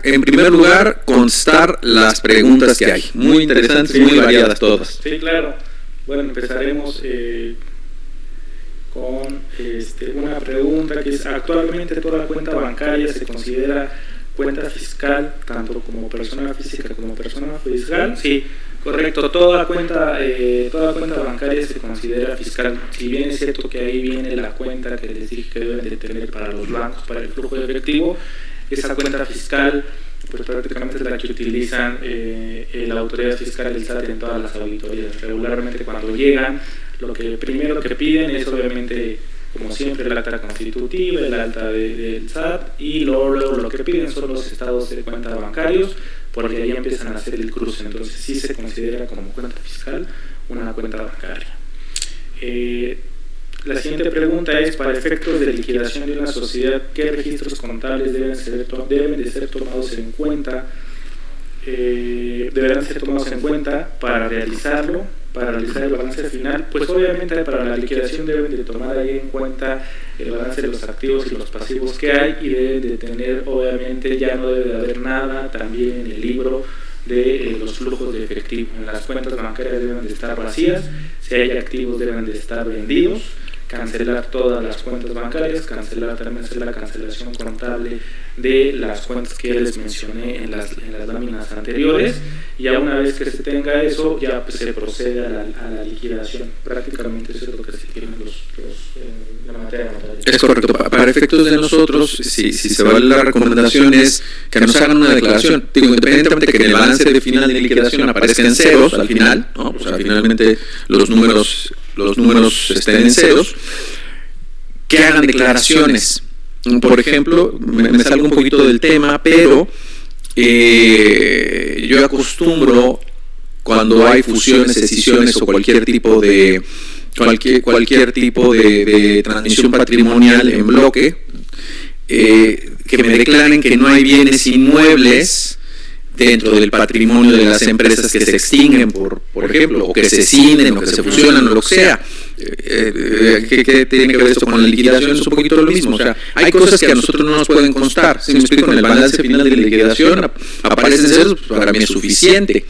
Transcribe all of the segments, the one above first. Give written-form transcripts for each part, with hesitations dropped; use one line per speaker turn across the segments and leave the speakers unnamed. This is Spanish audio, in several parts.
en primer lugar, contestar las preguntas que hay. Muy interesantes, muy variadas todas.
Sí, claro. Bueno, empezaremos con una pregunta que es: ¿actualmente toda cuenta bancaria se considera cuenta fiscal, tanto como persona física como persona fiscal? Sí, correcto. Toda cuenta bancaria se considera fiscal. Si bien es cierto que ahí viene la cuenta que les dije que deben de tener para los bancos, para el flujo de efectivo, esa cuenta fiscal pues prácticamente es la que utilizan la autoridad fiscal, el SAT, en todas las auditorías. Regularmente cuando llegan, lo primero que piden es, obviamente, como siempre, el acta constitutiva, el acta del SAT, y luego lo que piden son los estados de cuenta bancarios, porque ahí empiezan a hacer el cruce. Entonces sí se considera como cuenta fiscal una cuenta bancaria. La siguiente pregunta es: para efectos de liquidación de una sociedad, ¿qué registros contables deben de ser tomados en cuenta? Deberán ser tomados en cuenta para realizar el balance final. Pues obviamente para la liquidación deben de tomar ahí en cuenta el balance de los activos y los pasivos que hay, y deben de tener, obviamente, ya no debe de haber nada también en el libro de los flujos de efectivo. En las cuentas bancarias deben de estar vacías, si hay activos deben de estar vendidos, cancelar todas las cuentas bancarias, también hacer la cancelación contable de las cuentas que ya les mencioné en las láminas anteriores, y ya una vez que se tenga eso, ya pues se procede a la liquidación. Prácticamente eso es lo que se tiene la materia notarial.
Es correcto. Para efectos de nosotros, si se vale la recomendación, es que nos hagan una declaración. Digo, independientemente de que en el balance de final de liquidación aparezcan ceros al final, ¿no? O sea, finalmente los números estén en ceros, que hagan declaraciones. Por ejemplo, me salgo un poquito del tema, pero yo acostumbro, cuando hay fusiones, escisiones o cualquier tipo de transmisión patrimonial en bloque, que me declaren que no hay bienes inmuebles dentro del patrimonio de las empresas que se extinguen, por ejemplo, o que se cinden, o que se fusionan, o lo que sea. ¿Qué tiene que ver esto con la liquidación? Es un poquito lo mismo. O sea, hay cosas que a nosotros no nos pueden constar. Si me explico, en el balance final de la liquidación aparecen ceros, para mí es suficiente,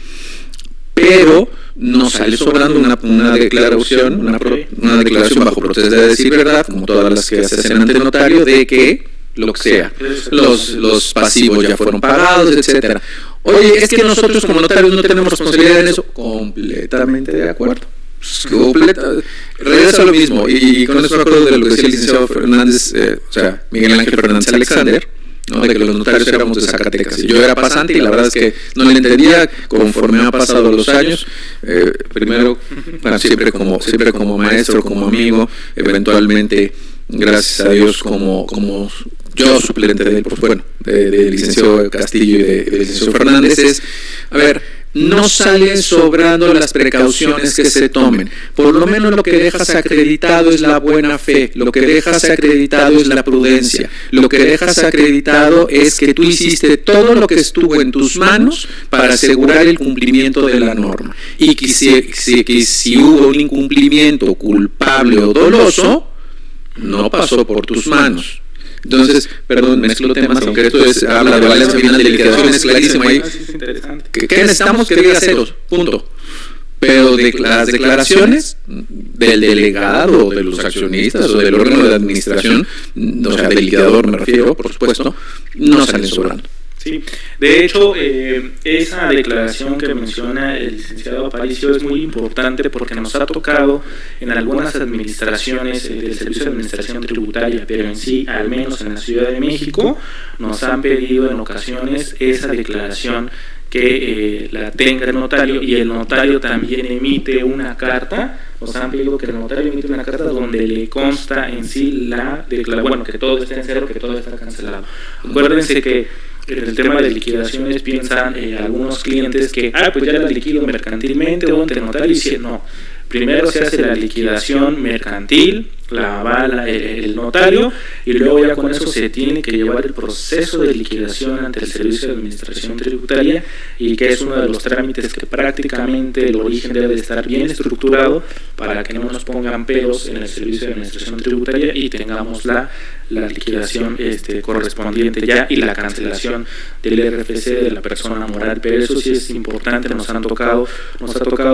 pero nos sale sobrando una declaración, una declaración bajo protesta de decir verdad, como todas las que se hacen ante notario, de que lo que sea, los pasivos ya fueron pagados, etcétera. Oye, es que nosotros como notarios no tenemos responsabilidad en eso. Completamente de acuerdo. Regresa a lo mismo, y con eso me acuerdo de lo que decía el licenciado Fernández, Miguel Ángel Fernández Alexander, ¿no? De que los notarios éramos de Zacatecas. Y yo era pasante, y la verdad es que no le entendía. Conforme han pasado los años, primero, siempre como maestro, como amigo, eventualmente, gracias a Dios, como yo suplente de él, pues bueno, de licenciado Castillo y de licenciado Fernández, no salen sobrando las precauciones que se tomen. Por lo menos lo que dejas acreditado es la buena fe, lo que dejas acreditado es la prudencia, lo que dejas acreditado es que tú hiciste todo lo que estuvo en tus manos para asegurar el cumplimiento de la norma, y que si hubo un incumplimiento culpable o doloso, no pasó por tus manos. Entonces, perdón, mezclo temas, aunque esto habla de balance final de liquidación, es clarísimo ahí. ¿Qué necesitamos? Que diga ceros, punto. Pero de las declaraciones del delegado, de los accionistas o del órgano de administración, o sea, del liquidador me refiero, por supuesto, no salen sobrando.
Sí, de hecho, esa declaración que menciona el licenciado Aparicio es muy importante, porque nos ha tocado en algunas administraciones del Servicio de Administración Tributaria, pero en sí, al menos en la Ciudad de México, nos han pedido en ocasiones esa declaración que la tenga el notario, y el notario también emite una carta. Nos han pedido que el notario emite una carta donde le consta en sí que todo está en cero, que todo está cancelado. Acuérdense que en el tema de liquidaciones piensan algunos clientes que pues ya la liquido mercantilmente o ante notario, y no. Primero se hace la liquidación mercantil la avala el notario, y luego ya con eso se tiene que llevar el proceso de liquidación ante el Servicio de Administración Tributaria, y que es uno de los trámites que prácticamente el origen debe de estar bien estructurado para que no nos pongan peros en el Servicio de Administración Tributaria y tengamos la liquidación correspondiente ya y la cancelación del RFC de la persona moral. Pero eso sí es importante, nos ha tocado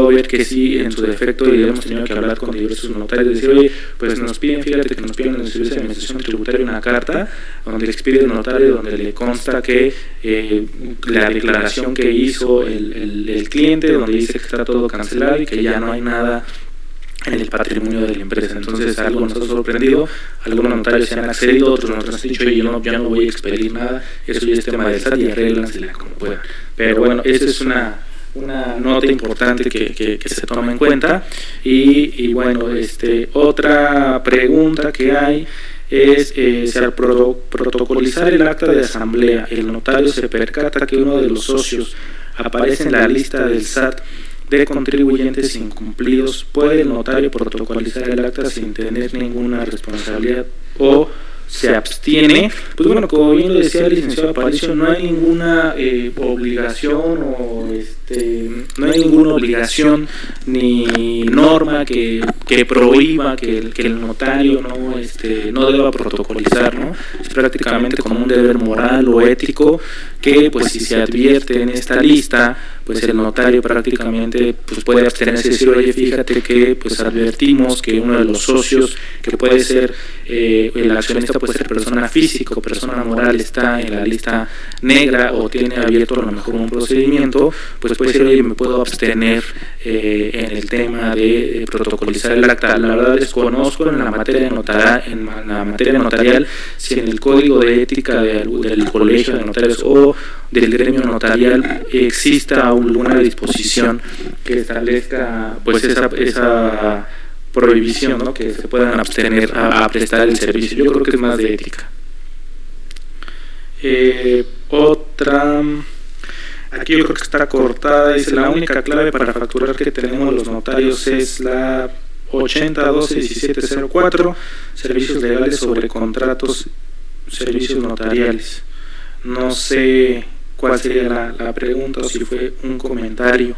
ver que sí, en su defecto, y hemos tenido que hablar con diversos notarios, decir, oye, pues nos piden en el Servicio de Administración Tributaria una carta donde le expide el notario, donde le consta que la declaración que hizo el cliente, donde dice que está todo cancelado y que ya no hay nada en el patrimonio de la empresa. Entonces algo nos ha sorprendido, algunos notarios se han accedido, otros nos han dicho, yo ya no voy a expedir nada, eso ya es tema del SAT y arréglansela como puedan. Pero bueno, esa es una nota importante que se toma en cuenta. Y bueno, otra pregunta que hay es si al protocolizar el acta de asamblea el notario se percata que uno de los socios aparece en la lista del SAT de contribuyentes incumplidos, ¿puede el notario protocolizar el acta sin tener ninguna responsabilidad o se abstiene? Pues bueno, como bien lo decía el licenciado Aparicio, no hay ninguna obligación ni norma que prohíba que el notario no deba protocolizar, ¿no? Es prácticamente como un deber moral o ético que, pues, si se advierte en esta lista, pues el notario prácticamente pues puede abstenerse y decir, oye, fíjate que pues advertimos que uno de los socios, que puede ser el accionista, puede ser persona física o persona moral, está en la lista negra o tiene abierto a lo mejor un procedimiento, pues puede decir, oye, me puedo abstener en el tema de protocolizar el acta. La verdad desconozco en la materia notarial si en el código de ética del colegio de notarios o del gremio notarial exista alguna disposición que establezca pues esa prohibición, ¿no? Que se puedan abstener a prestar el servicio. Yo creo que es más de ética. Otra, aquí yo creo que está cortada, dice: la única clave para facturar que tenemos los notarios es la 80121704, servicios legales sobre contratos, servicios notariales. No sé cuál sería la pregunta o si fue un comentario.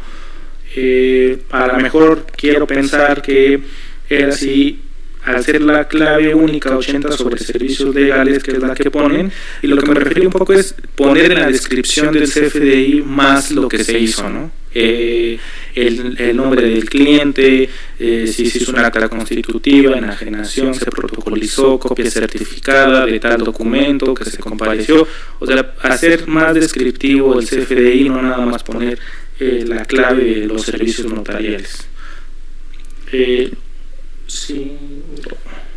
A lo mejor quiero pensar que era así, al ser la clave única 80 sobre servicios legales, que es la que ponen, y lo que me refiero un poco es poner en la descripción del CFDI más lo que se hizo, ¿no? El nombre del cliente, si se hizo una acta constitutiva, enajenación, se protocolizó, copia certificada de tal documento que se compareció, o sea, hacer más descriptivo el CFDI, no nada más poner la clave de los servicios notariales. Sí.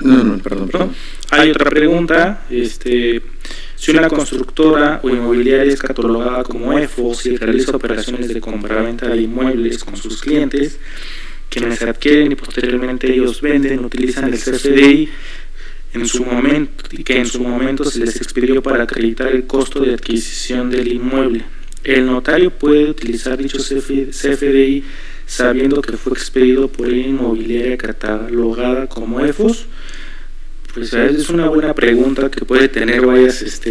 No, perdón.
Hay otra pregunta, si una constructora o inmobiliaria es catalogada como EFO, si realiza operaciones de compraventa de inmuebles con sus clientes, quienes adquieren y posteriormente ellos venden, utilizan el CFDI en su momento se les expidió para acreditar el costo de adquisición del inmueble. El notario puede utilizar dicho CFDI sabiendo que fue expedido por una inmobiliaria catalogada como EFOS. Pues es una buena pregunta que puede tener varias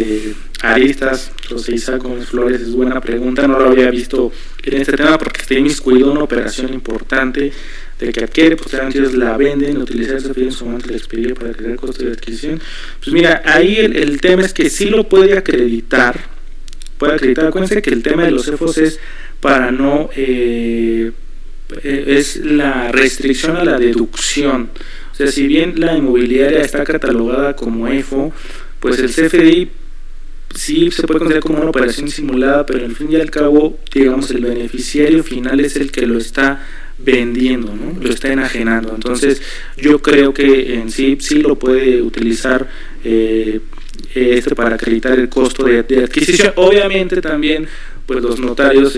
aristas. José Isaac Gómez Flores, es buena pregunta, no lo había visto en este tema porque está inmiscuido en una operación importante de que adquiere, posteriormente ellos la venden, utilizar ese en su momento la expedió para crear el costo de adquisición. Pues mira, ahí el tema es que sí lo puede acreditar. Acuérdense que el tema de los EFOS es para no es la restricción a la deducción. O sea, si bien la inmobiliaria está catalogada como EFO, pues el CFDI sí se puede considerar como una operación simulada, pero al fin y al cabo, digamos, el beneficiario final es el que lo está vendiendo, ¿no? Lo está enajenando. Entonces, yo creo que en sí lo puede utilizar para acreditar el costo de adquisición. Obviamente también pues los notarios,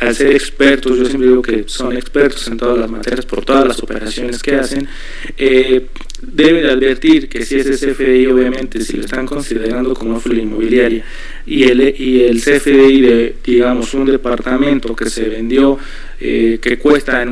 al ser expertos, yo siempre digo que son expertos en todas las materias por todas las operaciones que hacen, deben advertir que si ese CFDI, obviamente, si lo están considerando como fue la inmobiliaria, y el CFDI de, digamos, un departamento que se vendió, que cuesta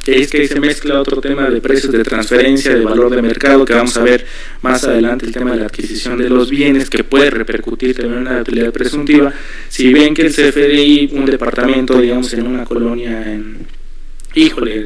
que se mezcla otro tema de precios de transferencia, de valor de mercado, que vamos a ver más adelante, el tema de la adquisición de los bienes, que puede repercutir también en una utilidad presuntiva. Si ven que el CFDI, un departamento, digamos, en una colonia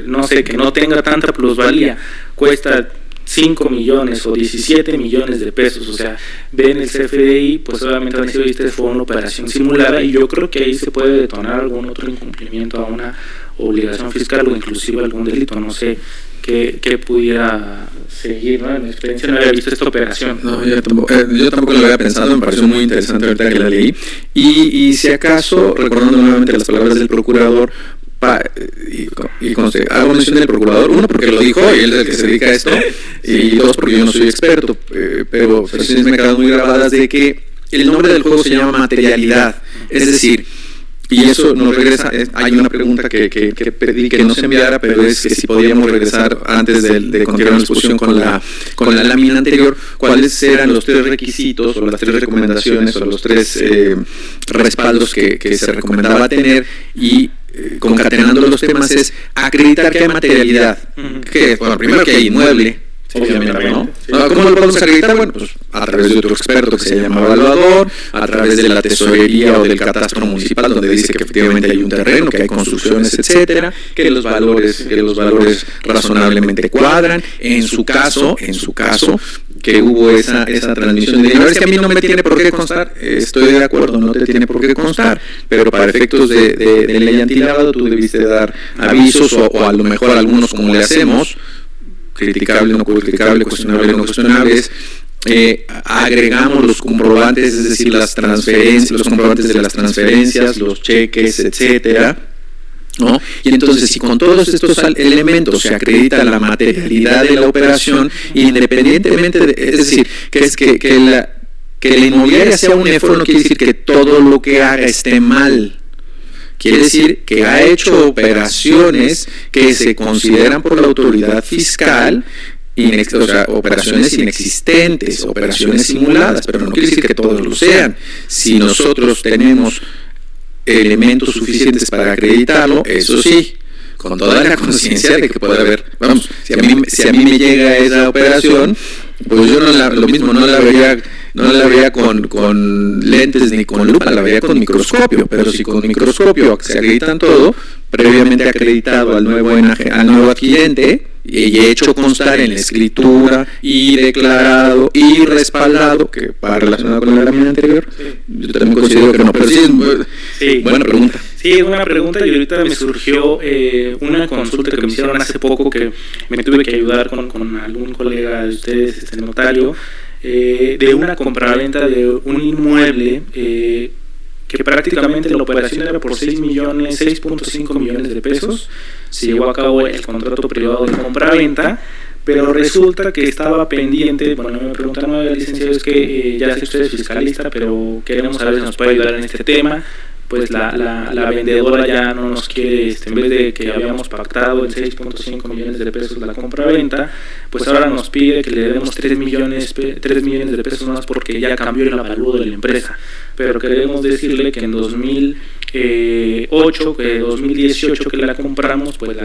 no sé, que no tenga tanta plusvalía, cuesta 5 millones o 17 millones de pesos, o sea, ven el CFDI, pues obviamente van a decir, esta fue una operación simulada, y yo creo que ahí se puede detonar algún otro incumplimiento a una obligación fiscal o inclusive algún delito, no sé qué pudiera seguir, ¿no? En mi experiencia no había visto esta operación.
No, yo tampoco lo había pensado, me pareció muy interesante ahorita que la leí, y si acaso, recordando nuevamente las palabras del procurador, hago mención del procurador, uno porque lo dijo y él es el que se dedica a esto, y dos porque yo no soy experto, pero sí me quedan muy grabadas de que el nombre del juego se llama materialidad, es decir, y eso nos regresa, hay una pregunta que pedí que no se enviara, pero es que si podíamos regresar antes de continuar la discusión con la lámina anterior, cuáles eran los 3 requisitos o las 3 recomendaciones o los 3 respaldos que se recomendaba tener, y concatenando los temas es acreditar que hay materialidad, que bueno, primero que hay inmueble, obviamente, ¿no? ¿Cómo lo podemos acreditar? Bueno, pues a través de otro experto que se llama evaluador, a través de la tesorería o del catastro municipal, donde dice que efectivamente hay un terreno, que hay construcciones, etcétera, que los valores razonablemente cuadran. En su caso, que hubo esa transmisión de dinero, es que a mí no me tiene por qué constar, estoy de acuerdo, no te tiene por qué constar, pero para efectos de ley antilavado tú debiste dar avisos, o a lo mejor algunos, como le hacemos, criticable, no criticable, cuestionable, no cuestionables, agregamos los comprobantes, es decir, las transferencias, los comprobantes de las transferencias, los cheques, etcétera, ¿no? Y entonces, si con todos estos elementos se acredita la materialidad de la operación, independientemente es decir, que la inmobiliaria sea un EFOR no quiere decir que todo lo que haga esté mal. Quiere decir que ha hecho operaciones que se consideran por la autoridad fiscal, o sea, operaciones inexistentes, operaciones simuladas, pero no quiere decir que todos lo sean. Si nosotros tenemos elementos suficientes para acreditarlo, eso sí, con toda la conciencia de que puede haber, vamos, si a mí me llega esa operación, pues yo no la veía con lentes ni con lupa, la veía con microscopio, pero si con microscopio se acreditan todo, previamente acreditado al nuevo adquirente y hecho constar en la escritura y declarado y respaldado, que va relacionado con la lámina anterior, yo también considero que no, pero sí, buena pregunta.
Sí, es buena pregunta, y ahorita me surgió una consulta que me hicieron hace poco, que me tuve que ayudar con algún colega de ustedes, notario, de una compraventa de un inmueble que prácticamente la operación era por 6.5 millones de pesos. Se llevó a cabo el contrato privado de compraventa, pero resulta que estaba pendiente, bueno, me preguntaron al licenciado, es que ya sé usted es fiscalista, pero queremos saber si nos puede ayudar en este tema. Pues la vendedora ya no nos quiere, en vez de que habíamos pactado en 6.5 millones de pesos la compra-venta, pues ahora nos pide que le demos 3 millones de pesos más, porque ya cambió el avalúo de la empresa. Pero queremos decirle que en 2018 que la compramos, pues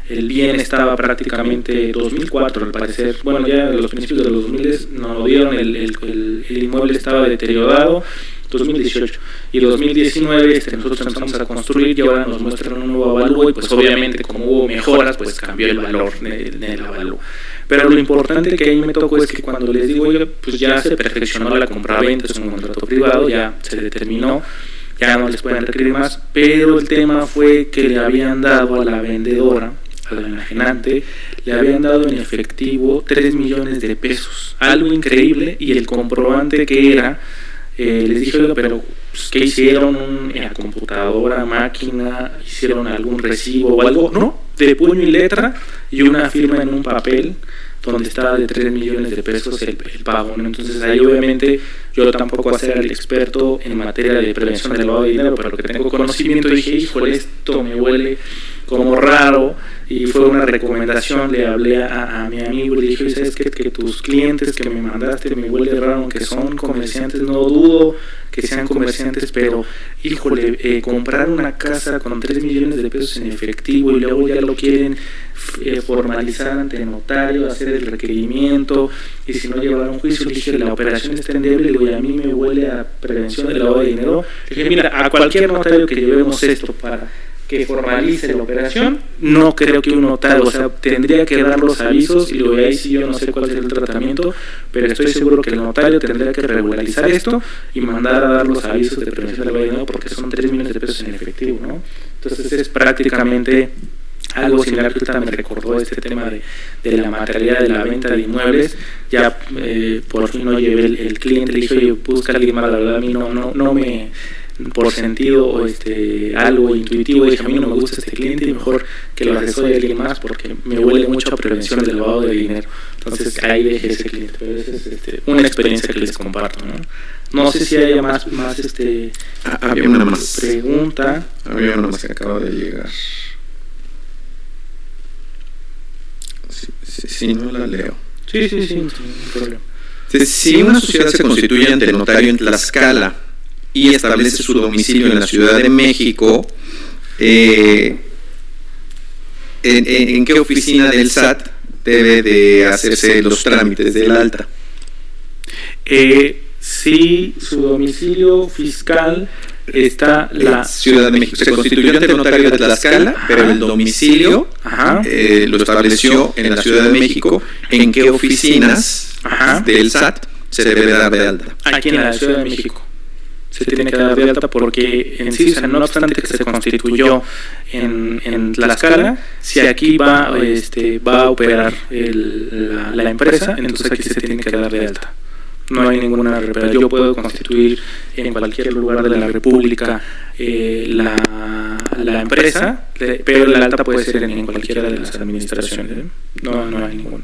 el bien estaba prácticamente 2004 al parecer, bueno, ya en los principios de los 2000 nos lo dieron, el inmueble estaba deteriorado, 2018 y 2019 nosotros empezamos a construir y ahora nos muestran un nuevo avalúo, y pues obviamente como hubo mejoras, pues cambió el valor del avalúo. Pero lo importante que ahí me tocó es que cuando les digo, oye, pues ya se perfeccionó la compraventa, es un contrato privado, ya se determinó, ya no les pueden requerir más, pero el tema fue que le habían dado a la vendedora, a la enajenante, le habían dado en efectivo 3 millones de pesos, algo increíble, y el comprobante que era, les dije, pero pues, ¿qué hicieron? ¿En la computadora, máquina? ¿Hicieron algún recibo o algo? No, de puño y letra, y una firma en un papel donde estaba de 3 millones de pesos el pago, ¿no? Entonces ahí obviamente yo tampoco voy a ser el experto en materia de prevención del lavado de dinero, pero lo que tengo conocimiento, dije, híjole, esto me huele como raro, y fue una recomendación. Le hablé a mi amigo y le dije, ¿sabes qué? Que tus clientes que me mandaste me huele raro, aunque son comerciantes, no dudo que sean comerciantes, pero híjole, comprar una casa con 3 millones de pesos en efectivo y luego ya lo quieren formalizar ante el notario, hacer el requerimiento, y si no llevar un juicio. Le dije, la operación está endeble, y a mí me huele a prevención del lavado de dinero. Le dije, mira, a cualquier notario que llevemos esto para que formalice la operación, no creo que un notario, o sea, tendría que dar los avisos, y luego ahí sí yo no sé cuál es el tratamiento, pero estoy seguro que el notario tendría que regularizar esto y mandar a dar los avisos de prevención del lavado de dinero, porque son 3 millones de pesos en efectivo, ¿no? Entonces es prácticamente algo similar que ahorita me recordó este tema de la materialidad de la venta de inmuebles. Ya por fin no llevé el cliente, le dije, oye, busca a alguien más, la verdad a mí no me, por sentido o algo intuitivo, dije, a mí no me gusta este cliente, y mejor que lo asesore a alguien más, porque me huele mucho a prevención del lavado de dinero. Entonces ahí dejé ese cliente, pero esa es una experiencia que les comparto, ¿no? No sé si haya más
había una más
pregunta.
Había una más que acaba de llegar. Si no la leo.
Sí, sin problema.
Si una sociedad se constituye ante el notario en Tlaxcala y establece su domicilio en la Ciudad de México, ¿en qué oficina del SAT debe de hacerse los trámites del alta?
Si su domicilio fiscal está la
Ciudad de México, se constituyó ante el notario de Tlaxcala, pero el domicilio lo estableció en la Ciudad de México. ¿En qué oficinas del SAT se debe dar de alta?
Aquí en la Ciudad de México se tiene que dar de alta, porque en sí, o sea, no obstante que se constituyó en Tlaxcala, si aquí va a operar la empresa, entonces aquí se tiene que dar de alta. No hay ninguna reparación. Yo puedo constituir en cualquier lugar de la República la empresa, pero el alta puede ser en cualquiera de las administraciones. No hay ningún.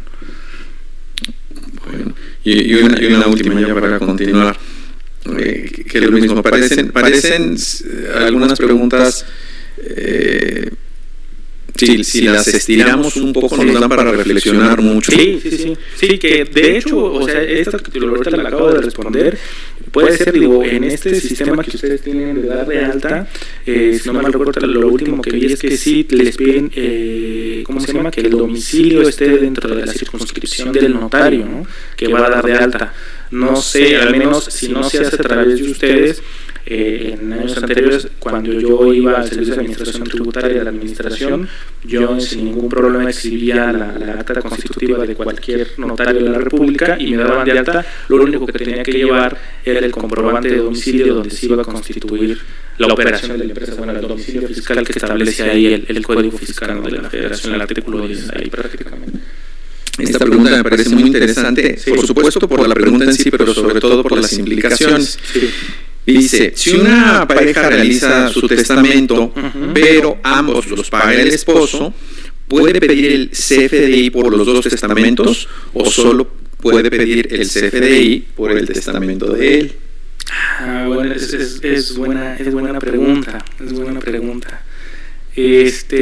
Bueno, y una última ya para continuar, que es lo mismo. Parecen algunas preguntas. Si las estiramos un poco nos dan para reflexionar mucho.
Sí, que de hecho, o sea, esta que ahorita la acabo de responder, puede ser, en este sistema que ustedes tienen de dar de alta, si no mal recuerdo, lo último que vi es que sí les piden, ¿cómo se llama? Que el domicilio esté dentro de la circunscripción del notario, ¿no? Que va a dar de alta. No sé, al menos si no se hace a través de ustedes. En años anteriores, cuando yo iba al Servicio de Administración Tributaria de la Administración, yo sin ningún problema exhibía la acta constitutiva de cualquier notario de la República y me daban de alta. Lo único que tenía que llevar era el comprobante de domicilio donde se iba a constituir la operación de la empresa, bueno, el domicilio fiscal que establece ahí el Código Fiscal, ¿no?, de la Federación, el artículo 10, ahí prácticamente.
Esta pregunta me parece muy interesante, por supuesto por la pregunta en sí, pero sobre todo por las implicaciones. Dice, si una pareja realiza su testamento, pero ambos los paga el esposo, ¿puede pedir el CFDI por los dos testamentos o solo puede pedir el CFDI por el testamento de él?
Bueno, es buena pregunta. Híjole.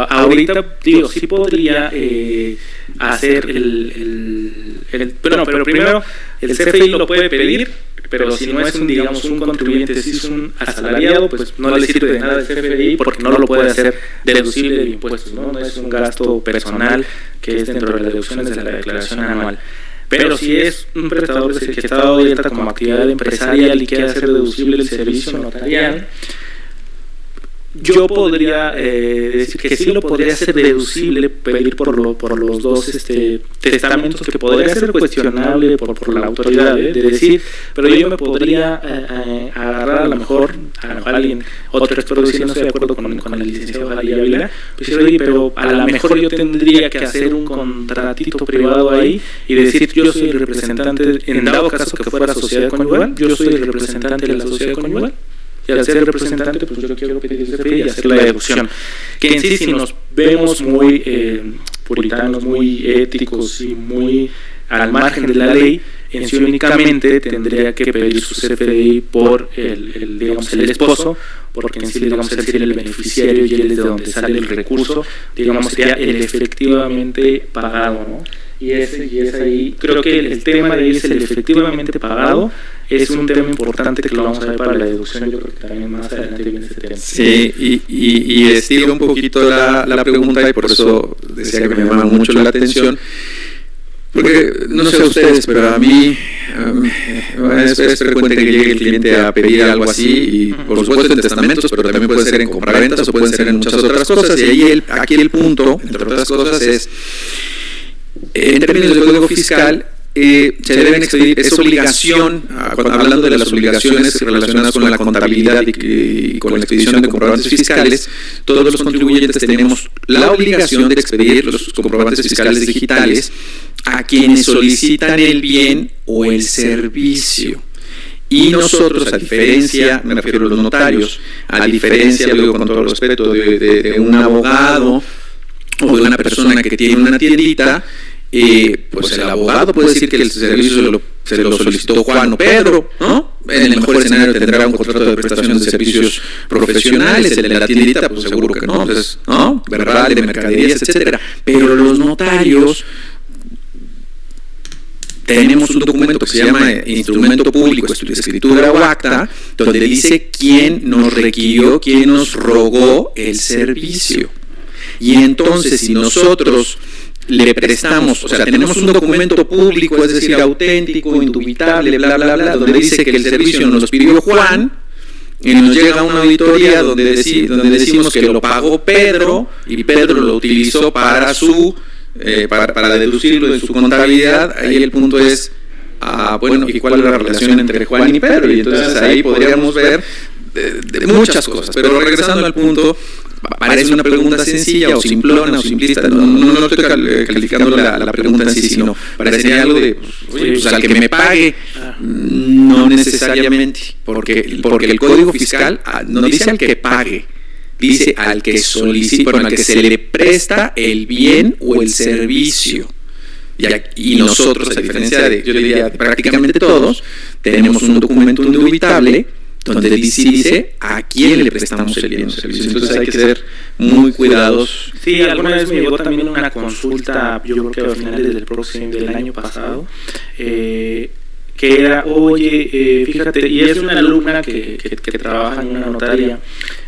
Ahorita sí podría hacer pero primero el CFDI lo puede pedir, pero si no es un contribuyente, si es un asalariado, pues no le sirve de nada el CFDI porque no lo puede hacer deducible de impuestos, no es un gasto personal que es dentro de las deducciones de la declaración anual. Pero si es un prestador que está dado de alta como actividad empresarial y quiere hacer deducible el servicio notarial, yo podría decir que sí lo podría hacer deducible, pedir por los dos testamentos, que podría ser cuestionable por la autoridad de decir, pero yo me podría agarrar a lo mejor a alguien, otro experto, si no estoy de acuerdo con el licenciado Jalí Ávila, pues decir, oye, pero a lo mejor yo tendría que hacer un contratito privado ahí y decir, yo soy el representante, en dado caso que fuera sociedad conyugal, yo soy el representante de la sociedad conyugal. Y al ser el representante, pues yo quiero pedir el CFDI y hacer la deducción. Que en sí, si nos vemos muy puritanos, muy éticos y muy al margen de la ley, en sí únicamente tendría que pedir su CFDI por el esposo, porque en sí, digamos, él sería el beneficiario y él es de donde sale el recurso, digamos, sería el efectivamente pagado, ¿no? Y es ahí, creo que el tema de ahí es el efectivamente pagado, es un tema importante que lo vamos a ver para la deducción, yo creo que también más adelante viene ese tema.
Sí, y estiro un poquito la pregunta, y por eso decía que me llama mucho la atención, porque no sé a ustedes, pero a mí es frecuente que llegue el cliente a pedir algo así, y por supuesto en testamentos, pero también puede ser en compraventas o pueden ser en muchas otras cosas, y ahí aquí el punto, entre otras cosas, es, en términos del Código Fiscal, se deben expedir, es obligación, hablando de las obligaciones relacionadas con la contabilidad y con la expedición de comprobantes fiscales, todos los contribuyentes tenemos la obligación de expedir los comprobantes fiscales digitales a quienes solicitan el bien o el servicio. Y nosotros, a diferencia, me refiero a los notarios, a diferencia, lo digo con todo respeto, de un abogado o de una persona que tiene una tiendita, pues el abogado puede decir que el servicio se lo solicitó Juan o Pedro, ¿no? En el mejor escenario tendrá un contrato de prestación de servicios profesionales, el de la tiendita, pues seguro que no, entonces, ¿no? Verbal, de mercaderías, etcétera. Pero los notarios tenemos un documento que se llama Instrumento Público, Escritura o Acta, donde dice quién nos requirió, quién nos rogó el servicio. Y entonces, si nosotros le prestamos, o sea, tenemos un documento público, es decir, auténtico, indubitable, bla, bla, bla, donde dice que el servicio nos lo pidió Juan, y nos llega una auditoría donde decimos que lo pagó Pedro, y Pedro lo utilizó para para deducirlo en su contabilidad. Ahí el punto es, bueno, ¿y cuál es la relación entre Juan y Pedro? Y entonces ahí podríamos ver de muchas cosas, pero regresando al punto, parece una pregunta sencilla o simplona o simplista, no estoy calificando la pregunta en sí, sino parecería algo de, pues al que me pague, no necesariamente, porque el Código Fiscal no dice al que pague, dice al que solicita, al que se le presta el bien o el servicio. Y nosotros, a diferencia de, yo diría, prácticamente todos, tenemos un documento indubitable donde dice a quién le prestamos el bien o servicio. Entonces hay que ser muy cuidadosos.
Sí, alguna vez me llegó también una consulta, yo creo que a finales del año pasado, que era, oye, fíjate, y es una alumna que trabaja en una notaria,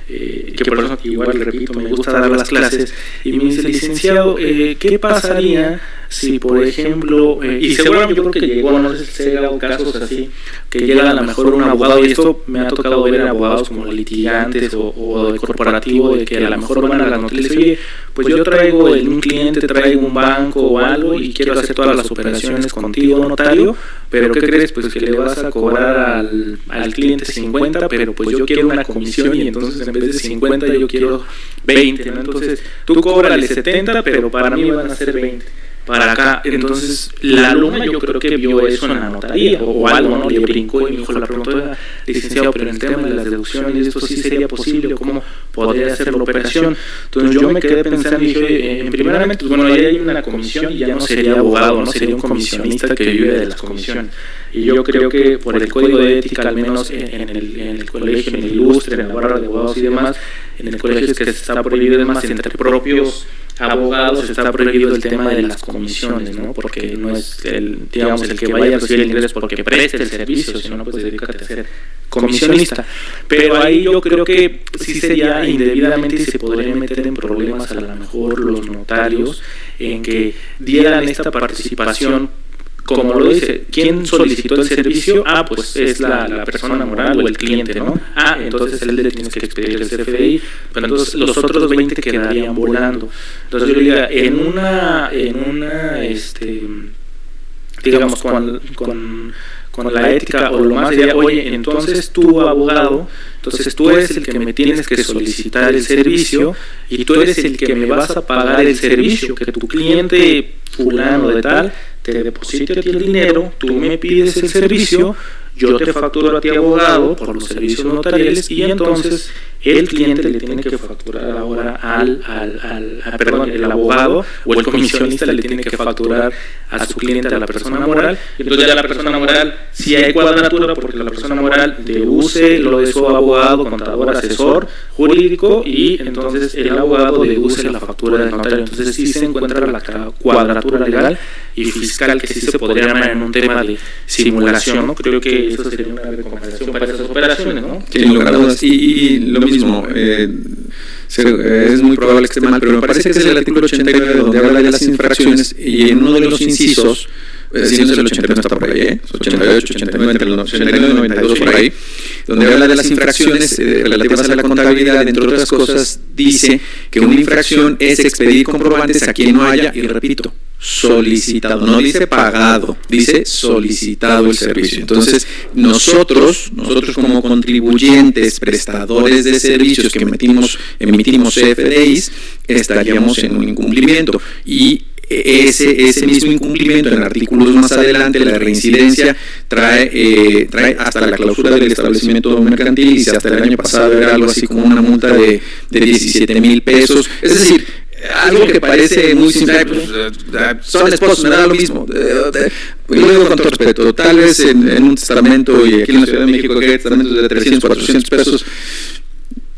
que por eso igual repito, me gusta dar las clases, y me dice, licenciado, ¿qué pasaría si, por ejemplo, y seguramente yo creo que llegó, no sé si se ha dado casos así, que llega a lo mejor un abogado, y esto me ha tocado ver abogados como litigantes o de corporativo, de que a lo mejor van a las noticias, oye, pues yo traigo un cliente, traigo un banco o algo y quiero hacer todas las operaciones contigo, notario, pero ¿qué crees? Pues que le vas a cobrar al cliente 50, pero pues yo quiero una comisión, y entonces en vez de 50 yo quiero 20, ¿no? Entonces tú cóbrale 70, pero para mí van a ser 20 para acá. Entonces la alumna yo creo que vio eso en la notaría o algo, ¿no? Le brincó y me dijo, la preguntó, licenciado, pero en el tema de las deducciones esto sí sería posible, ¿cómo podría hacer la operación? Entonces yo me quedé pensando y dije, primeramente, pues bueno, ahí hay una comisión y ya no sería abogado, no sería un comisionista que vive de las comisiones. Y yo creo que por el código de ética, al menos en el colegio, en el ilustre, en la barra de abogados y demás, en el colegio es que se está prohibido, además entre propios abogados está prohibido el tema de las comisiones, ¿no? Porque no es el que vaya a recibir el ingreso porque preste el servicio, sino pues dedícate a ser comisionista. Pero ahí yo creo que sí sería indebidamente y se podría meter en problemas a lo mejor los notarios en que dieran esta participación. Como lo dice, ¿quién solicitó el servicio? Pues es la persona moral o el cliente, ¿no? Entonces él le tienes que expedir el CFDI, pero entonces los otros 20 quedarían volando. Entonces yo diría, en una digamos, con la ética o lo más sería, oye, entonces tú, abogado, entonces tú eres el que me tienes que solicitar el servicio y tú eres el que me vas a pagar el servicio, que tu cliente fulano de tal te deposite a ti el dinero, tú me pides el servicio, yo te facturo a ti, abogado, por los servicios notariales, y entonces el cliente le tiene que facturar ahora el abogado o el comisionista le tiene que facturar a su cliente, a la persona moral. Entonces ya la persona moral, si hay cuadratura, porque la persona moral deduce lo de su abogado, contador, asesor jurídico, y entonces el abogado deduce la factura del notario. Entonces sí se encuentra la cuadratura legal y fiscal, que sí se podría llamar en un tema de simulación, ¿no? Creo que eso sería una recomendación para esas operaciones, ¿no?
Sin lugar a dudas. Y lo mismo, es muy probable que esté mal, pero me parece que es el artículo 89 donde habla de las infracciones, y en uno de los incisos, si no es el 89, está por ahí, 88, 89, entre el 89 y 92 por ahí, donde habla de las infracciones relativas a la contabilidad. Entre otras cosas, dice que una infracción es expedir comprobantes a quien no haya, y repito, solicitado, no dice pagado, dice solicitado el servicio. Entonces, nosotros como contribuyentes, prestadores de servicios que emitimos CFDIs, estaríamos en un incumplimiento, y ese mismo incumplimiento, en artículos más adelante, la reincidencia trae hasta la clausura del establecimiento mercantil, y hasta el año pasado era algo así como una multa de 17,000 pesos. Es decir, algo que parece muy simple, pues, son esposos, me da lo mismo. Lo digo con todo respeto, tal vez en un testamento, y aquí en la Ciudad de México que hay testamentos de 300, 400 pesos,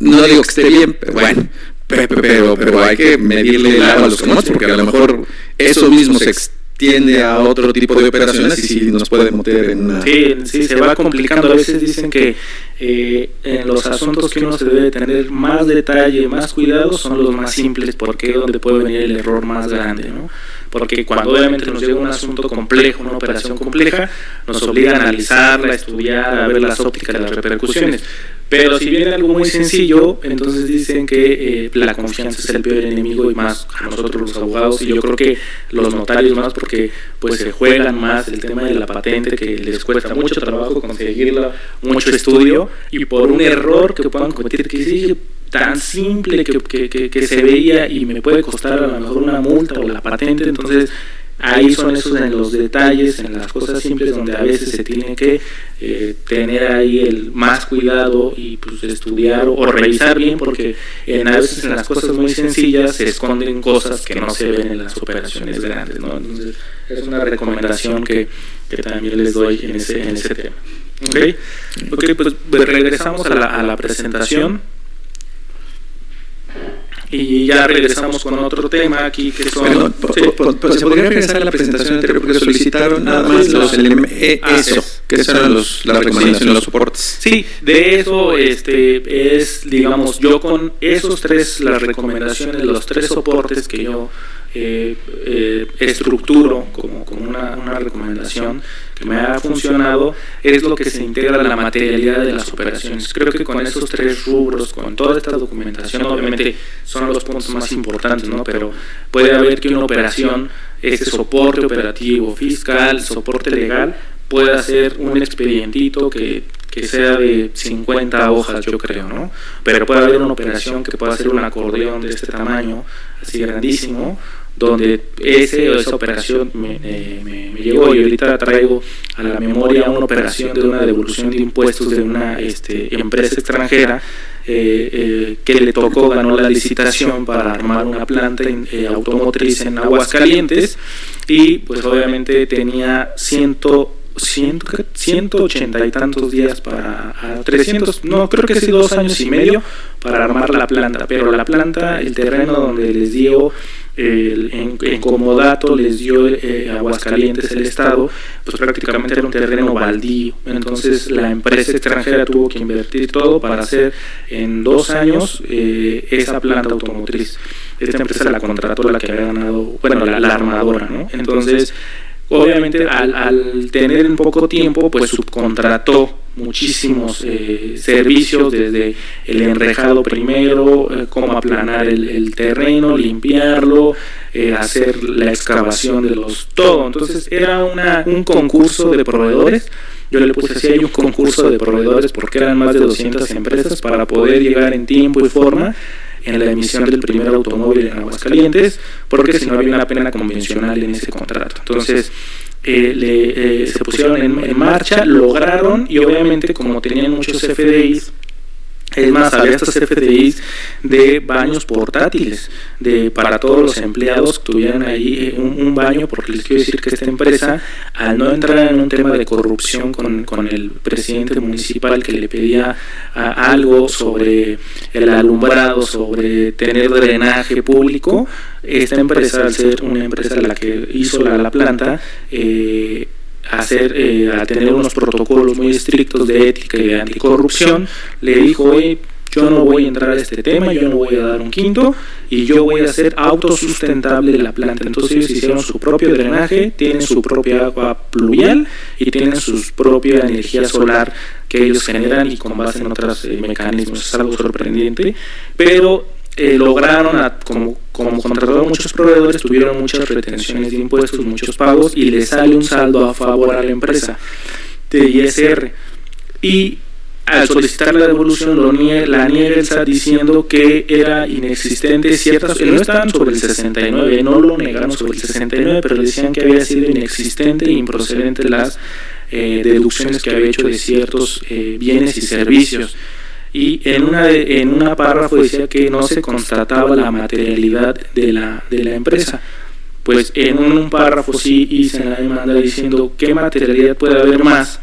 no digo que esté bien, pero bueno, pero hay que medirle el agua a los camotes, porque a lo mejor eso mismo se extiende a otro tipo de operaciones, y sí nos puede meter en una...
Sí, se va complicando. A veces dicen que en los asuntos que uno se debe tener más detalle, más cuidado, son los más simples, porque es donde puede venir el error más grande, ¿no? Porque cuando obviamente nos llega un asunto complejo, una operación compleja, nos obliga a analizarla, a estudiar, a ver las ópticas de las repercusiones. Pero si viene algo muy sencillo, entonces dicen que la confianza es el peor enemigo, y más a nosotros los abogados, y yo creo que los notarios más, porque pues se juegan más el tema de la patente, que les cuesta mucho trabajo conseguirla, mucho estudio, y por un error que puedan cometer, que sí, tan simple que se veía y me puede costar a lo mejor una multa o la patente. Entonces ahí son esos, en los detalles, en las cosas simples, donde a veces se tiene que tener ahí el más cuidado, y pues estudiar o revisar bien, porque a veces en las cosas muy sencillas se esconden cosas que no se ven en las operaciones grandes, ¿no? Entonces es una recomendación que también les doy en ese tema. Ok, pues regresamos a la presentación. Y ya regresamos con otro tema aquí, que son...
Perdón, se podría regresar a la presentación anterior, porque solicitaron nada más los elementos, que son las recomendaciones, los soportes.
Sí, de eso es, digamos, yo con esos tres, las recomendaciones, los tres soportes que yo estructuro como una recomendación que me ha funcionado, es lo que se integra a la materialidad de las operaciones. Creo que con esos tres rubros, con toda esta documentación, obviamente son los puntos más importantes, ¿no? Pero puede haber que una operación, ese soporte operativo, fiscal, soporte legal, pueda ser un expedientito que sea de 50 hojas, yo creo, ¿no? Pero puede haber una operación que pueda ser un acordeón de este tamaño, así grandísimo, donde esa operación me llegó, y ahorita traigo a la memoria una operación de una devolución de impuestos de una empresa extranjera que le tocó, ganó la licitación para armar una planta automotriz en Aguascalientes, y pues obviamente tenía 180 y tantos días para 300, no, creo que sí, 2 años y medio para armar la planta. Pero la planta, el terreno donde les dio en comodato, les dio Aguascalientes, el estado, pues prácticamente era un terreno baldío. Entonces la empresa extranjera tuvo que invertir todo para hacer en 2 años esa planta automotriz. Esta empresa la contrató la que había ganado, bueno, la armadora, ¿no? Entonces obviamente al tener en poco tiempo, pues subcontrató muchísimos servicios, desde el enrejado primero, cómo aplanar el terreno, limpiarlo, hacer la excavación de todo. Entonces era un concurso de proveedores. Yo le puse así, hay un concurso de proveedores, porque eran más de 200 empresas para poder llegar en tiempo y forma en la emisión del primer automóvil en Aguascalientes, porque si no había una pena convencional en ese contrato. Entonces se pusieron en marcha, lograron, y obviamente como tenían muchos FDIs, Es más, había estos CFDIs de baños portátiles para todos los empleados que tuvieran ahí un baño, porque les quiero decir que esta empresa, al no entrar en un tema de corrupción con el presidente municipal que le pedía algo sobre el alumbrado, sobre tener drenaje público, esta empresa, al ser una empresa la que hizo la planta, a tener unos protocolos muy estrictos de ética y de anticorrupción, le dijo: oye, yo no voy a entrar a este tema, yo no voy a dar un quinto y yo voy a hacer autosustentable la planta. Entonces ellos hicieron su propio drenaje, tienen su propia agua pluvial y tienen su propia energía solar que ellos generan y con base en otros mecanismos. Es algo sorprendente, pero lograron, como contrataron muchos proveedores, tuvieron muchas retenciones de impuestos, muchos pagos, y les sale un saldo a favor a la empresa de ISR. Y al solicitar la devolución la niega el SAT diciendo que era inexistente ciertas, no estaban sobre el 69, no lo negaron sobre el 69, pero decían que había sido inexistente e improcedente las deducciones que había hecho de ciertos bienes y servicios. Y en una párrafo decía que no se constataba la materialidad de la empresa. Pues en un párrafo sí hice la demanda diciendo qué materialidad puede haber más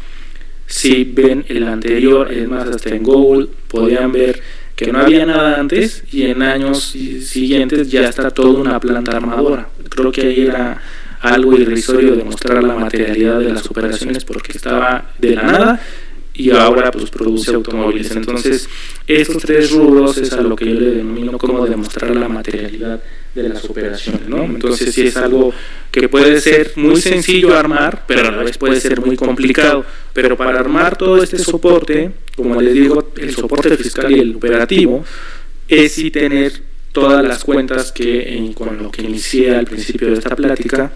si ven el anterior. Es más, hasta en Google podían ver que no había nada antes y en años siguientes ya está toda una planta armadora. Creo que ahí era algo irrisorio demostrar la materialidad de las operaciones, porque estaba de la nada y ahora pues produce automóviles. Entonces estos tres rubros es a lo que yo le denomino como demostrar la materialidad de las operaciones, ¿no? Entonces sí es algo que puede ser muy sencillo armar, pero a la vez puede ser muy complicado. Pero para armar todo este soporte, como les digo, el soporte fiscal y el operativo, es sí tener todas las cuentas con lo que inicié al principio de esta plática,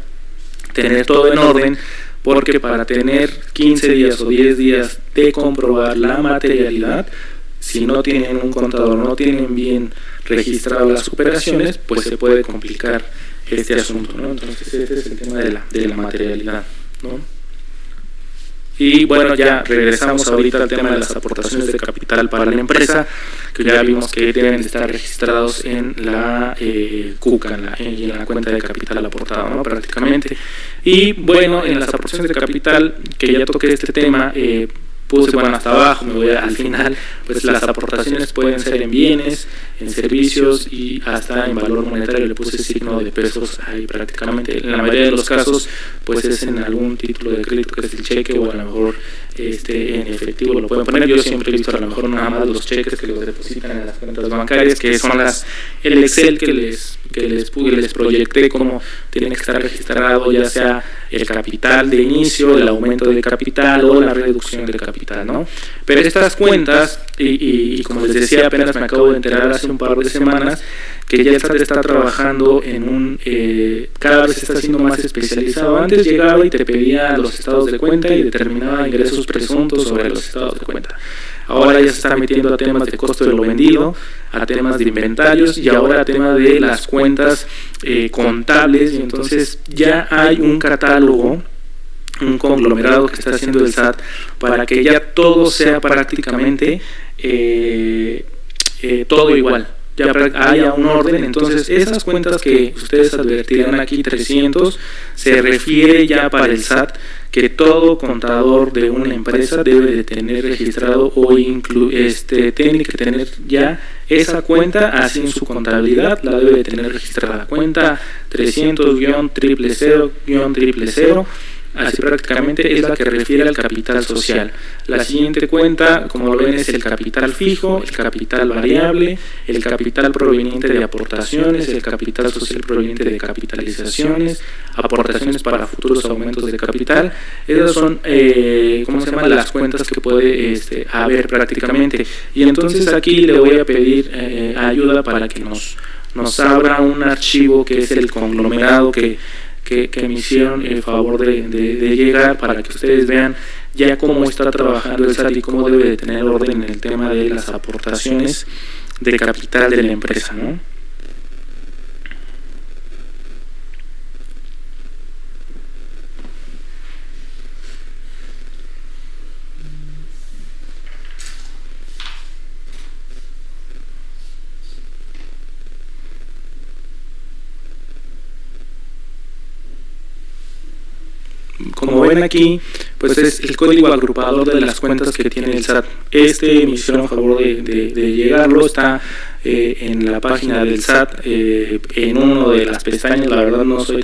tener todo en orden, porque para tener 15 días o 10 días de comprobar la materialidad, si no tienen un contador, no tienen bien registradas las operaciones, pues se puede complicar este asunto, ¿no? Entonces este es el tema de la materialidad, ¿no? Y bueno, ya regresamos ahorita al tema de las aportaciones de capital para la empresa, que ya vimos que deben de estar registrados en la CUCA, en la cuenta de capital aportado, ¿no? Prácticamente. Y bueno, en las aportaciones de capital, que ya toqué este tema, puse, bueno, hasta abajo, me voy al final, pues las aportaciones pueden ser en bienes, en servicios y hasta en valor monetario. Le puse signo de pesos ahí prácticamente. En la mayoría de los casos, pues es en algún título de crédito, que es el cheque, o a lo mejor en efectivo lo pueden poner. Yo siempre he visto a lo mejor nada más los cheques que los depositan en las cuentas bancarias, que son el Excel que les proyecté cómo tiene que estar registrado, ya sea el capital de inicio, el aumento de capital o la reducción de capital, ¿no? Pero estas cuentas, y como les decía, apenas me acabo de enterar hace un par de semanas que ya está trabajando en cada vez está siendo más especializado. Antes llegaba y te pedía los estados de cuenta y determinaba ingresos presuntos sobre los estados de cuenta. Ahora ya se está metiendo a temas de costo de lo vendido, a temas de inventarios y ahora a temas de las cuentas contables. Y entonces ya hay un catálogo, un conglomerado que está haciendo el SAT para que ya todo sea prácticamente todo igual, ya haya un orden. Entonces esas cuentas que ustedes advertirán aquí, 300, se refiere ya para el SAT que todo contador de una empresa debe de tener registrado o tiene que tener ya esa cuenta así en su contabilidad, la debe de tener registrada, cuenta 300-000-000. Así prácticamente es la que refiere al capital social. La siguiente cuenta, como lo ven, es el capital fijo, el capital variable, el capital proveniente de aportaciones, el capital social proveniente de capitalizaciones, aportaciones para futuros aumentos de capital. Esas son, las cuentas que puede haber prácticamente. Y entonces aquí le voy a pedir ayuda para que nos abra un archivo que es el conglomerado que me hicieron el favor de llegar, para que ustedes vean ya cómo está trabajando el SAT y cómo debe de tener orden en el tema de las aportaciones de capital de la empresa, ¿no? ven aquí, pues es el código agrupador de las cuentas que tiene el SAT. Me hicieron a favor de llegarlo, está en la página del SAT, en uno de las pestañas. La verdad no soy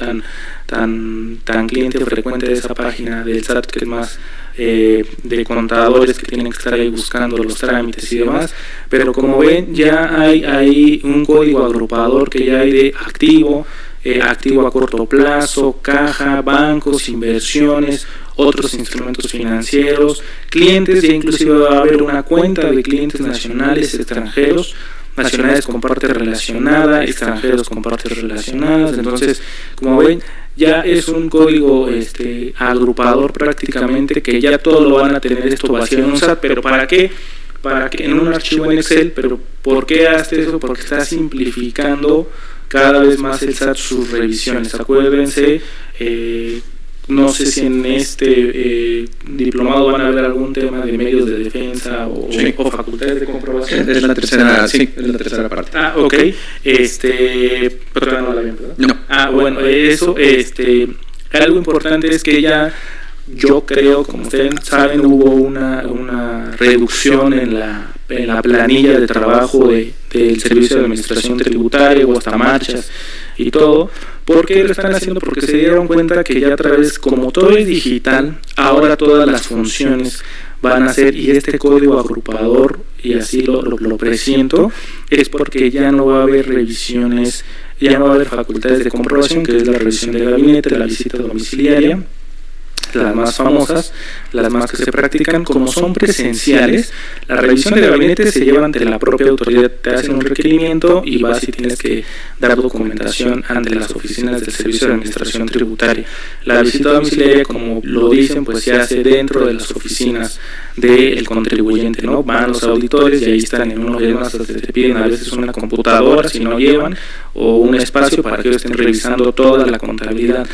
tan cliente frecuente de esa página del SAT, que es más de contadores que tienen que estar ahí buscando los trámites y demás, pero como ven ya hay un código agrupador que ya hay de activo a corto plazo, caja, bancos, inversiones, otros instrumentos financieros, clientes, ya inclusive va a haber una cuenta de clientes nacionales, extranjeros, nacionales con parte relacionada, extranjeros con partes relacionadas. Entonces, como ven, ya es un código agrupador prácticamente, que ya todo lo van a tener esto vaciado en un SAT. ¿Pero para qué? Para que en un archivo en Excel. ¿Pero por qué hace eso? Porque está simplificando cada vez más el SAT sus revisiones. Acuérdense, no sé si en este diplomado van a ver algún tema de medios de defensa o facultades de comprobación.
Es la tercera parte.
Ah, ok. Pero todavía no la ven, ¿verdad?
No.
Bueno, eso, algo importante es que ya, yo creo, como ustedes saben, hubo una reducción en la planilla de trabajo del Servicio de Administración Tributaria, o hasta marchas y todo. ¿Por qué lo están haciendo? Porque se dieron cuenta que ya a través, como todo es digital, ahora todas las funciones van a ser, y este código agrupador, y así lo presiento, es porque ya no va a haber revisiones, ya no va a haber facultades de comprobación, que es la revisión de gabinete, la visita domiciliaria, las más famosas, las más que se practican. Como son presenciales, la revisión de gabinete se lleva ante la propia autoridad, te hacen un requerimiento y vas y tienes que dar documentación ante las oficinas del Servicio de Administración Tributaria. La visita domiciliaria, como lo dicen, pues se hace dentro de las oficinas del contribuyente, ¿no? Van los auditores y ahí están en uno de ellos, hasta te piden a veces una computadora si no llevan, o un espacio para que ellos estén revisando toda la contabilidad.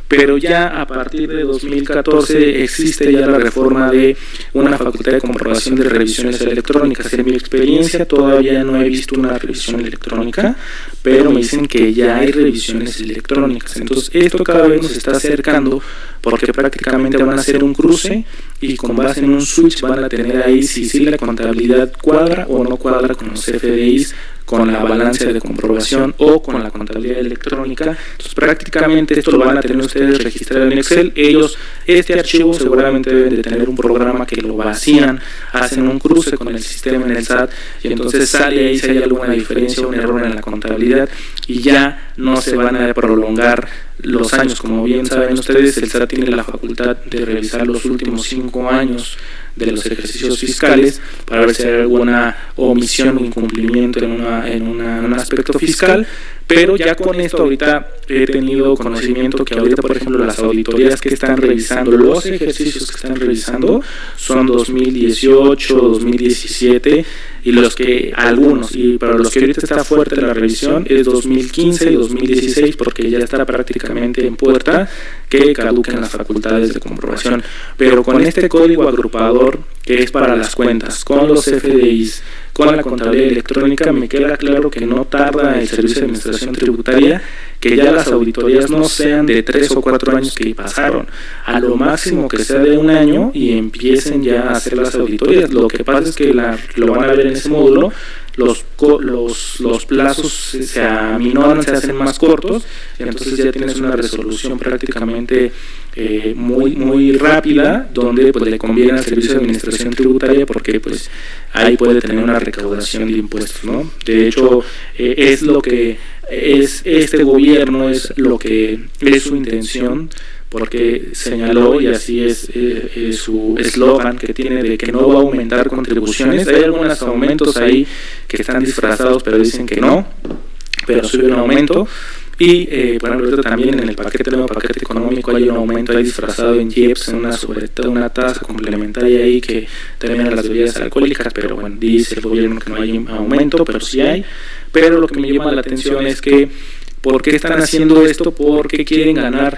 Pero ya a partir de 2014 existe ya la reforma de una facultad de comprobación de revisiones electrónicas. En mi experiencia todavía no he visto una revisión electrónica, pero me dicen que ya hay revisiones electrónicas. Entonces esto cada vez nos está acercando, porque prácticamente van a hacer un cruce y con base en un switch van a tener ahí si la contabilidad cuadra o no cuadra con los FDIs, con la balanza de comprobación o con la contabilidad electrónica. Entonces prácticamente esto lo van a tener ustedes registrado en Excel. Ellos, este archivo seguramente deben de tener un programa que lo vacían, hacen un cruce con el sistema en el SAT, y entonces sale ahí si hay alguna diferencia o un error en la contabilidad, y ya no se van a prolongar los años. Como bien saben ustedes, el SAT tiene la facultad de revisar los últimos 5 años de los ejercicios fiscales para ver si hay alguna omisión o incumplimiento en un aspecto fiscal. Pero ya con esto ahorita he tenido conocimiento que ahorita, por ejemplo, las auditorías que están revisando, los ejercicios que están revisando son 2018, 2017, y pero los que ahorita está fuerte la revisión es 2015 y 2016, porque ya está prácticamente en puerta que caduquen las facultades de comprobación. Pero con este código agrupador, que es para las cuentas, con los FDIs, con la contabilidad electrónica, me queda claro que no tarda el Servicio de Administración Tributaria que ya las auditorías no sean de 3 o 4 años que pasaron, a lo máximo que sea de 1 año, y empiecen ya a hacer las auditorías. Lo que pasa es que lo van a ver en ese módulo, los plazos se aminoran, se hacen más cortos, y entonces ya tienes una resolución prácticamente muy rápida, donde pues le conviene al Servicio de Administración Tributaria, porque pues ahí puede tener una recaudación de impuestos, ¿no? De hecho, es lo que es este gobierno, es lo que es su intención, porque señaló, y así es su eslogan que tiene, de que no va a aumentar contribuciones. Hay algunos aumentos ahí que están disfrazados, pero dicen que no, pero sube un aumento. Y por ejemplo, también en el nuevo paquete económico hay un aumento ahí disfrazado en IEPS, sobre todo una tasa complementaria ahí que también a las bebidas alcohólicas, pero bueno, dice el gobierno que no hay aumento, pero sí hay. Pero lo que me llama la atención es que ¿Por qué están haciendo esto? Porque quieren ganar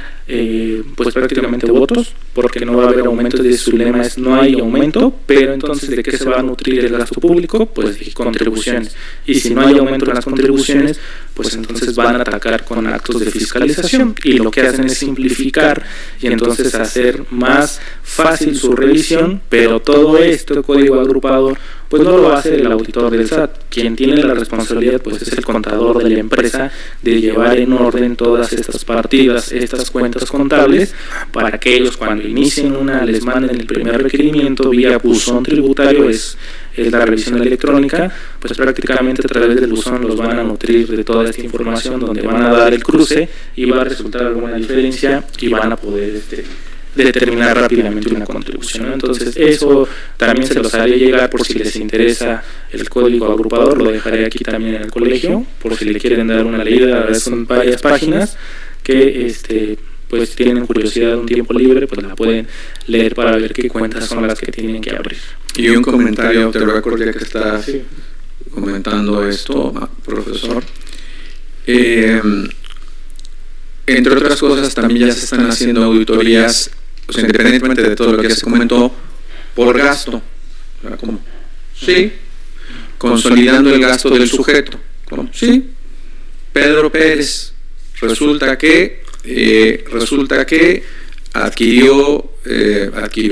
pues prácticamente votos, porque no va a haber aumento. De su lema es no hay aumento, pero entonces ¿de qué se va a nutrir el gasto público? Pues de contribuciones. Y si no hay aumento en las contribuciones, pues entonces van a atacar con actos de fiscalización, y lo que hacen es simplificar y entonces hacer más fácil su revisión. Pero todo esto, código agrupado, pues no lo va a hacer el auditor del SAT. Quien tiene la responsabilidad pues es el contador de la empresa, de llevar en orden todas estas partidas, estas cuentas contables, para que ellos cuando inicien una les manden el primer requerimiento vía buzón tributario. Es la revisión electrónica, pues prácticamente a través del buzón los van a nutrir de toda esta información, donde van a dar el cruce y va a resultar alguna diferencia y van a poder determinar rápidamente una contribución, ¿no? Entonces eso también se los haré llegar por si les interesa el código agrupador. Lo dejaré aquí también en el colegio por si le quieren dar una leída. Son varias páginas que pues tienen curiosidad, un tiempo libre, pues la pueden leer para ver qué cuentas son las que tienen que abrir.
Y un comentario, te recuerdo ya que está comentando esto, profesor. Entre otras cosas, también ya se están haciendo auditorías, o sea, independientemente de todo lo que se comentó, por gasto. ¿Cómo? Sí. Consolidando el gasto del sujeto. ¿Cómo? Sí. Pedro Pérez, resulta que adquirió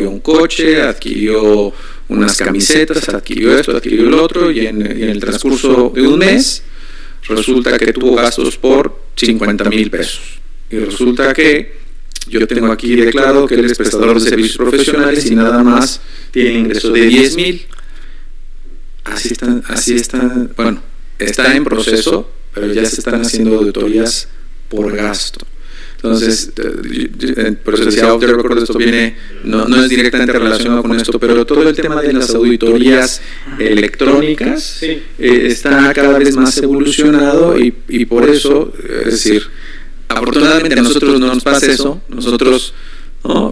un coche, adquirió unas camisetas, adquirió esto, adquirió el otro, y en el transcurso de un mes resulta que tuvo gastos por 50,000 pesos. Y resulta que yo tengo aquí declarado que él es prestador de servicios profesionales y nada más tiene ingreso de 10,000. Así está, bueno, está en proceso, pero ya se están haciendo auditorías por gasto. Entonces, por eso decía, off the record, esto viene, no es directamente relacionado con esto, pero todo el tema de las auditorías electrónicas está cada vez más evolucionado, y por eso, es decir, afortunadamente a nosotros no nos pasa eso. Nosotros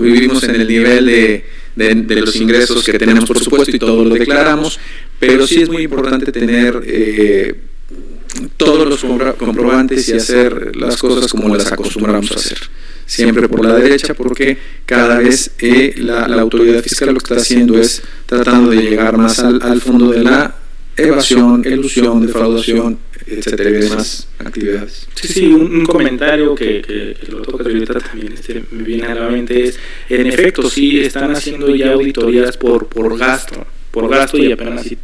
vivimos en el nivel de los ingresos que tenemos, por supuesto, y todo lo declaramos, pero sí es muy importante tener todos los comprobantes y hacer las cosas como las acostumbramos a hacer, siempre por la derecha, porque cada vez la autoridad fiscal lo que está haciendo es tratando de llegar más al fondo de la evasión, elusión, defraudación, etcétera, y demás actividades.
Sí, un comentario que lo toca ahorita también me viene a la mente es, en efecto, sí están haciendo ya auditorías por gasto, y apenas si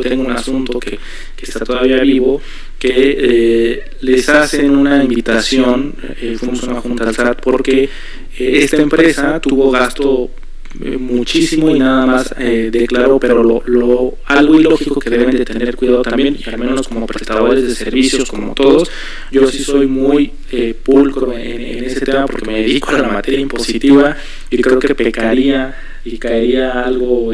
tengo un asunto que está todavía vivo, que les hacen una invitación, fuimos a una junta al SAT, porque esta empresa tuvo gasto muchísimo y nada más declaró, pero algo ilógico que deben de tener cuidado también, y al menos como prestadores de servicios, como todos, yo sí soy muy pulcro en ese tema, porque me dedico a la materia impositiva y creo que pecaría y caería algo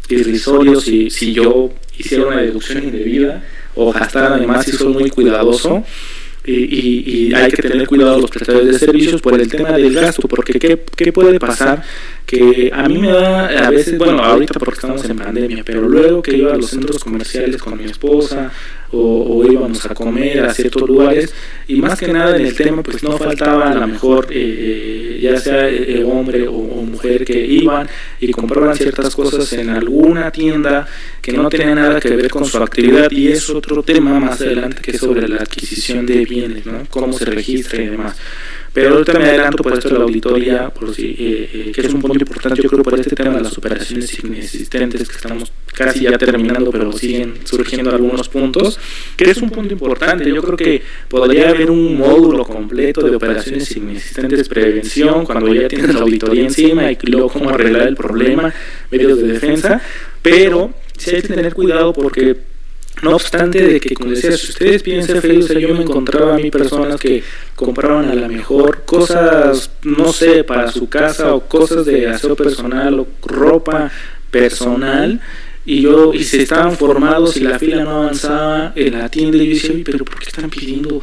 irrisorio si yo hiciera una deducción indebida o gastara. Además, sí soy muy cuidadoso. Y hay que tener cuidado los prestadores de servicios por el tema del gasto, porque ¿qué puede pasar? Que a mí me da a veces, bueno, ahorita porque estamos en pandemia, pero luego que iba a los centros comerciales con mi esposa o íbamos a comer a ciertos lugares, y más que nada en el tema pues no faltaba a lo mejor ya sea hombre o mujer que iban y compraban ciertas cosas en alguna tienda que no tenía nada que ver con su actividad, y es otro tema más adelante que es sobre la adquisición de bienes, ¿no? Cómo se registra y demás. Pero ahorita me adelanto por esto de la auditoría, por si, que es un punto importante, yo creo, por este tema de las operaciones inexistentes, que estamos casi ya terminando, pero siguen surgiendo algunos puntos, que es un punto importante. Yo creo que podría haber un módulo completo de operaciones inexistentes, prevención, cuando ya tienes la auditoría encima, y luego cómo arreglar el problema, medios de defensa, pero sí hay que tener cuidado, porque no obstante de que, como decía, si ustedes piensan feo, o sea, yo me encontraba a mí personas que compraban a lo mejor cosas, no sé, para su casa, o cosas de aseo personal, o ropa personal, y se estaban formados y la fila no avanzaba en la tienda, y yo decía, pero ¿por qué están pidiendo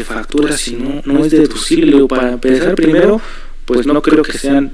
facturas si no es deducible? O para empezar, primero, pues no creo que sean,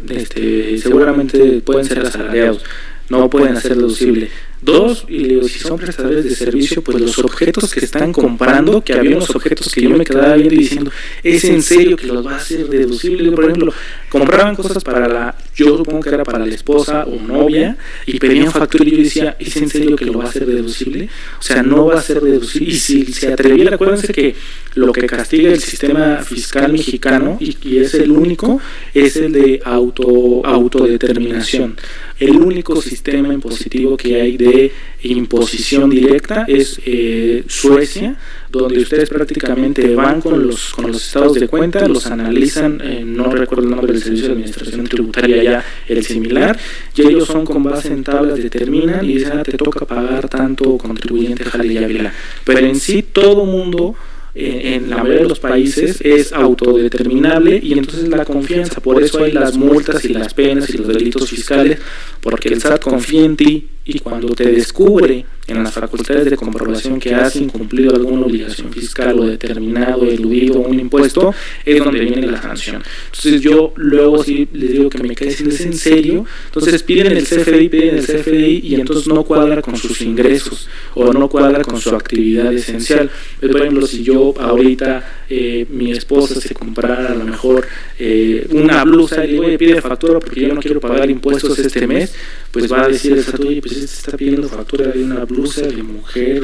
seguramente pueden ser asalariados, no pueden hacer deducible. 2, y le digo, si son prestadores de servicio, pues los objetos que están comprando, que había unos objetos que yo me quedaba viendo y diciendo, ¿es en serio que los va a hacer deducible? Por ejemplo, compraban cosas para yo supongo que era para la esposa o novia, y pedían factura y yo decía, ¿es en serio que lo va a hacer deducible? O sea, no va a ser deducible. Y si se atreviera, acuérdense que lo que castiga el sistema fiscal mexicano, y es el único, es el de autodeterminación. El único sistema impositivo que hay de imposición directa es Suecia, donde ustedes prácticamente van con los estados de cuenta, los analizan, no recuerdo el nombre del servicio de administración tributaria ya, el similar, y ellos son con base en tablas, determinan y dicen, te toca pagar tanto contribuyente Jale y Ávila. Pero en sí todo mundo, en la mayoría de los países, es autodeterminable, y entonces la confianza, por eso hay las multas y las penas y los delitos fiscales, porque el SAT confía en ti, y cuando te descubre en las facultades de comprobación que has incumplido alguna obligación fiscal o determinado, eludido un impuesto, es donde viene la sanción. Entonces yo luego sí les digo que me quedé diciendo, ¿es en serio? Entonces piden el CFDI y entonces no cuadra con sus ingresos o no cuadra con su actividad esencial. Por ejemplo, si yo ahorita mi esposa se comprara a lo mejor una blusa y le digo, oye, pide factura porque yo no quiero pagar impuestos este mes, pues va a decir el SAT, oye, pues este está pidiendo factura de una blusa de mujer,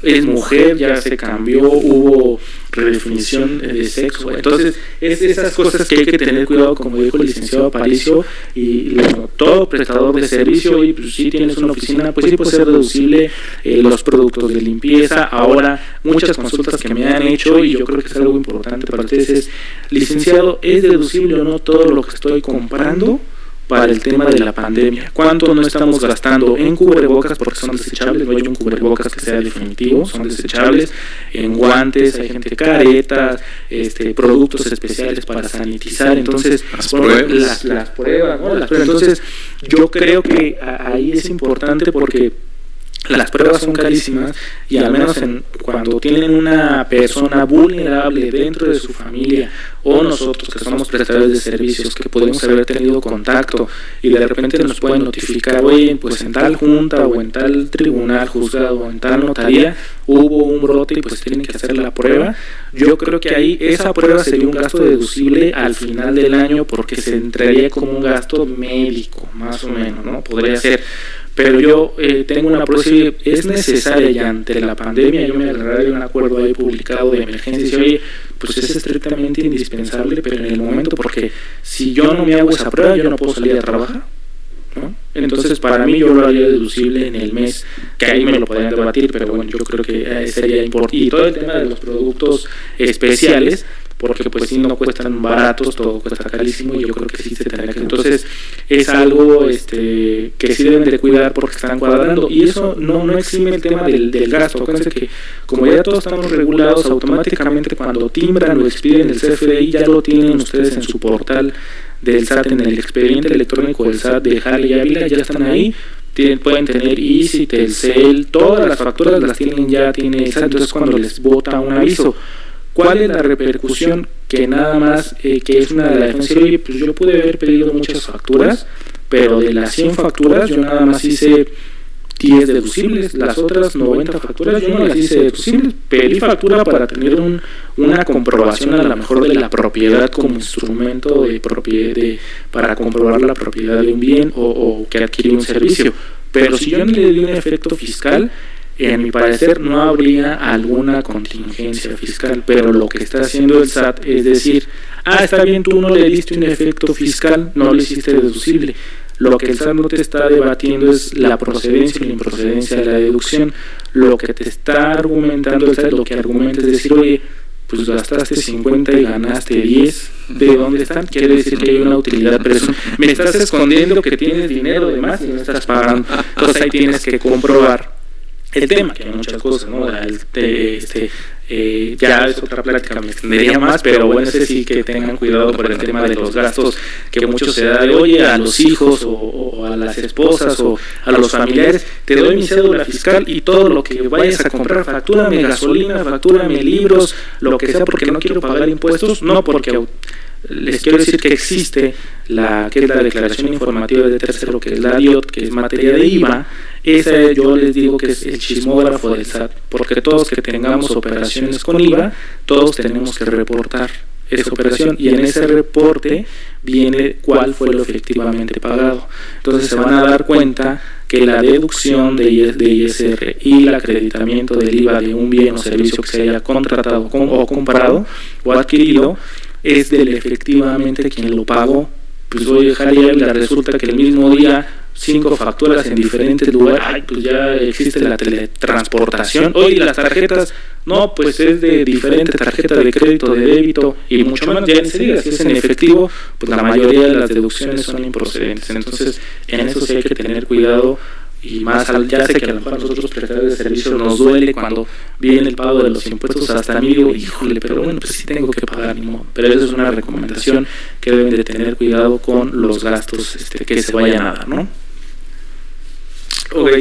es mujer, ya se cambió, hubo redefinición de sexo. Entonces, es esas cosas que hay que tener cuidado, como dijo el licenciado Aparicio, y todo prestador de servicio, y pues si tienes una oficina, pues sí puede ser deducible los productos de limpieza. Ahora, muchas consultas que me han hecho, y yo creo que es algo importante para ustedes, es, licenciado, ¿es deducible o no todo lo que estoy comprando para el tema de la pandemia? ¿Cuánto no estamos gastando en cubrebocas porque son desechables? No hay un cubrebocas que sea definitivo, son desechables. En guantes, hay gente, caretas, productos especiales para sanitizar. Entonces, las pruebas, ¿no? Entonces, yo creo que ahí es importante porque las pruebas son carísimas, y al menos cuando tienen una persona vulnerable dentro de su familia, o nosotros que somos prestadores de servicios que podemos haber tenido contacto y de repente nos pueden notificar, oye, pues en tal junta o en tal tribunal, juzgado o en tal notaría hubo un brote y pues tienen que hacer la prueba. Yo creo que ahí esa prueba sería un gasto deducible al final del año, porque se entraría como un gasto médico, más o menos, ¿no? Podría ser. Pero yo tengo una prueba, si es necesaria, y ante la pandemia yo me agarraré de un acuerdo ahí publicado de emergencia y oye, pues es estrictamente indispensable, pero en el momento, porque si yo no me hago esa prueba, yo no puedo salir a trabajar, ¿no? Entonces para mí yo lo haría deducible en el mes, que ahí me lo podrían debatir, pero bueno, yo creo que sería importante. Y todo el tema de los productos especiales, porque pues si no cuestan baratos, todo cuesta carísimo, y yo creo que sí se tendrá que. Entonces es algo que sí deben de cuidar porque están cuadrando, y eso no exime el tema del gasto. Acuérdense que como ya todos estamos regulados, automáticamente cuando timbran o expiden el CFDI ya lo tienen ustedes en su portal del SAT, en el expediente electrónico del SAT de Jale y Ávila, ya están ahí. Pueden tener Easy, Telcel, todas las facturas las tiene el SAT. Entonces cuando les bota un aviso, ¿cuál es la repercusión? Que nada más, que es una de las defensas, oye, pues yo pude haber pedido muchas facturas, pero de las 100 facturas yo nada más hice 10 deducibles, las otras 90 facturas yo no las hice deducibles. Pedí factura para tener una comprobación a lo mejor de la propiedad como instrumento de propiedad, para comprobar la propiedad de un bien o que adquirí un servicio, pero si yo no le di un efecto fiscal, en mi parecer no habría alguna contingencia fiscal. Pero lo que está haciendo el SAT es decir, está bien, tú no le diste un efecto fiscal, no lo hiciste deducible. Lo que el SAT no te está debatiendo es la procedencia y la improcedencia de la deducción. Lo que te está argumentando el SAT, lo que argumenta es decir, oye, pues gastaste 50 y ganaste 10, ¿de dónde están? Quiere decir que hay una utilidad, pero eso, me estás escondiendo que tienes dinero de más y no estás pagando. Entonces ahí tienes que comprobar el tema, que hay muchas cosas, ¿no? Ya es otra plática, me extendería más, pero bueno, ese sí que tengan cuidado por el tema de los gastos que mucho se da de, oye, a los hijos o a las esposas o a los familiares, te doy mi cédula fiscal y todo lo que vayas a comprar, factúrame gasolina, factúrame libros, lo que sea, porque no quiero pagar impuestos, no porque les quiero decir que existe que es la declaración informativa de tercero, que es la DIOT, que es materia de IVA, Ese yo les digo que es el chismógrafo del SAT, porque todos que tengamos operaciones con IVA, todos tenemos que reportar esa operación, y en ese reporte viene cuál fue lo efectivamente pagado. Entonces se van a dar cuenta que la deducción de ISR y el acreditamiento del IVA de un bien o servicio que se haya contratado o comprado o adquirido es del efectivamente quien lo pagó. Pues oye, Javier, resulta que el mismo día 5 facturas en diferentes lugares, ay, pues ya existe la teletransportación. Oye, las tarjetas, no, pues es de diferente tarjeta de crédito, de débito, y mucho menos, ya ni se diga, si es en efectivo, pues la mayoría de las deducciones son improcedentes. Entonces, en eso sí hay que tener cuidado. Y más, ya sé que a lo mejor a nosotros prestadores de servicios nos duele cuando viene el pago de los impuestos, hasta a mí digo, híjole, pero bueno, pues sí tengo que pagar, ni modo. Pero eso es una recomendación que deben de tener cuidado con los gastos que se vayan a dar, ¿no? Ok,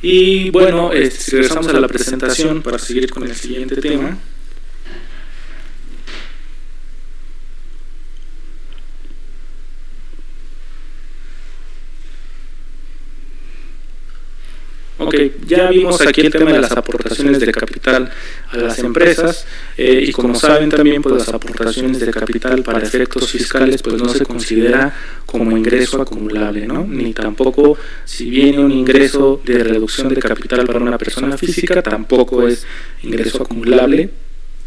y bueno, regresamos a la presentación para seguir con el siguiente tema. Ok, ya vimos aquí el tema de las aportaciones de capital a las empresas, y como saben también, pues las aportaciones de capital para efectos fiscales pues no se considera como ingreso acumulable, ¿no? Ni tampoco, si viene un ingreso de reducción de capital para una persona física, tampoco es ingreso acumulable.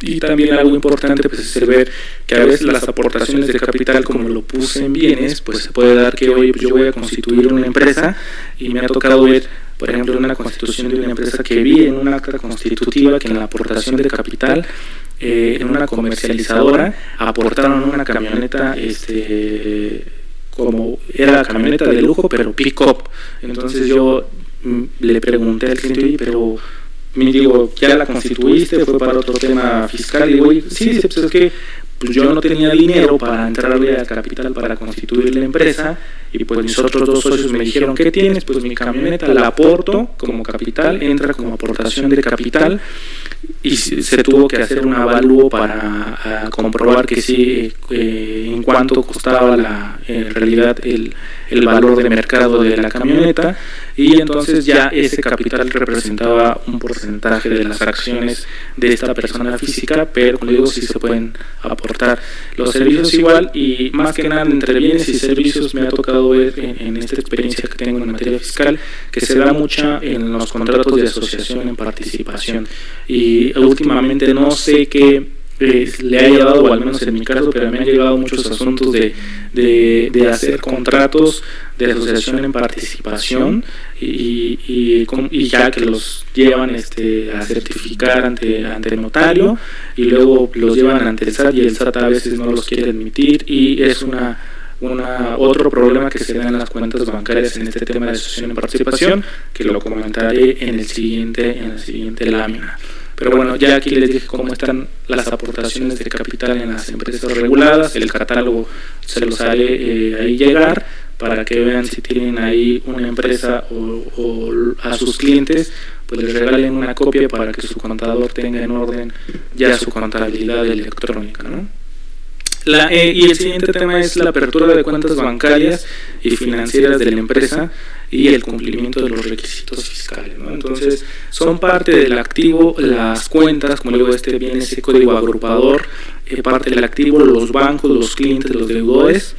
Y también algo importante pues es ver que a veces las aportaciones de capital, como lo puse en bienes, pues se puede dar que hoy yo voy a constituir una empresa, y me ha tocado ver, por ejemplo, una constitución de una empresa que vi en una acta constitutiva que en la aportación de capital en una comercializadora aportaron una camioneta, como era la camioneta de lujo pero pick-up. Entonces yo le pregunté al cliente, oye, pero me digo, ¿ya la constituiste? ¿Fue para otro tema fiscal? Y digo, sí, pues es que pues yo no tenía dinero para entrarle al capital para constituir la empresa, y pues mis otros 2 socios me dijeron, ¿qué tienes? Pues mi camioneta la aporto como capital, entra como aportación de capital, y se tuvo que hacer un avalúo para comprobar que sí, en cuánto costaba en realidad el valor de mercado de la camioneta, y entonces ya ese capital representaba un porcentaje de las acciones de esta persona física, pero como digo, sí se pueden aportar. Los servicios igual, y más que nada entre bienes y servicios me ha tocado ver en esta experiencia que tengo en materia fiscal, que se da mucha en los contratos de asociación en participación, y últimamente no sé qué le ha llevado, o al menos en mi caso, pero me han llegado muchos asuntos de hacer contratos de asociación en participación, y ya que los llevan a certificar ante el notario, y luego los llevan ante el SAT, y el SAT a veces no los quiere admitir, y es otro problema que se da en las cuentas bancarias en este tema de asociación en participación, que lo comentaré en la siguiente lámina. Pero bueno, ya aquí les dije cómo están las aportaciones de capital en las empresas reguladas. El catálogo se los haré ahí llegar, para que vean si tienen ahí una empresa o a sus clientes, pues les regalen una copia para que su contador tenga en orden ya su contabilidad electrónica, ¿no? Y el siguiente tema es la apertura de cuentas bancarias y financieras de la empresa y el cumplimiento de los requisitos fiscales, ¿no? Entonces, son parte del activo las cuentas, como digo, viene ese código agrupador, parte del activo, los bancos, los clientes, los deudores,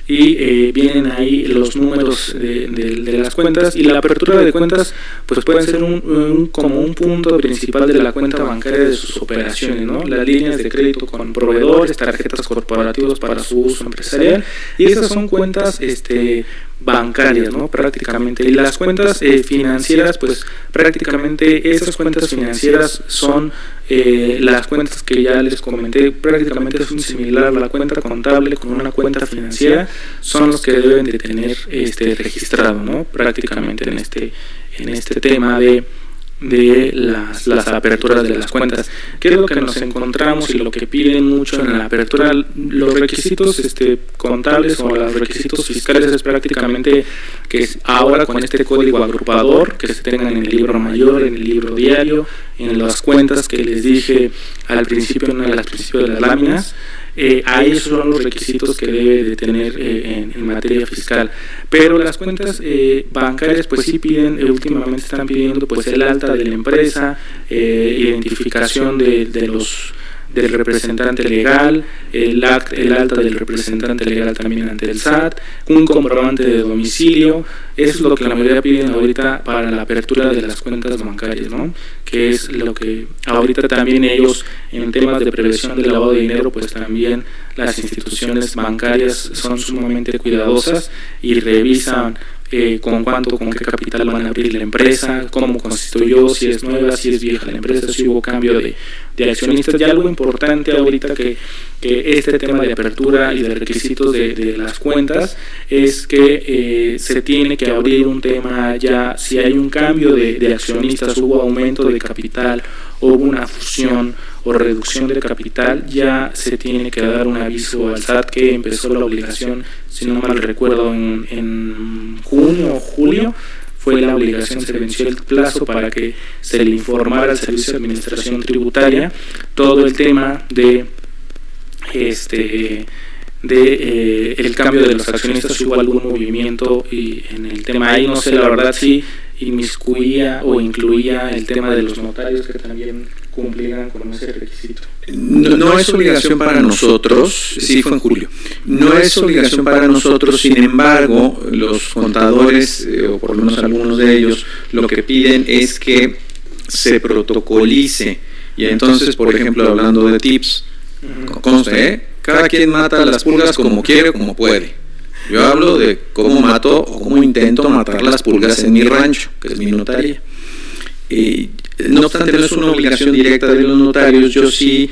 y vienen ahí los números de las cuentas, y la apertura de cuentas pues pueden ser como un punto principal de la cuenta bancaria de sus operaciones, ¿no? Las líneas de crédito con proveedores, tarjetas corporativas para su uso empresarial, y esas son cuentas bancarias, ¿no? Prácticamente. Y las cuentas financieras, pues prácticamente esas cuentas financieras son las cuentas que ya les comenté, prácticamente es un similar a la cuenta contable con una cuenta financiera, son los que deben de tener registrado, ¿no? Prácticamente en este tema de las aperturas de las cuentas. ¿Qué es lo que nos encontramos y lo que piden mucho en la apertura? Los requisitos contables o los requisitos fiscales es prácticamente que ahora con este código agrupador, que se tengan en el libro mayor, en el libro diario, en las cuentas que les dije al principio, en el principio de las láminas, ahí son los requisitos que debe de tener en materia fiscal. Pero las cuentas bancarias pues sí piden, últimamente están pidiendo pues el alta de la empresa, identificación del representante legal, el alta del representante legal también ante el SAT, un comprobante de domicilio. Eso es lo que la mayoría piden ahorita para la apertura de las cuentas bancarias, ¿no? Que es lo que ahorita también ellos, en temas de prevención del lavado de dinero, pues también las instituciones bancarias son sumamente cuidadosas y revisan con qué capital van a abrir la empresa, cómo constituyó, si es nueva, si es vieja la empresa, si hubo cambio de accionistas. Y algo importante ahorita que este tema de apertura y de requisitos de las cuentas es que se tiene que abrir un tema ya, si hay un cambio de accionistas, hubo aumento de capital, hubo una fusión o reducción del capital, ya se tiene que dar un aviso al SAT, que empezó la obligación, si no mal recuerdo, en junio o julio, fue la obligación, se venció el plazo para que se le informara al Servicio de Administración Tributaria todo el tema de el cambio de los accionistas, si hubo algún movimiento y en el tema ahí, no sé la verdad si inmiscuía o incluía el tema de los notarios que también cumplieran con ese requisito.
No es obligación para nosotros, sí fue en julio, no es obligación para nosotros, sin embargo, los contadores, o por lo menos algunos de ellos, lo que piden es que se protocolice. Y entonces, por ejemplo, hablando de tips, conste, cada quien mata las pulgas como quiere o como puede. Yo hablo de cómo mato o cómo intento matar las pulgas en mi rancho, que es mi notaría. No obstante, no es una obligación directa de los notarios. Yo sí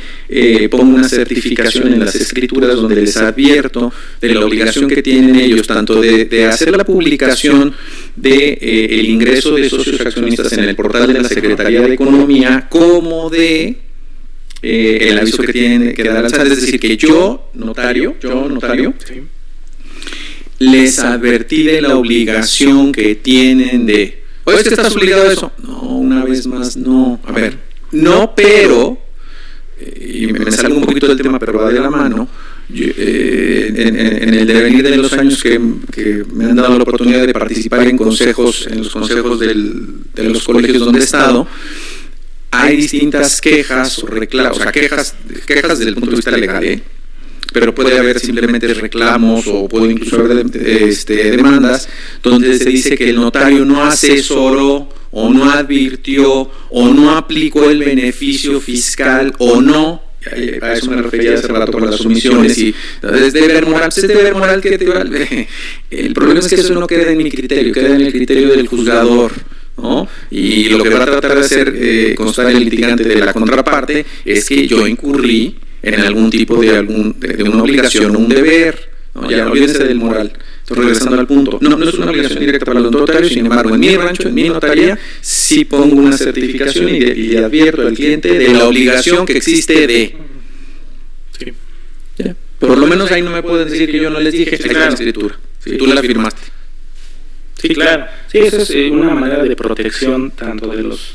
pongo una certificación en las escrituras donde les advierto de la obligación que tienen ellos, tanto de hacer la publicación de el ingreso de socios accionistas en el portal de la Secretaría de Economía, como de el aviso que tienen que dar al SAT. Es decir, que yo, notario,
sí,
les advertí de la obligación que tienen de... ¿Oye, es que estás obligado a eso? No, una vez más, no. A ver, no, pero... y me salgo un poquito del tema, pero va de la mano. En el devenir de los años que me han dado la oportunidad de participar en los consejos de los colegios donde he estado, hay distintas quejas o reclamos, o sea, quejas desde el punto de vista legal, pero puede haber simplemente reclamos o puede incluso haber demandas donde se dice que el notario no asesoró o no advirtió o no aplicó el beneficio fiscal o no. A eso me refería hace rato con las omisiones y es deber moral que te vale. El problema es que eso no queda en mi criterio, queda en el criterio del juzgador, ¿no? Y lo que va a tratar de hacer constar el litigante de la contraparte es que yo incurrí en algún tipo de una obligación o un deber, ¿no? Ya olvídense del moral. Estoy regresando al punto. No es una obligación directa para los notarios, sin embargo, en mi rancho, en mi notaría, sí pongo una certificación y le advierto al cliente de la obligación que existe de...
Sí.
¿Ya? Por lo menos ahí no me pueden decir que yo no les dije,
sí,
ahí está la escritura. Sí, tú la firmaste.
Sí, claro. Sí, eso es una manera de protección tanto de los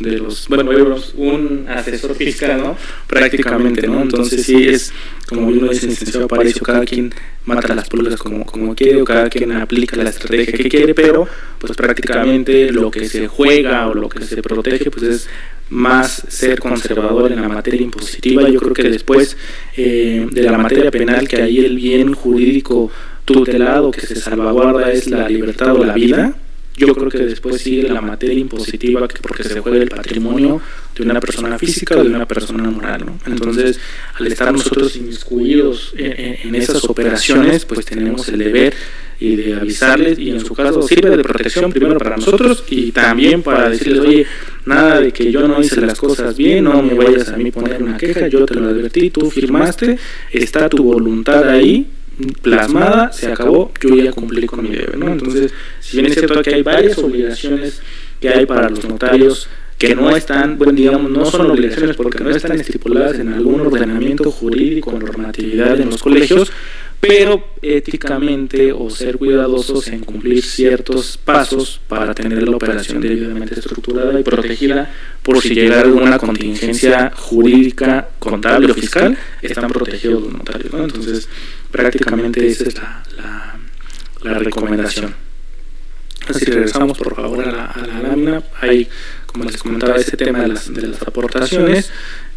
un asesor fiscal, ¿no? Prácticamente, ¿no? Entonces sí es, como bien lo dice el licenciado Aparicio, cada quien mata las pulgas como quiere o cada quien aplica la estrategia que quiere, pero pues prácticamente lo que se juega o lo que se protege pues es más ser conservador en la materia impositiva. Yo creo que después de la materia penal, que ahí el bien jurídico tutelado que se salvaguarda es la libertad o la vida, yo creo que después sigue la materia impositiva, porque se juega el patrimonio de una persona física o de una persona moral, ¿no? Entonces, al estar nosotros inmiscuidos en esas operaciones, pues tenemos el deber y de avisarles, y en su caso sirve de protección primero para nosotros y también para decirles, oye, nada de que yo no hice las cosas bien, no me vayas a mí poner una queja, yo te lo advertí, tú firmaste, está tu voluntad ahí plasmada, se acabó, yo ya cumplí con mi deber, ¿no? Entonces, si bien es cierto que hay varias obligaciones que hay para los notarios que no están, bueno, digamos, no son obligaciones porque no están estipuladas en algún ordenamiento jurídico o normatividad en los colegios, pero éticamente o ser cuidadosos en cumplir ciertos pasos para tener la operación debidamente estructurada y protegida, por si llegara alguna contingencia jurídica, contable o fiscal, están protegidos los notarios, ¿no? Entonces, prácticamente esa es la recomendación. Si regresamos por favor a la lámina, hay, como les comentaba, ese tema de las aportaciones.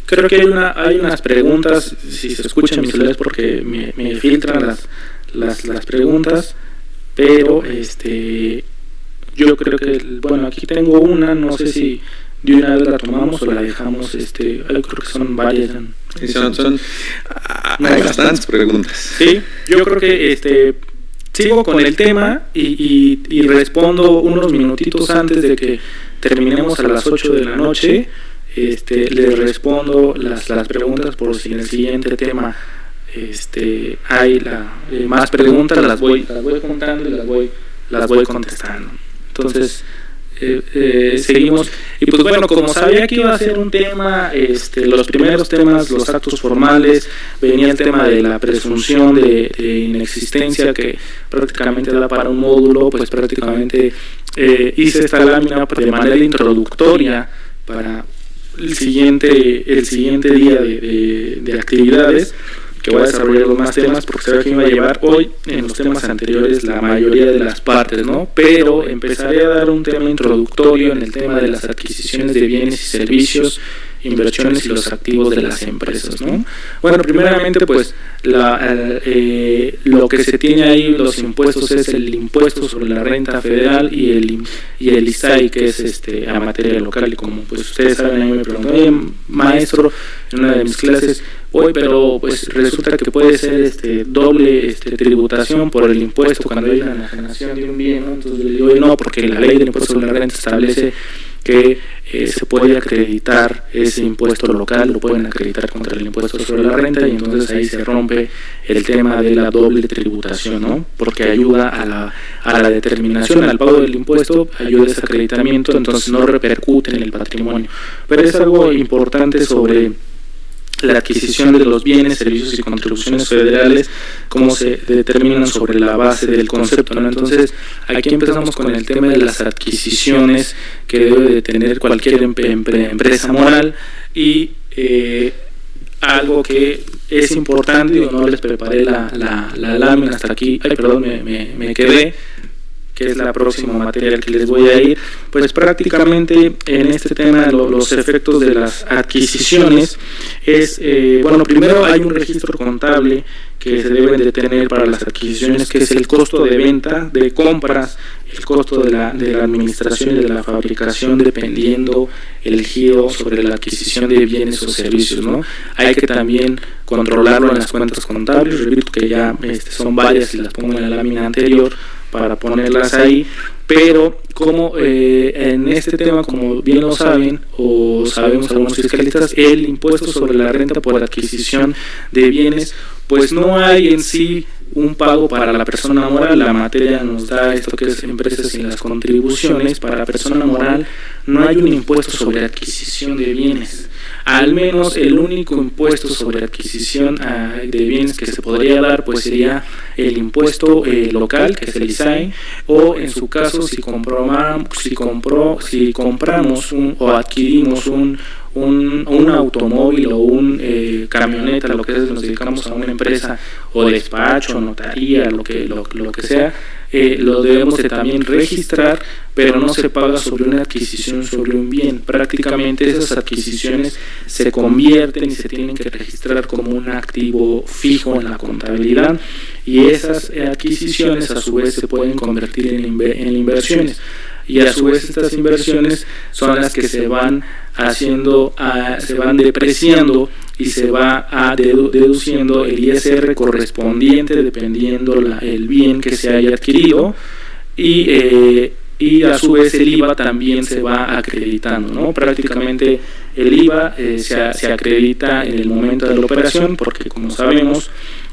Creo que hay unas preguntas, si se escuchan mis celular porque me filtran las preguntas, pero yo creo que, bueno, aquí tengo una, no sé si de una vez la tomamos o la dejamos, yo creo que son varias.
Hay bastantes preguntas.
Sí, yo creo que sigo con el tema y respondo unos minutitos antes de que terminemos a las 8 de la noche. Les respondo las preguntas por si en el siguiente tema hay más preguntas, las voy juntando y las voy contestando. Entonces seguimos, y pues bueno, como sabía que iba a ser un tema, los primeros temas, los actos formales, venía el tema de la presunción de inexistencia, que prácticamente da para un módulo, pues prácticamente hice esta lámina de manera introductoria para el siguiente día de actividades, que voy a desarrollar los más temas porque sabía que me iba a llevar hoy en los temas anteriores la mayoría de las partes, ¿no? Pero empezaré a dar un tema introductorio en el tema de las adquisiciones de bienes y servicios, inversiones y los activos de las empresas, ¿no? Bueno, primeramente pues lo que se tiene ahí, los impuestos, es el impuesto sobre la renta federal y el ISAI, que es a materia local. Y como pues ustedes saben, a mí me preguntaron, maestro, en una de mis clases, pero pues resulta que puede ser doble tributación por el impuesto cuando hay una enajenación de un bien, ¿no? Entonces le digo, no, porque la ley del impuesto sobre la renta establece que se puede acreditar ese impuesto local, lo pueden acreditar contra el impuesto sobre la renta, y entonces ahí se rompe el tema de la doble tributación, ¿no? Porque ayuda a la determinación, al pago del impuesto, ayuda a ese acreditamiento, entonces no repercute en el patrimonio. Pero es algo importante sobre la adquisición de los bienes, servicios y contribuciones federales, cómo se determinan sobre la base del concepto, ¿no? Entonces, aquí empezamos con el tema de las adquisiciones que debe de tener cualquier empresa moral, y algo que es importante, digo, no les preparé la lámina hasta aquí, me quedé, que es la próxima materia que les voy a ir, pues prácticamente en este tema los efectos de las adquisiciones es, bueno, primero hay un registro contable que se deben de tener para las adquisiciones, que es el costo de venta, de compras, el costo de la administración y de la fabricación, dependiendo el giro sobre la adquisición de bienes o servicios, ¿no? Hay que también controlarlo en las cuentas contables, repito que ya son varias y las pongo en la lámina anterior para ponerlas ahí, pero como en este tema, como bien lo saben o sabemos algunos fiscalistas, el impuesto sobre la renta por adquisición de bienes, pues no hay en sí un pago para la persona moral. La materia nos da esto que es empresas y las contribuciones. Para la persona moral no hay un impuesto sobre adquisición de bienes. Al menos el único impuesto sobre adquisición de bienes que se podría dar pues sería el impuesto local, que es el ISAI, o en su caso si compramos o adquirimos un automóvil o un camioneta, lo que es, nos dedicamos a una empresa o despacho, notaría, lo que sea, lo debemos de también registrar, pero no se paga sobre una adquisición sobre un bien. Prácticamente esas adquisiciones se convierten y se tienen que registrar como un activo fijo en la contabilidad, y esas adquisiciones a su vez se pueden convertir en inversiones, y a su vez estas inversiones son las que se van se van depreciando y se va deduciendo el ISR correspondiente dependiendo el bien que se haya adquirido, y a su vez el IVA también se va acreditando, ¿no? Prácticamente el IVA se acredita en el momento de la operación, porque como sabemos,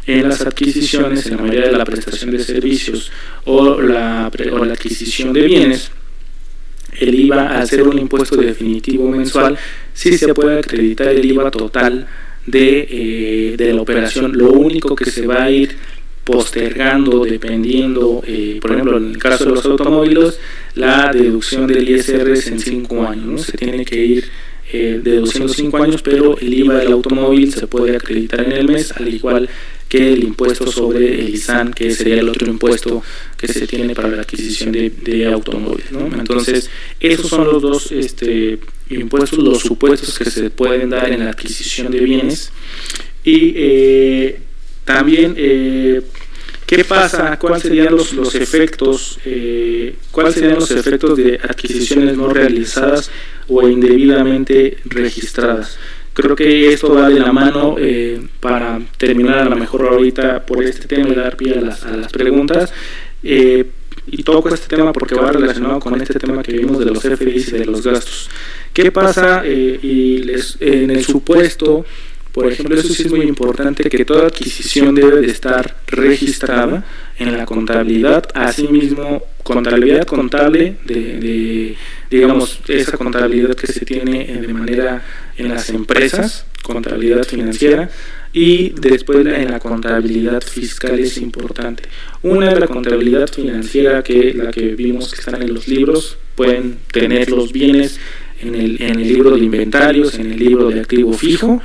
en las adquisiciones, en la mayoría de la prestación de servicios o la adquisición de bienes, el IVA, al ser un impuesto definitivo mensual, sí se puede acreditar el IVA total de la operación. Lo único que se va a ir postergando, dependiendo, por ejemplo, en el caso de los automóviles, la deducción del ISR es en 5 años, ¿no? Se tiene que ir deduciendo 5 años, pero el IVA del automóvil se puede acreditar en el mes, al igual que el impuesto sobre el ISAN, que sería el otro impuesto que se tiene para la adquisición de automóviles, ¿no? Entonces, esos son los dos impuestos, los supuestos que se pueden dar en la adquisición de bienes. Y también, ¿qué pasa? ¿Cuáles serían los efectos? ¿Cuáles serían los efectos de adquisiciones no realizadas o indebidamente registradas? Creo que esto va de la mano para terminar a lo mejor ahorita por este tema y dar pie a las preguntas. Y toco este tema porque va relacionado con este tema que vimos de los FDIs y de los gastos. ¿Qué pasa en el supuesto? Por ejemplo, eso sí es muy importante, que toda adquisición debe de estar registrada en la contabilidad, asimismo contabilidad contable de digamos, esa contabilidad que se tiene de manera en las empresas, contabilidad financiera, y después en la contabilidad fiscal es importante. Una es la contabilidad financiera, que la que vimos que están en los libros, pueden tener los bienes en el libro de inventarios, en el libro de activo fijo.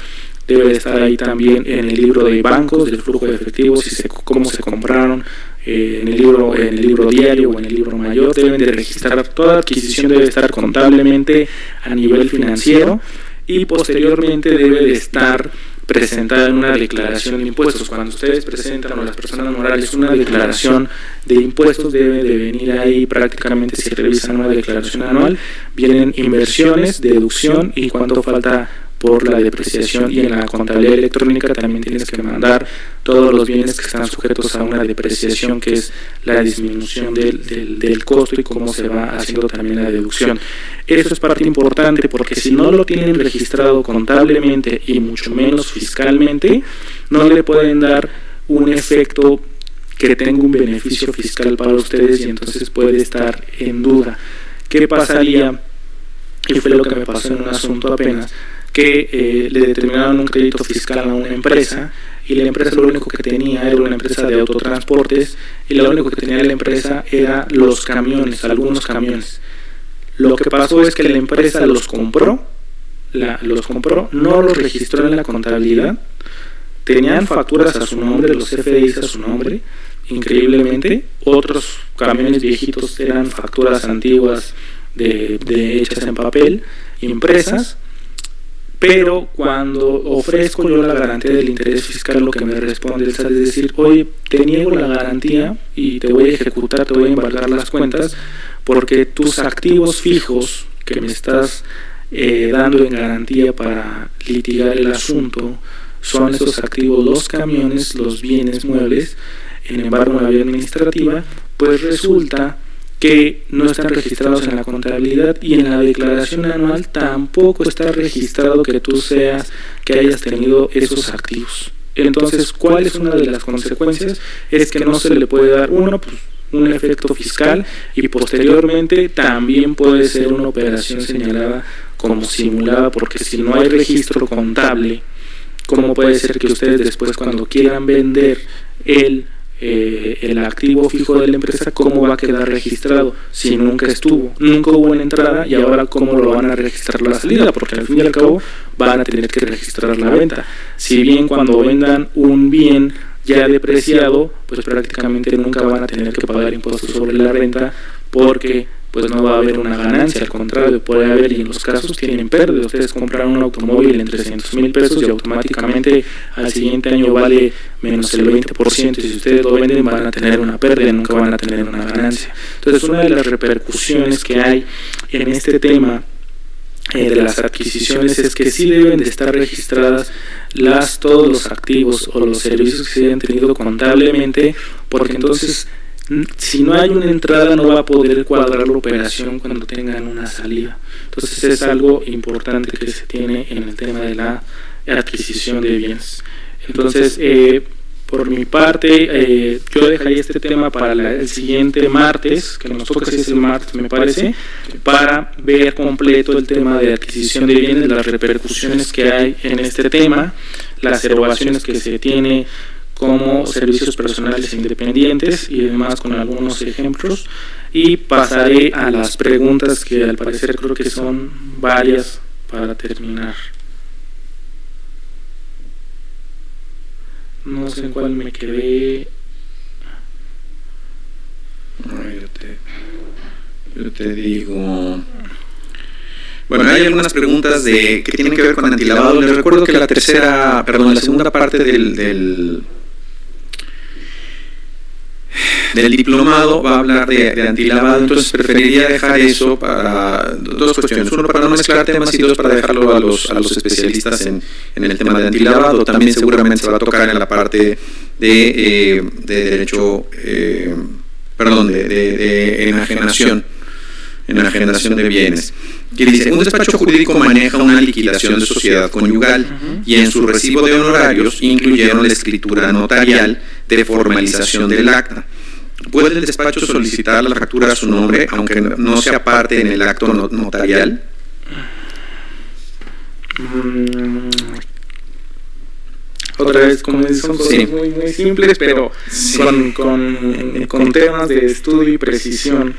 Debe estar ahí también en el libro de bancos, del flujo de efectivo, cómo se compraron, en el libro diario o en el libro mayor. Deben de registrar, toda adquisición debe estar contablemente a nivel financiero, y posteriormente debe de estar presentada en una declaración de impuestos. Cuando ustedes presentan, o las personas morales, una declaración de impuestos, debe de venir ahí prácticamente, si revisan una declaración anual, vienen inversiones, deducción y cuánto falta por la depreciación. Y en la contabilidad electrónica también tienes que mandar todos los bienes que están sujetos a una depreciación, que es la disminución del costo, y cómo se va haciendo también la deducción. Eso es parte importante, porque si no lo tienen registrado contablemente y mucho menos fiscalmente, no le pueden dar un efecto que tenga un beneficio fiscal para ustedes, y entonces puede estar en duda. ¿Qué pasaría? Y fue lo que me pasó en un asunto apenas, que le determinaron un crédito fiscal a una empresa, y la empresa lo único que tenía era una empresa de autotransportes, y lo único que tenía la empresa era los camiones, algunos camiones. Lo que pasó es que la empresa los compró, no los registró en la contabilidad, tenían facturas a su nombre, los FDIs a su nombre, increíblemente. Otros camiones viejitos eran facturas antiguas hechas en papel, impresas. Pero cuando ofrezco yo la garantía del interés fiscal, lo que me responde es decir: oye, te niego la garantía y te voy a ejecutar, te voy a embargar las cuentas, porque tus activos fijos que me estás dando en garantía para litigar el asunto son esos activos, los camiones, los bienes muebles, en embargo en la vía administrativa, pues resulta que no están registrados en la contabilidad, y en la declaración anual tampoco está registrado que hayas tenido esos activos. Entonces, ¿cuál es una de las consecuencias? Es que no se le puede dar un efecto fiscal, y posteriormente también puede ser una operación señalada como simulada, porque si no hay registro contable, ¿cómo puede ser que ustedes después, cuando quieran vender el activo fijo de la empresa, cómo va a quedar registrado si nunca hubo en entrada, y ahora cómo lo van a registrar la salida? Porque al fin y al cabo van a tener que registrar la venta. Si bien cuando vendan un bien ya depreciado, pues prácticamente nunca van a tener que pagar impuestos sobre la renta, porque pues no va a haber una ganancia, al contrario, puede haber, y en los casos tienen pérdida. Ustedes compraron un automóvil en 300,000 pesos y automáticamente al siguiente año vale menos el 20%, y si ustedes lo venden van a tener una pérdida, nunca van a tener una ganancia. Entonces, una de las repercusiones que hay en este tema de las adquisiciones es que sí deben de estar registradas todos los activos o los servicios que se hayan tenido contablemente, porque entonces, si no hay una entrada, no va a poder cuadrar la operación cuando tengan una salida. Entonces es algo importante que se tiene en el tema de la adquisición de bienes. Entonces, por mi parte, yo dejaría este tema para el siguiente martes, que nos toca, si es el martes me parece, para ver completo el tema de adquisición de bienes, las repercusiones que hay en este tema, las erogaciones que se tiene como servicios personales independientes y demás, con algunos ejemplos, y pasaré a las preguntas que al parecer creo que son varias para terminar. No sé en cuál me quedé.
Yo te digo. Bueno, hay algunas preguntas que tienen que ver con antilavado. Les recuerdo que la segunda parte del diplomado va a hablar de antilavado, entonces preferiría dejar eso para dos cuestiones: uno, para no mezclar temas, y dos, para dejarlo a los especialistas en el tema de antilavado. También seguramente se va a tocar en la parte de derecho, de enajenación de bienes, que dice: un despacho jurídico maneja una liquidación de sociedad conyugal y en su recibo de honorarios incluyeron la escritura notarial de formalización del acta. ¿Puede el despacho solicitar la factura a su nombre aunque no sea parte en el acto notarial?
Otra vez, como son cosas muy, muy simples, pero con temas de estudio y precisión.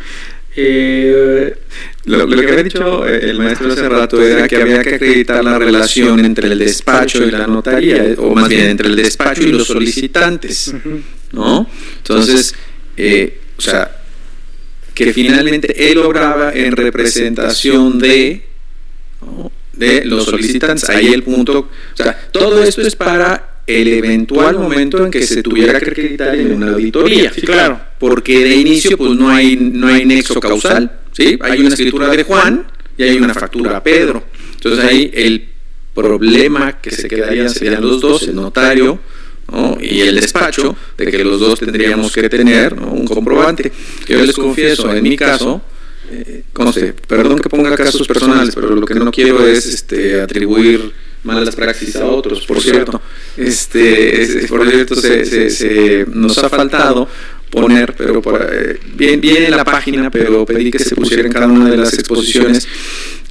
Lo que había dicho el maestro hace rato era que había que acreditar la relación entre el despacho y la notaría, o más bien entre el despacho y los solicitantes, ¿no? Entonces, que finalmente él obraba en representación de los solicitantes. Ahí el punto, todo esto es para el eventual momento en que se tuviera que acreditar en una auditoría.
Sí, claro.
Porque de inicio pues no hay nexo causal, ¿sí? Hay una escritura de Juan y hay una factura a Pedro. Entonces ahí el problema que se quedarían serían los dos, el notario, ¿no?, y el despacho, de que los dos tendríamos que tener, ¿no?, un comprobante. Yo les confieso, en mi caso, perdón que ponga casos personales, pero lo que no quiero es atribuir malas praxis a otros. Por cierto, nos ha faltado poner, pero bien en la página, pero pedí que se pusiera en cada una de las exposiciones,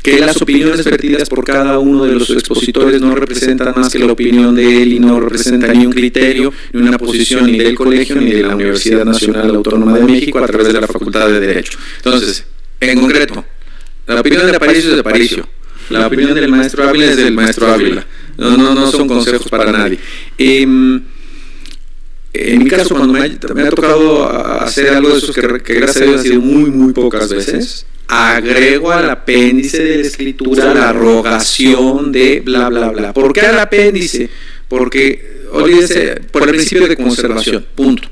que las opiniones vertidas por cada uno de los expositores no representan más que la opinión de él y no representan ni un criterio, ni una posición ni del colegio ni de la Universidad Nacional Autónoma de México a través de la Facultad de Derecho. Entonces, en concreto, la opinión de Aparicio es de Aparicio, la opinión del maestro Ávila es del maestro Ávila. No son consejos para nadie. En mi caso, cuando me ha tocado hacer algo de eso, que gracias a Dios ha sido muy, muy pocas veces, agrego al apéndice de la escritura la rogación de bla, bla, bla. ¿Por qué al apéndice? Porque, olvídese, por el principio de conservación, punto.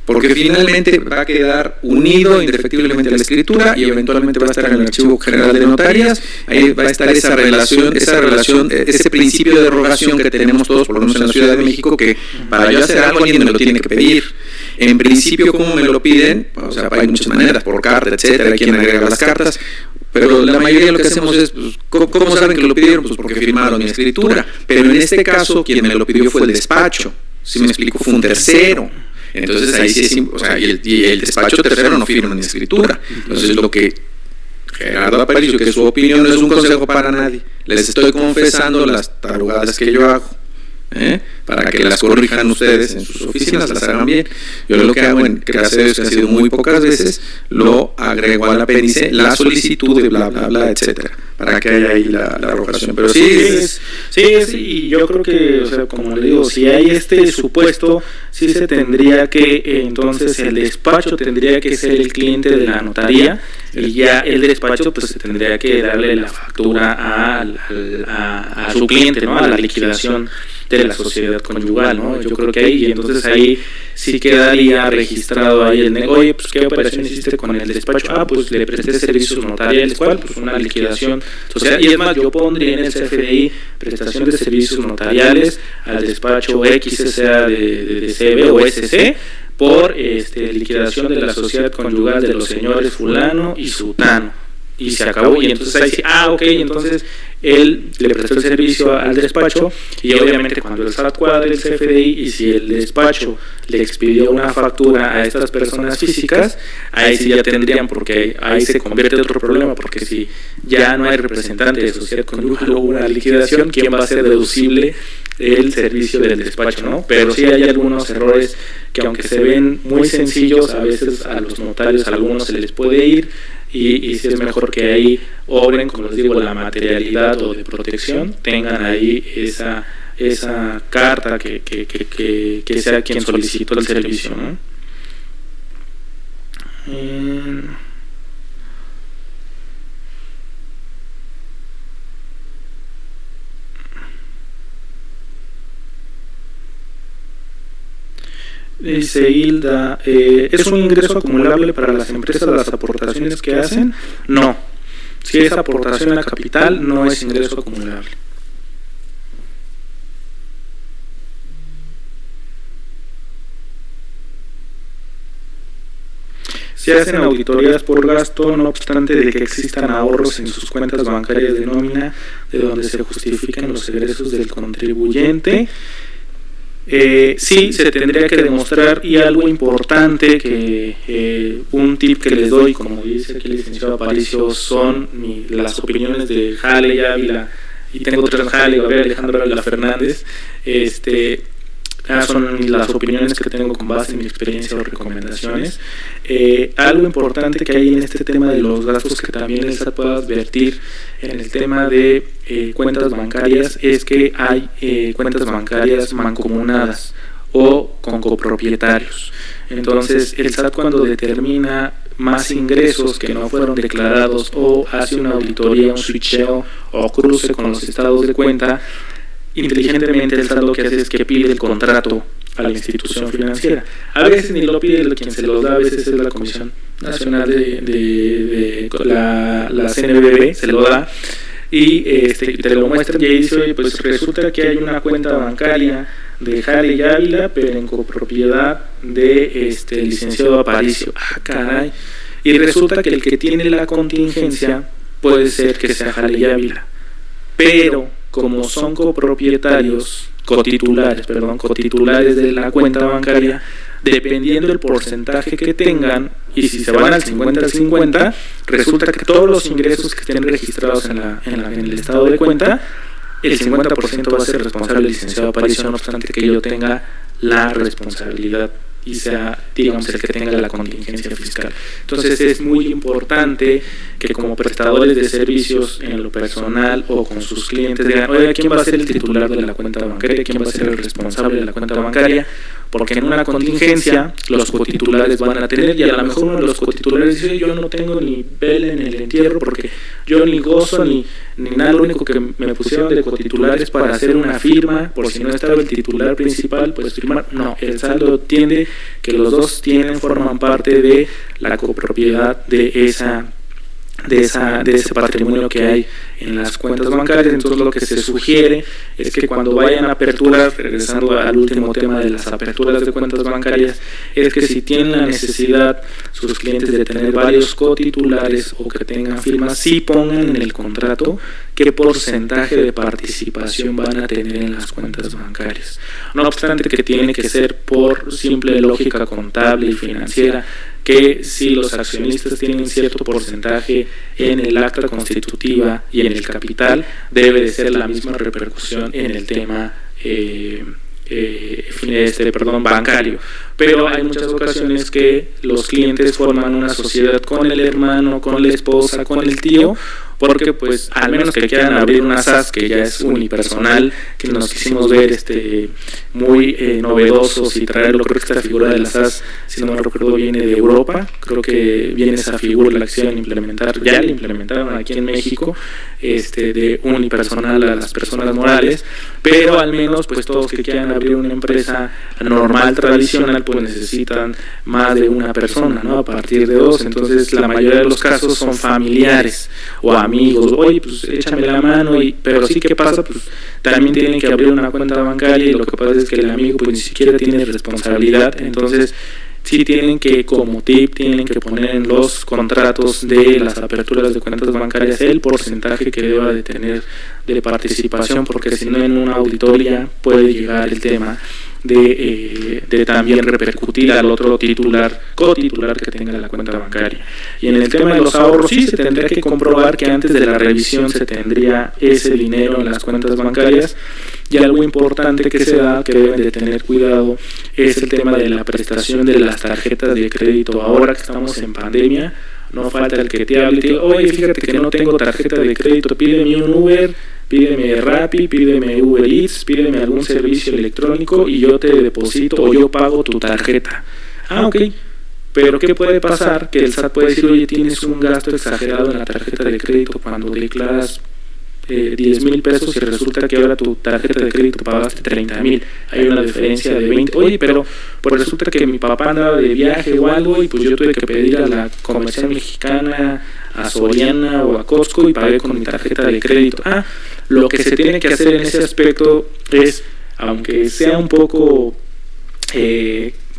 Porque finalmente va a quedar unido indefectiblemente a la escritura y eventualmente va a estar en el Archivo General de Notarías. Ahí va a estar esa relación, ese principio de rogación que tenemos todos, por lo menos en la Ciudad de México, que para yo hacer algo alguien me lo tiene que pedir. En principio, ¿cómo me lo piden? Hay muchas maneras, por carta, etcétera, hay quien agrega las cartas. Pero la mayoría de lo que hacemos es, ¿cómo saben que lo pidieron? Pues porque firmaron mi escritura. Pero en este caso, quien me lo pidió fue el despacho. Si me explico, fue un tercero. Entonces ahí sí es, y el despacho tercero no firma ni escritura. Entonces lo que Gerardo Aparicio, que su opinión no es un consejo para nadie, les estoy confesando las tarugadas que yo hago, para que las corrijan ustedes en sus oficinas, las hagan bien. Yo lo que hago, gracias a Dios que ha sido muy pocas veces, lo agrego al apéndice la solicitud de bla, bla, bla, etcétera, para que haya ahí la rogación. Pero sí,
y yo creo que, como le digo, si hay este supuesto, sí se tendría que, entonces el despacho tendría que ser el cliente de la notaría, y ya el despacho pues se tendría que darle la factura a su cliente, ¿no?, a la liquidación de la sociedad conyugal, ¿no? Yo creo que ahí, y entonces ahí sí quedaría registrado ahí oye, pues ¿qué operación hiciste con el despacho? Pues le presté servicios notariales, ¿cuál? Pues una liquidación social. Y es más, yo pondría en el CFDI prestación de servicios notariales al despacho X, sea de CB o SC, por liquidación de la sociedad conyugal de los señores fulano y sutano. y se acabó. Y entonces ahí sí, ok, entonces él le prestó el servicio al despacho, y obviamente cuando el SAT cuadre el CFDI y si el despacho le expidió una factura a estas personas físicas, ahí sí ya tendrían, porque ahí se convierte en otro problema, porque si ya no hay representante de sociedad conyugal o una liquidación, ¿quién va a ser deducible el servicio del despacho, ¿no? Pero sí hay algunos errores que, aunque se ven muy sencillos, a veces a los notarios a algunos se les puede ir, y sí es mejor que ahí obren, como les digo, la materialidad o de protección, tengan ahí esa carta que sea quien solicitó el servicio, ¿no? Dice Hilda, ¿es un ingreso acumulable para las empresas las aportaciones que hacen? No, si es aportación a capital no es ingreso acumulable. Se hacen auditorías por gasto, no obstante de que existan ahorros en sus cuentas bancarias de nómina, de donde se justifican los egresos del contribuyente. Sí, se tendría que demostrar, y algo importante que un tip que les doy, como dice aquí el licenciado Aparicio, son las opiniones de Jale y Ávila, y tengo otras Jale, Gabriel, Alejandro Ávila Fernández, son las opiniones que tengo con base en mi experiencia o recomendaciones. Algo importante que hay en este tema de los gastos, que también el SAT puede advertir en el tema de cuentas bancarias, es que hay cuentas bancarias mancomunadas o con copropietarios. Entonces el SAT, cuando determina más ingresos que no fueron declarados o hace una auditoría, un switcheo o cruce con los estados de cuenta, inteligentemente el SAT lo que hace es que pide el contrato a la institución financiera. A veces ni lo pide, quien se los da a veces es la Comisión Nacional de la CNBB, se lo da, y te lo muestran, y ahí dice, oye, pues resulta que hay una cuenta bancaria de Jale y Ávila, pero en copropiedad de el licenciado Aparicio. Caray. Y resulta que el que tiene la contingencia puede ser que sea Jale y Ávila, pero como son cotitulares de la cuenta bancaria, dependiendo del porcentaje que tengan, y si se van al 50 al 50, resulta que todos los ingresos que estén registrados en el estado de cuenta, el 50% va a ser responsable el licenciado Aparicio, no obstante que yo tenga la responsabilidad y sea, digamos, el que tenga la contingencia fiscal. Entonces es muy importante que, como prestadores de servicios en lo personal o con sus clientes, digan, oye, ¿quién va a ser el titular de la cuenta bancaria? ¿Quién va a ser el responsable de la cuenta bancaria? Porque en una contingencia los cotitulares van a tener, y a lo mejor uno de los cotitulares dice, yo no tengo ni vela en el entierro porque yo ni gozo ni nada, lo único que me pusieron de cotitulares para hacer una firma, por si no estaba el titular principal, pues firmar. No, el saldo entiende que los dos forman parte de la copropiedad de ese patrimonio que hay en las cuentas bancarias. Entonces lo que se sugiere es que cuando vayan a aperturas, regresando al último tema de las aperturas de cuentas bancarias, es que si tienen la necesidad sus clientes de tener varios cotitulares o que tengan firmas, sí pongan en el contrato qué porcentaje de participación van a tener en las cuentas bancarias. No obstante que tiene que ser por simple lógica contable y financiera, que si los accionistas tienen cierto porcentaje en el acta constitutiva y en el capital, debe de ser la misma repercusión en el tema bancario. Pero hay muchas ocasiones que los clientes forman una sociedad con el hermano, con la esposa, con el tío, porque pues al menos que quieran abrir una SAS, que ya es unipersonal, que nos quisimos ver muy novedosos y traerlo. Creo que esta figura de la SAS, si no me recuerdo, viene de Europa. Creo que viene esa figura, la acción implementar, ya la implementaron aquí en México, de unipersonal a las personas morales, pero al menos pues todos que quieran abrir una empresa normal, tradicional, pues necesitan más de una persona, ¿no? A partir de dos. Entonces la mayoría de los casos son familiares o amigos, oye, pues échame la mano, pero sí, ¿qué pasa? Pues también tienen que abrir una cuenta bancaria, y lo que pasa es que el amigo pues ni siquiera tiene responsabilidad. Entonces sí tienen que, como tip, tienen que poner en los contratos de las aperturas de cuentas bancarias el porcentaje que deba de tener de participación, porque si no en una auditoría puede llegar el tema de también repercutir al otro cotitular que tenga la cuenta bancaria. Y en el tema de los ahorros, sí se tendría que comprobar que antes de la revisión se tendría ese dinero en las cuentas bancarias. Y algo importante que se da, que deben de tener cuidado, es el tema de la prestación de las tarjetas de crédito. Ahora que estamos en pandemia, no falta el que te hable y te diga, oye, fíjate que no tengo tarjeta de crédito, pídeme un Uber, pídeme Rappi, pídeme Uber Eats, pídeme algún servicio electrónico y yo te deposito o yo pago tu tarjeta. Ok, pero ¿qué puede pasar? Que el SAT puede decir, oye, tienes un gasto exagerado en la tarjeta de crédito cuando declaras 10,000 pesos y resulta que ahora tu tarjeta de crédito pagaste 30,000. Hay una diferencia de 20. Oye, pero pues resulta que mi papá andaba de viaje o algo y pues yo tuve que pedir a la Comercial Mexicana, a Soriana o a Costco y pagué con mi tarjeta de crédito. Lo que se tiene que hacer en ese aspecto es, aunque sea un poco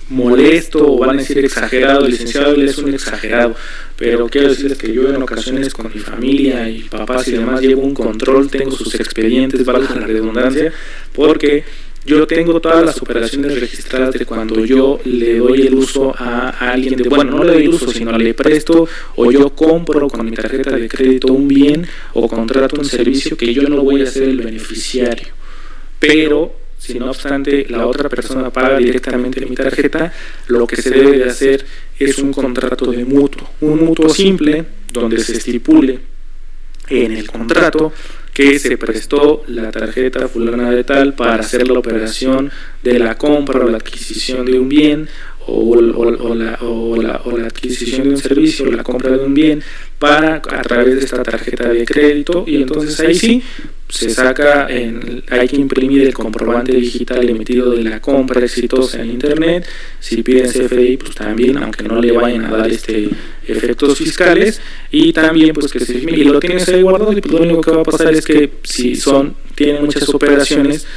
molesto o van a decir exagerado, el licenciado él es un exagerado, pero quiero decirles que yo en ocasiones con mi familia y papás y demás llevo un control, tengo sus expedientes, valga la redundancia, porque yo tengo todas las operaciones registradas de cuando yo le doy el uso a alguien, no le doy el uso, sino le presto o yo compro con mi tarjeta de crédito un bien o contrato un servicio que yo no voy a ser el beneficiario, pero si no obstante la otra persona paga directamente mi tarjeta, lo que se debe de hacer es un contrato de mutuo, un mutuo simple donde se estipule en el contrato que se prestó la tarjeta fulana de tal para hacer la operación de la compra o la adquisición de un bien o la adquisición de un servicio o la compra de un bien a través de esta tarjeta de crédito, y entonces ahí sí se saca, hay que imprimir el comprobante digital emitido de la compra exitosa en internet. Si piden CFDI, pues también, aunque no le vayan a dar efectos fiscales, y también pues que se firme y lo tienes ahí guardado, y pues lo único que va a pasar es que si tienen muchas operaciones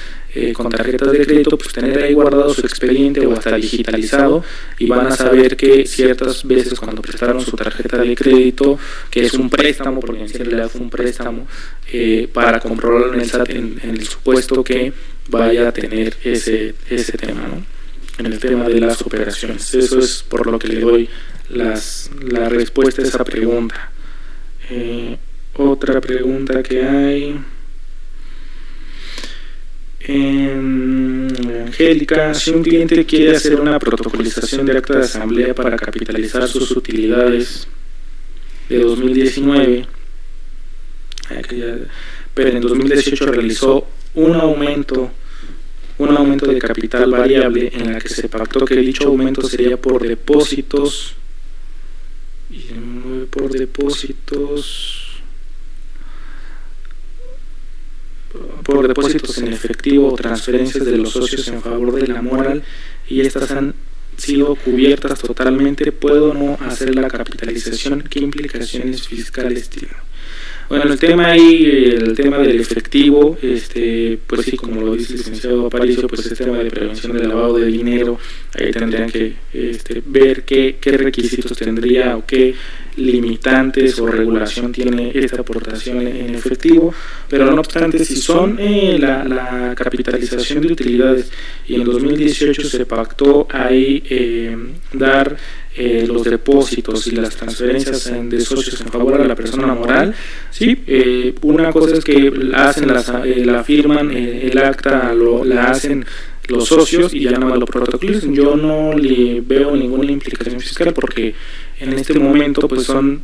con tarjetas de crédito, pues tener ahí guardado su expediente o hasta digitalizado, y van a saber que ciertas veces cuando prestaron su tarjeta de crédito, que es un préstamo, porque en realidad fue un préstamo, para comprobarlo en el SAT en el supuesto que vaya a tener ese tema, ¿no? En el tema de las operaciones. Eso es por lo que le doy la respuesta a esa pregunta. Otra pregunta que hay. Angélica, si un cliente quiere hacer una protocolización de acta de asamblea para capitalizar sus utilidades de 2019, pero en 2018 realizó un aumento de capital variable en la que se pactó que dicho aumento sería por depósitos en efectivo o transferencias de los socios en favor de la moral, y estas han sido cubiertas totalmente. ¿Puedo no hacer la capitalización? ¿Qué implicaciones fiscales tiene? Bueno, el tema del efectivo, pues sí, como lo dice el licenciado Aparicio, pues es tema de prevención del lavado de dinero. Ahí tendrían que ver qué requisitos tendría o qué limitantes o regulación tiene esta aportación en efectivo, pero no obstante, si son la capitalización de utilidades y en 2018 se pactó ahí dar los depósitos y las transferencias de socios en favor a la persona moral, sí, una cosa es que la firman, el acta la hacen los socios y ya nada más lo protocolizan. Yo no le veo ninguna implicación fiscal porque en este momento pues son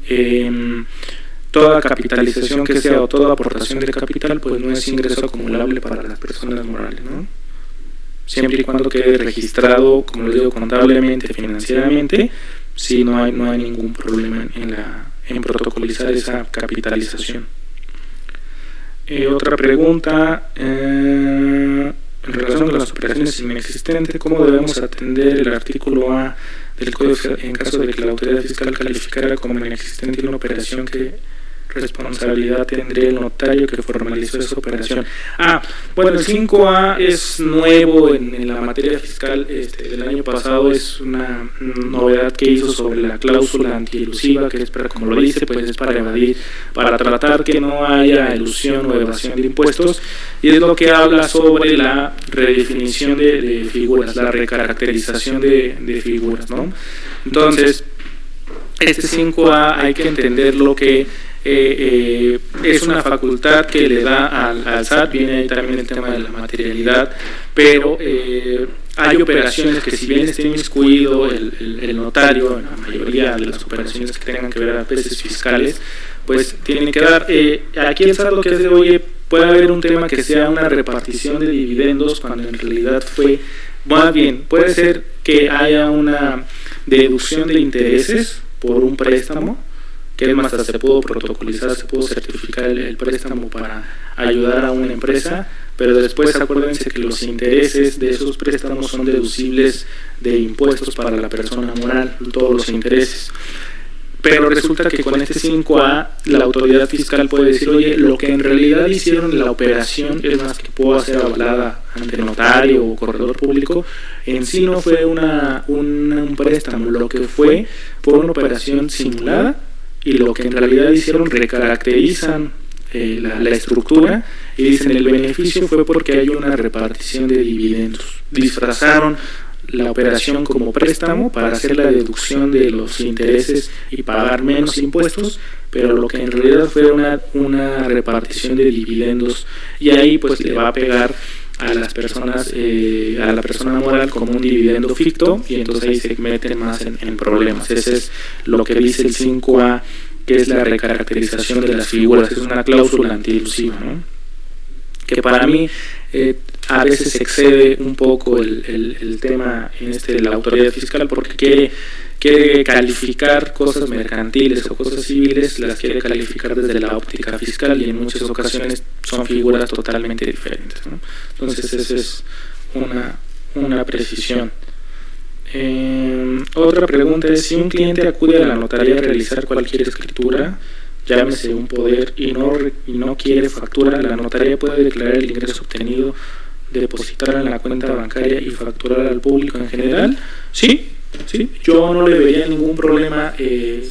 toda capitalización que sea o toda aportación de capital pues no es ingreso acumulable para las personas morales, ¿no? Siempre y cuando quede registrado, como les digo, contablemente, financieramente, sí no hay ningún problema en protocolizar esa capitalización. Otra pregunta, en relación con las operaciones inexistentes, ¿cómo debemos atender el artículo A del Código en caso de que la autoridad fiscal calificara como inexistente una operación que responsabilidad tendría el notario que formalizó esa operación? Bueno, el 5A es nuevo en la materia fiscal del año pasado, es una novedad que hizo sobre la cláusula antielusiva, que es, como lo dice, pues es para evadir, para tratar que no haya elusión o evasión de impuestos, y es lo que habla sobre la redefinición de figuras, la recaracterización de figuras, ¿no? Entonces, este 5A hay que entenderlo que es una facultad que le da al SAT, viene ahí también el tema de la materialidad, pero hay operaciones que, si bien esté inmiscuido el notario en la mayoría de las operaciones que tengan que ver a veces fiscales, pues tienen que dar, aquí el SAT lo que hace, oye, puede haber un tema que sea una repartición de dividendos cuando en realidad fue, más bien, puede ser que haya una deducción de intereses por un préstamo, que es más, se pudo protocolizar, se pudo certificar el préstamo para ayudar a una empresa, pero después acuérdense que los intereses de esos préstamos son deducibles de impuestos para la persona moral, todos los intereses. Pero resulta que con este 5A la autoridad fiscal puede decir, oye, lo que en realidad hicieron la operación, es más, que puedo ser avalada ante notario o corredor público, en sí no fue un préstamo, lo que fue una operación simulada, y lo que en realidad hicieron, recaracterizan la estructura y dicen el beneficio fue porque hay una repartición de dividendos. Disfrazaron la operación como préstamo para hacer la deducción de los intereses y pagar menos impuestos, pero lo que en realidad fue una repartición de dividendos, y ahí pues le va a pegar a las personas, a la persona moral como un dividendo ficto, y entonces ahí se meten más en problemas. Ese es lo que dice el 5A, que es la recaracterización de las figuras, es una cláusula antielusiva, ¿no? Que para mí a veces excede un poco el tema de la autoridad fiscal, porque quiere calificar cosas mercantiles o cosas civiles, las quiere calificar desde la óptica fiscal, y en muchas ocasiones son figuras totalmente diferentes, ¿no? Entonces esa es una precisión. Otra pregunta es: si un cliente acude a la notaría a realizar cualquier escritura, llámese un poder, y no quiere factura, ¿la notaría puede declarar el ingreso obtenido, depositarlo en la cuenta bancaria y facturar al público en general? Sí, yo no le vería ningún problema,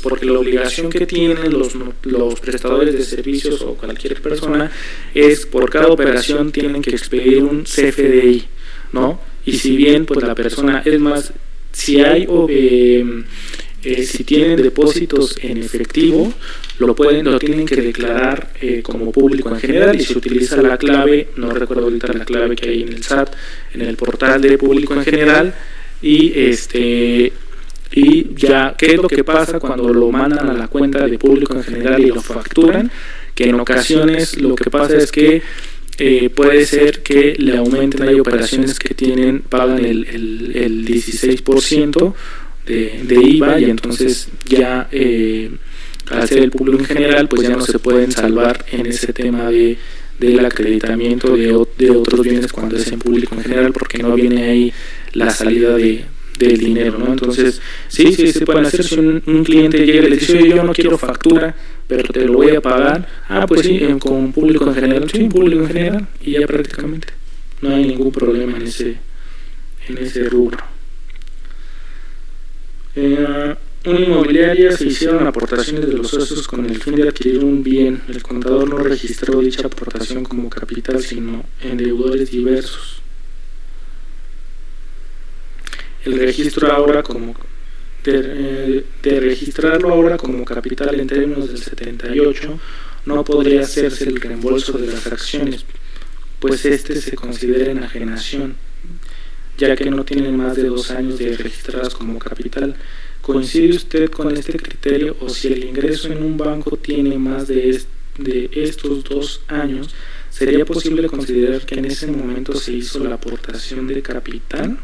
porque la obligación que tienen los prestadores de servicios o cualquier persona es, por cada operación tienen que expedir un CFDI, ¿no? Y si bien pues la persona, es más, si hay si tienen depósitos en efectivo, lo tienen que declarar como público en general, y se utiliza la clave, no recuerdo ahorita la clave que hay en el SAT, en el portal de público en general, y ya, ¿qué es lo que pasa cuando lo mandan a la cuenta de público en general y lo facturan? Que en ocasiones lo que pasa es que puede ser que le aumenten, hay operaciones que pagan el 16% de IVA, y entonces ya al ser el público en general pues ya no se pueden salvar en ese tema del acreditamiento de otros bienes cuando es en público en general, porque no viene ahí la salida del dinero, ¿no? Entonces sí se pueden hacer. Si un cliente llega y le dice, oye, yo no quiero factura, pero te lo voy a pagar, pues sí, con público en general, sí, público en general, y ya prácticamente no hay ningún problema en ese rubro. Una inmobiliaria se hicieron aportaciones de los socios con el fin de adquirir un bien. El contador no registró dicha aportación como capital, sino en deudores diversos. El registro ahora de registrarlo ahora como capital en términos del 78, no podría hacerse el reembolso de las acciones, pues se considera enajenación, ya que no tienen más de 2 años de registradas como capital. ¿Coincide usted con este criterio, o si el ingreso en un banco tiene más de estos 2 años, sería posible considerar que en ese momento se hizo la aportación de capital?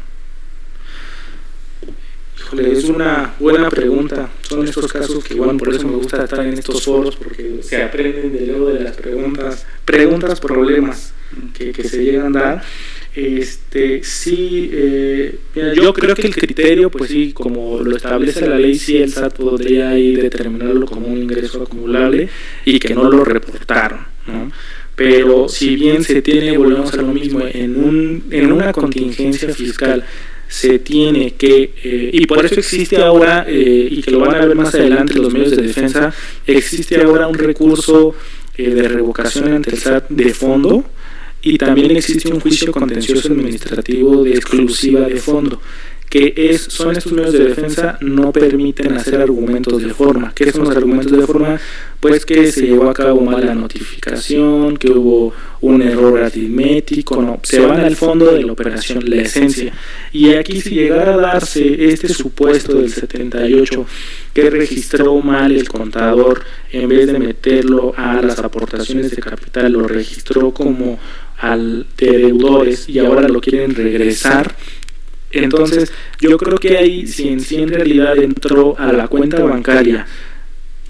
Híjole, es una buena pregunta. Son estos casos que, bueno, por eso me gusta estar en estos foros, porque se aprenden de luego de las preguntas, problemas que se llegan a dar. Sí, mira, yo creo que el criterio, pues sí, como lo establece la ley, sí el SAT podría ahí determinarlo como un ingreso acumulable y que no lo reportaron, ¿no? Pero si bien se tiene, volvemos a lo mismo, en una contingencia fiscal se tiene que, y por eso existe ahora, y que lo van a ver más adelante los medios de defensa, existe ahora un recurso de revocación ante el SAT de fondo, y también existe un juicio contencioso administrativo de exclusiva de fondo, que son estos medios de defensa no permiten hacer argumentos de forma. ¿Qué son los argumentos de forma? Pues que se llevó a cabo mala notificación, que hubo un error aritmético, no, se van al fondo de la operación, la esencia. Y aquí, si llegara a darse este supuesto del 78, que registró mal el contador, en vez de meterlo a las aportaciones de capital, lo registró como de deudores y ahora lo quieren regresar. Entonces yo creo que ahí, si en realidad entró a la cuenta bancaria,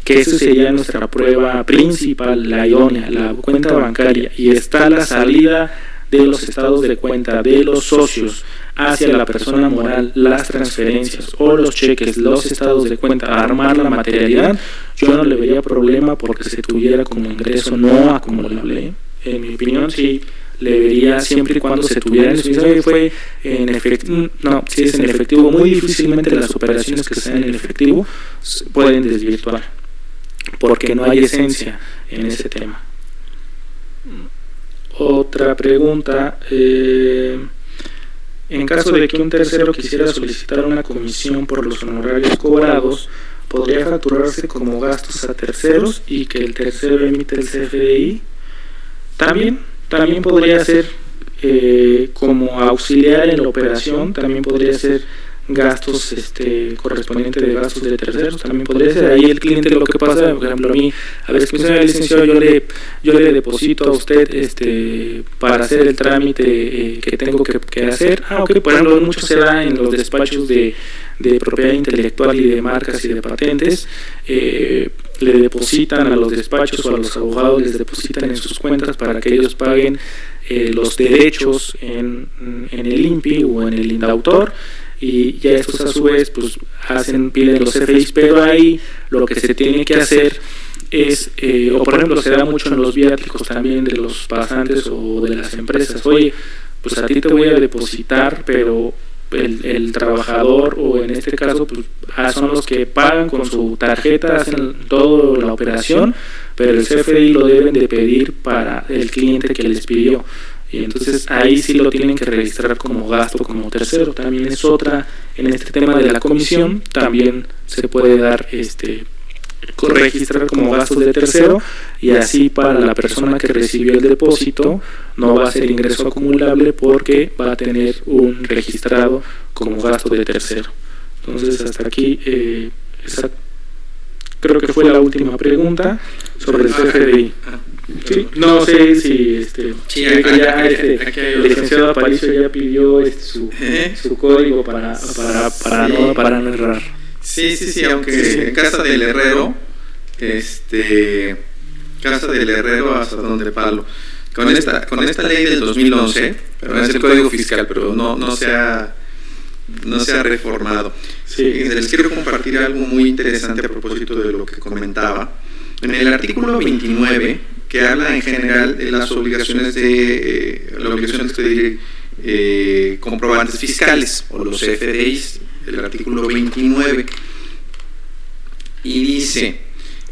que eso sería nuestra prueba principal, la idónea, la cuenta bancaria, y está la salida de los estados de cuenta de los socios hacia la persona moral, las transferencias o los cheques, los estados de cuenta, a armar la materialidad, yo no le vería problema porque se tuviera como ingreso no acumulable. En mi opinión, sí le vería, siempre y cuando se tuviera en eso. Fue en efectivo, no, si es en efectivo, muy difícilmente las operaciones que sean en efectivo pueden desvirtuar, porque no hay esencia en ese tema. Otra pregunta, en caso de que un tercero quisiera solicitar una comisión por los honorarios cobrados, ¿podría facturarse como gastos a terceros y que el tercero emite el CFDI? También podría ser como auxiliar en la operación, también podría ser gastos correspondientes de gastos de terceros, también podría ser ahí el cliente. Lo que pasa, por ejemplo, a mí, a ver, señor licenciado, yo le deposito a usted para hacer el trámite que tengo que hacer. Ok, por ejemplo, mucho se da en los despachos de propiedad intelectual y de marcas y de patentes. Le depositan a los despachos o a los abogados, les depositan en sus cuentas para que ellos paguen los derechos en el INPI o en el indautor, y ya estos a su vez pues piden los CFDIs, pero ahí lo que se tiene que hacer es, o por ejemplo se da mucho en los viáticos también de los pasantes o de las empresas, oye, pues a ti te voy a depositar, pero el trabajador, o en este caso pues son los que pagan con su tarjeta, hacen toda la operación, pero el CFDI lo deben de pedir para el cliente que les pidió, y entonces ahí sí lo tienen que registrar como gasto, como tercero. También es otra, en este tema de la comisión también se puede dar registrar como gastos de tercero, y así para la persona que recibió el depósito no va a ser ingreso acumulable porque va a tener un registrado como gasto de tercero. Entonces hasta aquí creo que fue la última pregunta sobre el CFDI. Sí, no sé si el licenciado Aparicio ya pidió su código para no errar.
Sí, aunque en casa del herrero, hasta donde palo. Con esta ley del 2011, pero es el Código Fiscal, pero no se ha reformado. Sí. Les quiero compartir algo muy interesante a propósito de lo que comentaba. En el artículo 29, que habla en general de las obligaciones de expedir comprobantes fiscales o los CFDIs, el artículo 29, y dice,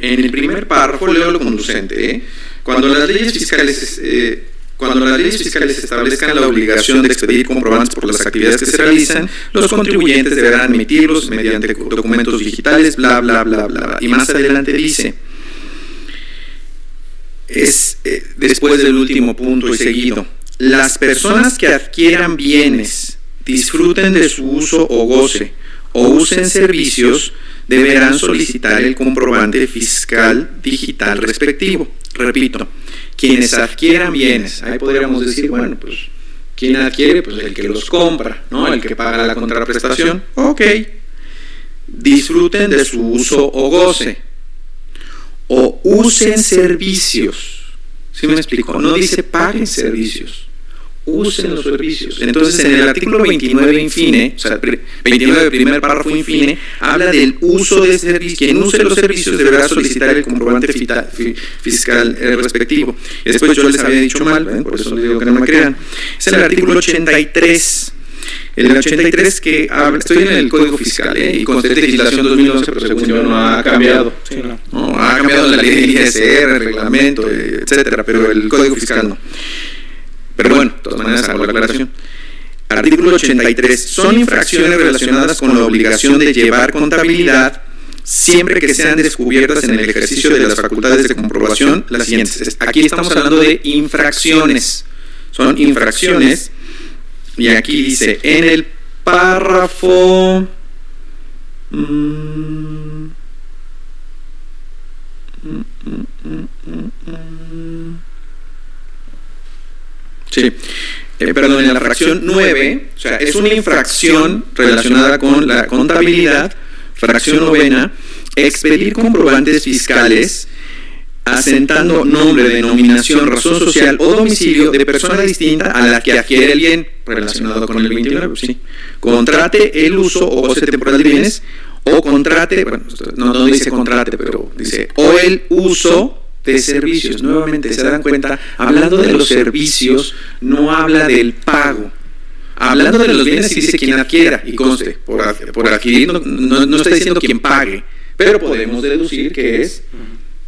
en el primer párrafo, leo lo conducente, cuando las leyes fiscales establezcan la obligación de expedir comprobantes por las actividades que se realizan, los contribuyentes deberán emitirlos mediante documentos digitales, bla, bla, bla, bla. Y más adelante dice, después del último punto y seguido, las personas que adquieran bienes, disfruten de su uso o goce, o usen servicios, deberán solicitar el comprobante fiscal digital respectivo. Repito, quienes adquieran bienes, ahí podríamos decir, bueno, pues, ¿quién adquiere? Pues el que los compra, ¿no? El que paga la contraprestación. Ok. Disfruten de su uso o goce, o usen servicios. ¿Sí me explico? No dice paguen servicios. usen los servicios. Entonces, en el artículo 29 infine, o sea, 29 primer párrafo infine, habla del uso de servicios. Quien use los servicios deberá solicitar el comprobante fiscal respectivo. Y después yo les había dicho mal, por eso les digo que no me crean. Es el artículo 83. El 83 que habla, estoy en el Código Fiscal, y con legislación 2011, pero según yo no ha cambiado. Sí, no ha cambiado la ley del ISR, el reglamento, etcétera, pero el Código Fiscal no. Pero bueno, de todas maneras hago la aclaración. Artículo 83. Son infracciones relacionadas con la obligación de llevar contabilidad siempre que sean descubiertas en el ejercicio de las facultades de comprobación las siguientes. Aquí estamos hablando de infracciones. Son infracciones. Y aquí dice, en el párrafo... Sí, perdón, en la fracción 9, o sea, es una infracción relacionada con la contabilidad. Fracción novena, expedir comprobantes fiscales asentando nombre, denominación, razón social o domicilio de persona distinta a la que adquiere el bien, relacionado con el 29, sí. Contrate el uso o goce temporal de bienes, o contrate, bueno, no dice contrate, pero dice, o el uso de servicios. Nuevamente, se dan cuenta, hablando de los servicios, no habla del pago. Hablando de los bienes, sí dice quien adquiera, y conste, por adquirir no está diciendo quien pague, pero podemos deducir que es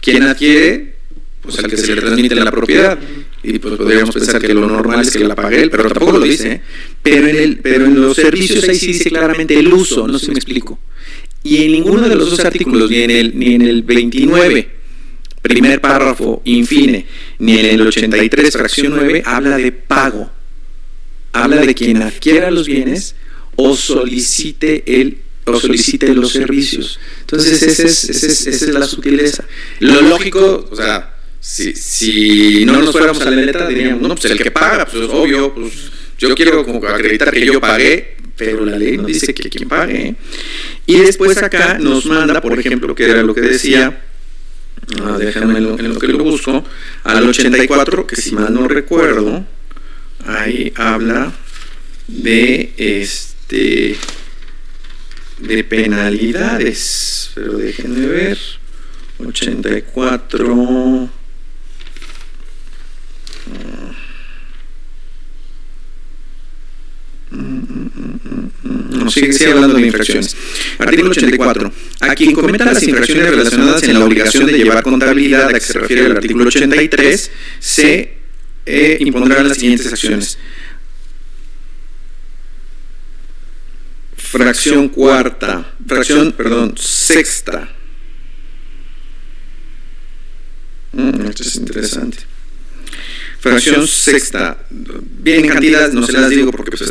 quien adquiere, pues al que se le transmite la propiedad, y pues podríamos pensar que lo normal es que la pague él, pero tampoco lo dice, pero en los servicios ahí sí dice claramente el uso, no sé si me explico, y en ninguno de los dos artículos, ni en el 29, primer párrafo, infine, ni en el 83, fracción 9, habla de pago. Habla de quien adquiera los bienes o solicite los servicios. Entonces, esa es la sutileza. Lo lógico, o sea, si no nos fuéramos a la letra, diríamos, no, pues el que paga, pues es obvio, pues yo quiero como acreditar que yo pagué, pero la ley no dice que quien pague. Y después acá nos manda, por ejemplo, que era lo que decía, déjame en lo que lo busco, al 84, que si mal no recuerdo, ahí habla de penalidades, pero déjenme ver, 84, no, sigue hablando de infracciones. Artículo 84. A quien cometa las infracciones relacionadas en la obligación de llevar contabilidad a que se refiere el artículo 83, se impondrán las siguientes acciones. Fracción sexta. Esto es interesante. Fracción sexta. Bien, cantidades no se las digo porque pues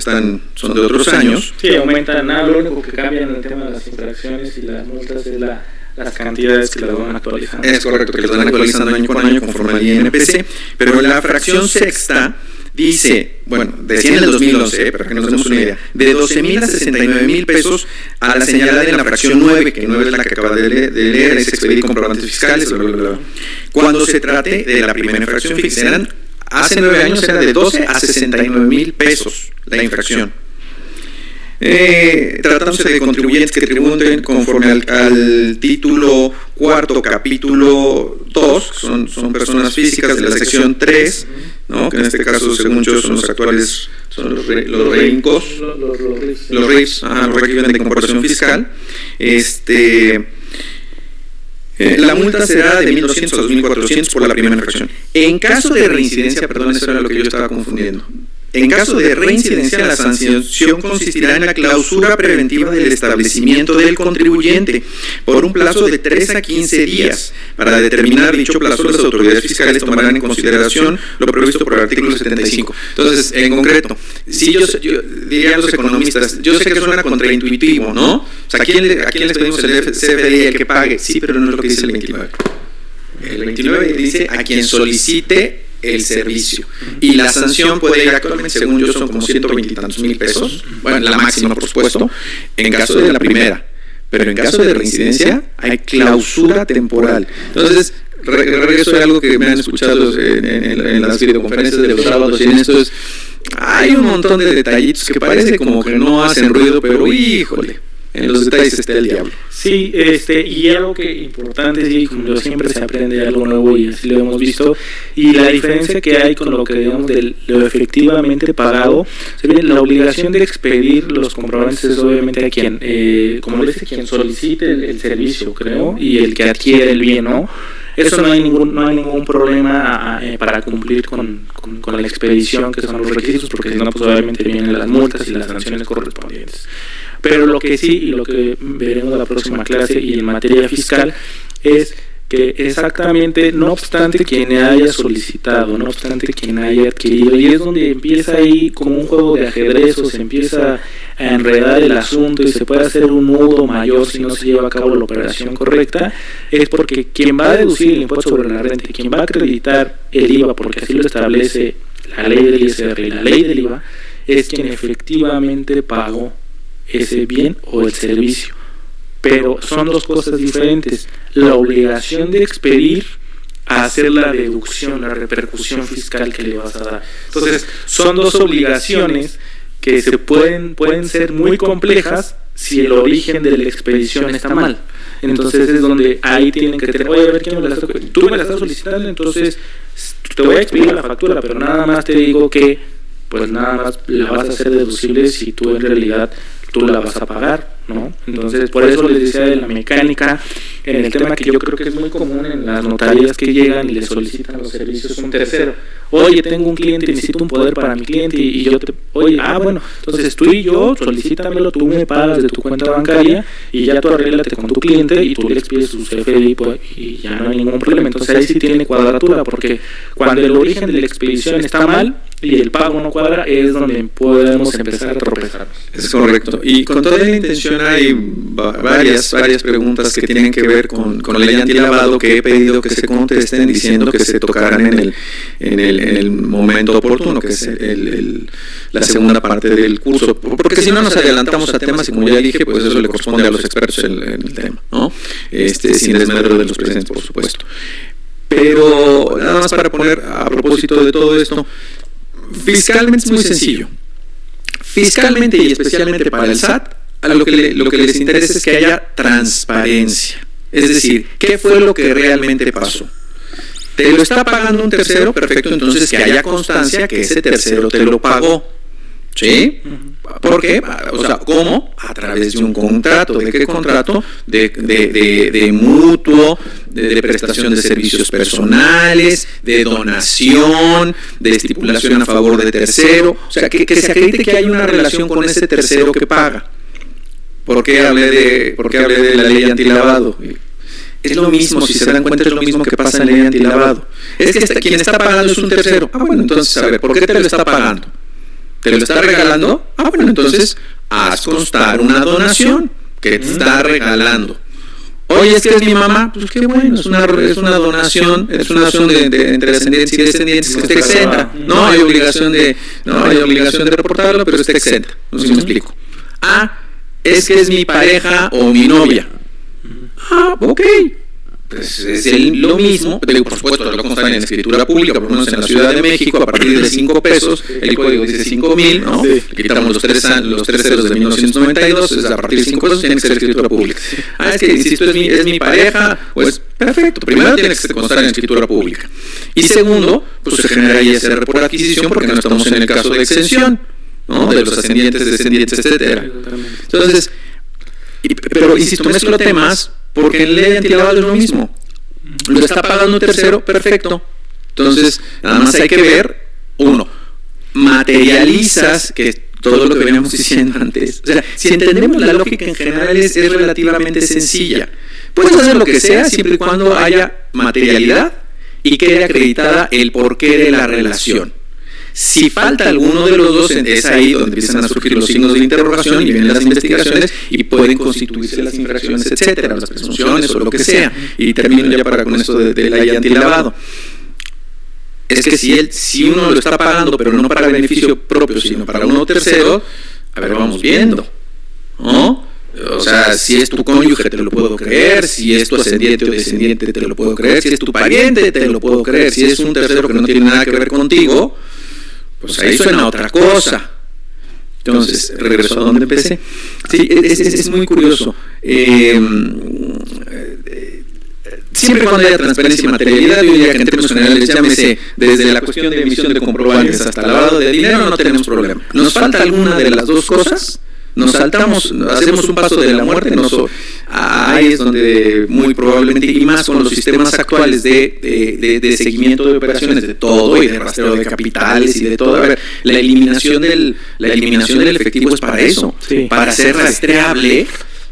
son de otros años.
Sí, aumentan nada, lo único que cambia en el tema de las infracciones y las multas es las cantidades que las van actualizando.
Es correcto, que las van actualizando año con año conforme al INPC, pero la fracción sexta dice, bueno, decía en el 2011, para que nos demos una idea, de 12,000 a 69,000 pesos a la señalada en la fracción 9, que 9 es la que acaba de leer, es expedir comprobantes fiscales, bla, bla, bla. Cuando se trate de la primera infracción, fíjense, hace 9 años era de 12 a 69,000 pesos la infracción. Tratándose de contribuyentes que tributen conforme al título cuarto, capítulo 2, son personas físicas de la sección 3, ¿no? Que en este caso, según yo, son los actuales, son los REINCOS, los REIFs, los régimen de comprobación fiscal. La multa será de 1,200 a 2,400 por la primera infracción. En caso de reincidencia, perdón, eso era lo que yo estaba confundiendo. En caso de reincidencia, la sanción consistirá en la clausura preventiva del establecimiento del contribuyente por un plazo de 3 a 15 días. Para determinar dicho plazo, las autoridades fiscales tomarán en consideración lo previsto por el artículo 75. Entonces, en concreto, si yo dirían los economistas, yo sé que suena contraintuitivo, ¿no? O sea, ¿a quién les pedimos el CFDI el que pague? Sí, pero no es lo que dice el 29. El 29 dice a quien solicite el servicio, y la sanción puede ir actualmente, según yo, son como 120 y tantos mil pesos, bueno, la máxima por supuesto, en caso de la primera, pero en caso de reincidencia hay clausura temporal. Entonces, regreso a algo que me han escuchado en las videoconferencias de los sábados, y en esto es, hay un montón de detallitos que parece como que no hacen ruido, pero híjole, en los detalles está el diablo.
Sí, y algo que importante, sí, como siempre se aprende algo nuevo y así lo hemos visto, y la diferencia que hay con lo que digamos de lo efectivamente pagado, se ve la obligación de expedir los comprobantes es obviamente a quien, como le dice, quien solicite el servicio, creo, y el que adquiere el bien, ¿no? Eso no hay ningún problema para cumplir con la expedición, que son los requisitos, porque si no, pues obviamente vienen las multas y las sanciones correspondientes. Pero lo que sí, y lo que veremos en la próxima clase y en materia fiscal, es que exactamente, no obstante quien haya solicitado, no obstante quien haya adquirido, y es donde empieza ahí como un juego de ajedrez, o se empieza a enredar el asunto y se puede hacer un nudo mayor si no se lleva a cabo la operación correcta, es porque quien va a deducir el impuesto sobre la renta y quien va a acreditar el IVA, porque así lo establece la ley del ISR y la ley del IVA, es quien efectivamente pagó ese bien o el servicio. Pero son dos cosas diferentes: la obligación de expedir a hacer la deducción, la repercusión fiscal que le vas a dar. Entonces son dos obligaciones que se pueden ser muy complejas si el origen de la expedición está mal. Entonces es donde ahí tienen que tener, oye, a ver, ¿quién me la está, tú me la estás solicitando? Entonces te voy a expedir la factura, pero nada más te digo que pues nada más la vas a hacer deducible si tú en realidad tú la vas a pagar, ¿no? Entonces, por eso les decía de la mecánica, en el tema que yo creo que es muy común en las notarías que llegan y le solicitan los servicios a un tercero. Oye, tengo un cliente, necesito un poder para mi cliente, y yo oye, bueno, entonces tú y yo, solicítamelo, tú me pagas de tu cuenta bancaria y ya tú arréglate con tu cliente y tú le expides su CFDI y ya no hay ningún problema. Entonces ahí sí tiene cuadratura, porque cuando el origen de la expedición está mal y el pago no cuadra, es donde podemos empezar a tropezar.
Es correcto. Y con toda la intención hay varias preguntas que tienen que ver con la ley antilavado que he pedido que se contesten diciendo que se tocarán en el momento oportuno, que es la segunda parte del curso, porque si no nos adelantamos a temas y, como ya dije, pues eso le corresponde a los expertos en el tema, ¿no? Sin desmedro de los presentes, por supuesto. Pero nada más para poner a propósito de todo esto, fiscalmente es muy sencillo. Fiscalmente, y especialmente para el SAT, a lo que les interesa es que haya transparencia. Es decir, ¿qué fue lo que realmente pasó? ¿Te lo está pagando un tercero? Perfecto, entonces que haya constancia que ese tercero te lo pagó. ¿Sí? ¿Por qué? O sea, ¿cómo? A través de un contrato. ¿De qué contrato? De mutuo, de prestación de servicios personales, de donación, de estipulación a favor de tercero. O sea, que se acredite que hay una relación con ese tercero que paga. ¿Por qué hablé de la ley antilavado? Es lo mismo, si se dan cuenta, es lo mismo que pasa en la ley antilavado. Es que quien está pagando es un tercero. Bueno, entonces, a ver, ¿por qué te lo está pagando? ¿Te lo está regalando? Bueno, entonces haz constar una donación que te está regalando. Oye, es que es mi mamá, pues qué bueno, es una donación, entre ascendientes y descendientes que está exenta. No hay obligación de reportarlo, pero está exenta. No sé si me explico. Es que es mi pareja o mi novia. Ok. Pues es lo mismo, por supuesto, lo constan en escritura pública, por lo menos en la Ciudad de México, a partir de 5 pesos, el código dice 5,000, ¿no? Sí. Quitamos los tres ceros de 1992, es a partir de 5 pesos tiene que ser escritura pública. Es que, insisto, es mi pareja, pues perfecto, primero tiene que constar en escritura pública. Y segundo, pues se genera ISR por adquisición, porque no estamos en el caso de exención, ¿no? De los ascendientes, descendientes, etcétera. Entonces, pero insisto, mezclo temas, porque en ley antilavado es lo mismo. Lo está pagando un tercero, perfecto. Entonces, nada más hay que ver, uno, materializas que todo lo que veníamos diciendo antes. O sea, si entendemos la lógica en general es relativamente sencilla. Puedes hacer lo que sea siempre y cuando haya materialidad y quede acreditada el porqué de la relación. Si falta alguno de los dos, es ahí donde empiezan a surgir los signos de interrogación y vienen las investigaciones y pueden constituirse las infracciones, etcétera, las presunciones o lo que sea. Y termino ya con esto de la ley antilavado. Es que si uno lo está pagando, pero no para beneficio propio, sino para uno tercero, a ver, vamos viendo, ¿no? O sea, si es tu cónyuge te lo puedo creer, si es tu ascendiente o descendiente te lo puedo creer, si es tu pariente te lo puedo creer, si es un tercero que no tiene nada que ver contigo, pues ahí suena otra cosa. Entonces, regreso a donde empecé. Sí, es muy curioso. Siempre cuando haya transparencia y materialidad, yo diría que en términos generales, llámese desde la cuestión de emisión de comprobantes hasta el lavado de dinero, no tenemos problema. Nos falta alguna de las dos cosas, nos saltamos, hacemos un paso de la muerte, ahí es donde muy probablemente, y más con los sistemas actuales de seguimiento de operaciones, de todo, y de rastreo de capitales y de todo. A ver, la eliminación del efectivo es para eso, sí, para hacer rastreable,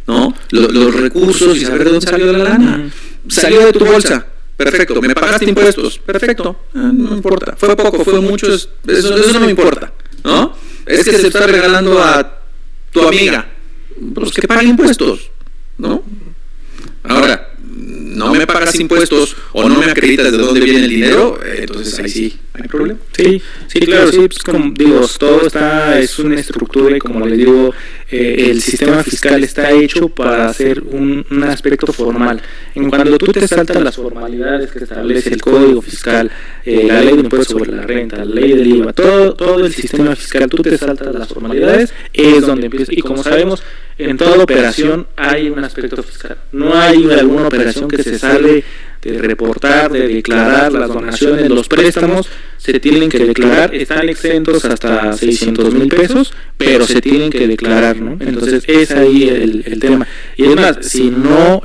¿no?, los recursos y saber de dónde salió la lana. Salió de tu bolsa, perfecto. ¿Me pagaste impuestos? Perfecto, no importa. Fue poco, fue mucho, eso no me importa, ¿no? Es que se está regalando a tu amiga, pues que pague impuestos, ¿no? Ahora, no me pagas impuestos o no me acreditas de dónde viene el dinero, entonces ahí sí hay problema.
Sí, claro, sí, pues como digo, todo es una estructura y como les digo, el sistema fiscal está hecho para hacer un aspecto formal. En cuando tú te saltas las formalidades que establece el Código Fiscal, la Ley de Impuestos sobre la Renta, la Ley del IVA, todo el sistema fiscal, tú te saltas las formalidades, es donde empieza. Y como sabemos, en toda operación hay un aspecto fiscal. No hay alguna operación que se sale de reportar, de declarar. Las donaciones, los préstamos se tienen que declarar, están exentos hasta 600,000 pesos, pero se tienen que declarar, ¿no? Entonces es ahí el tema. Y es más, si no,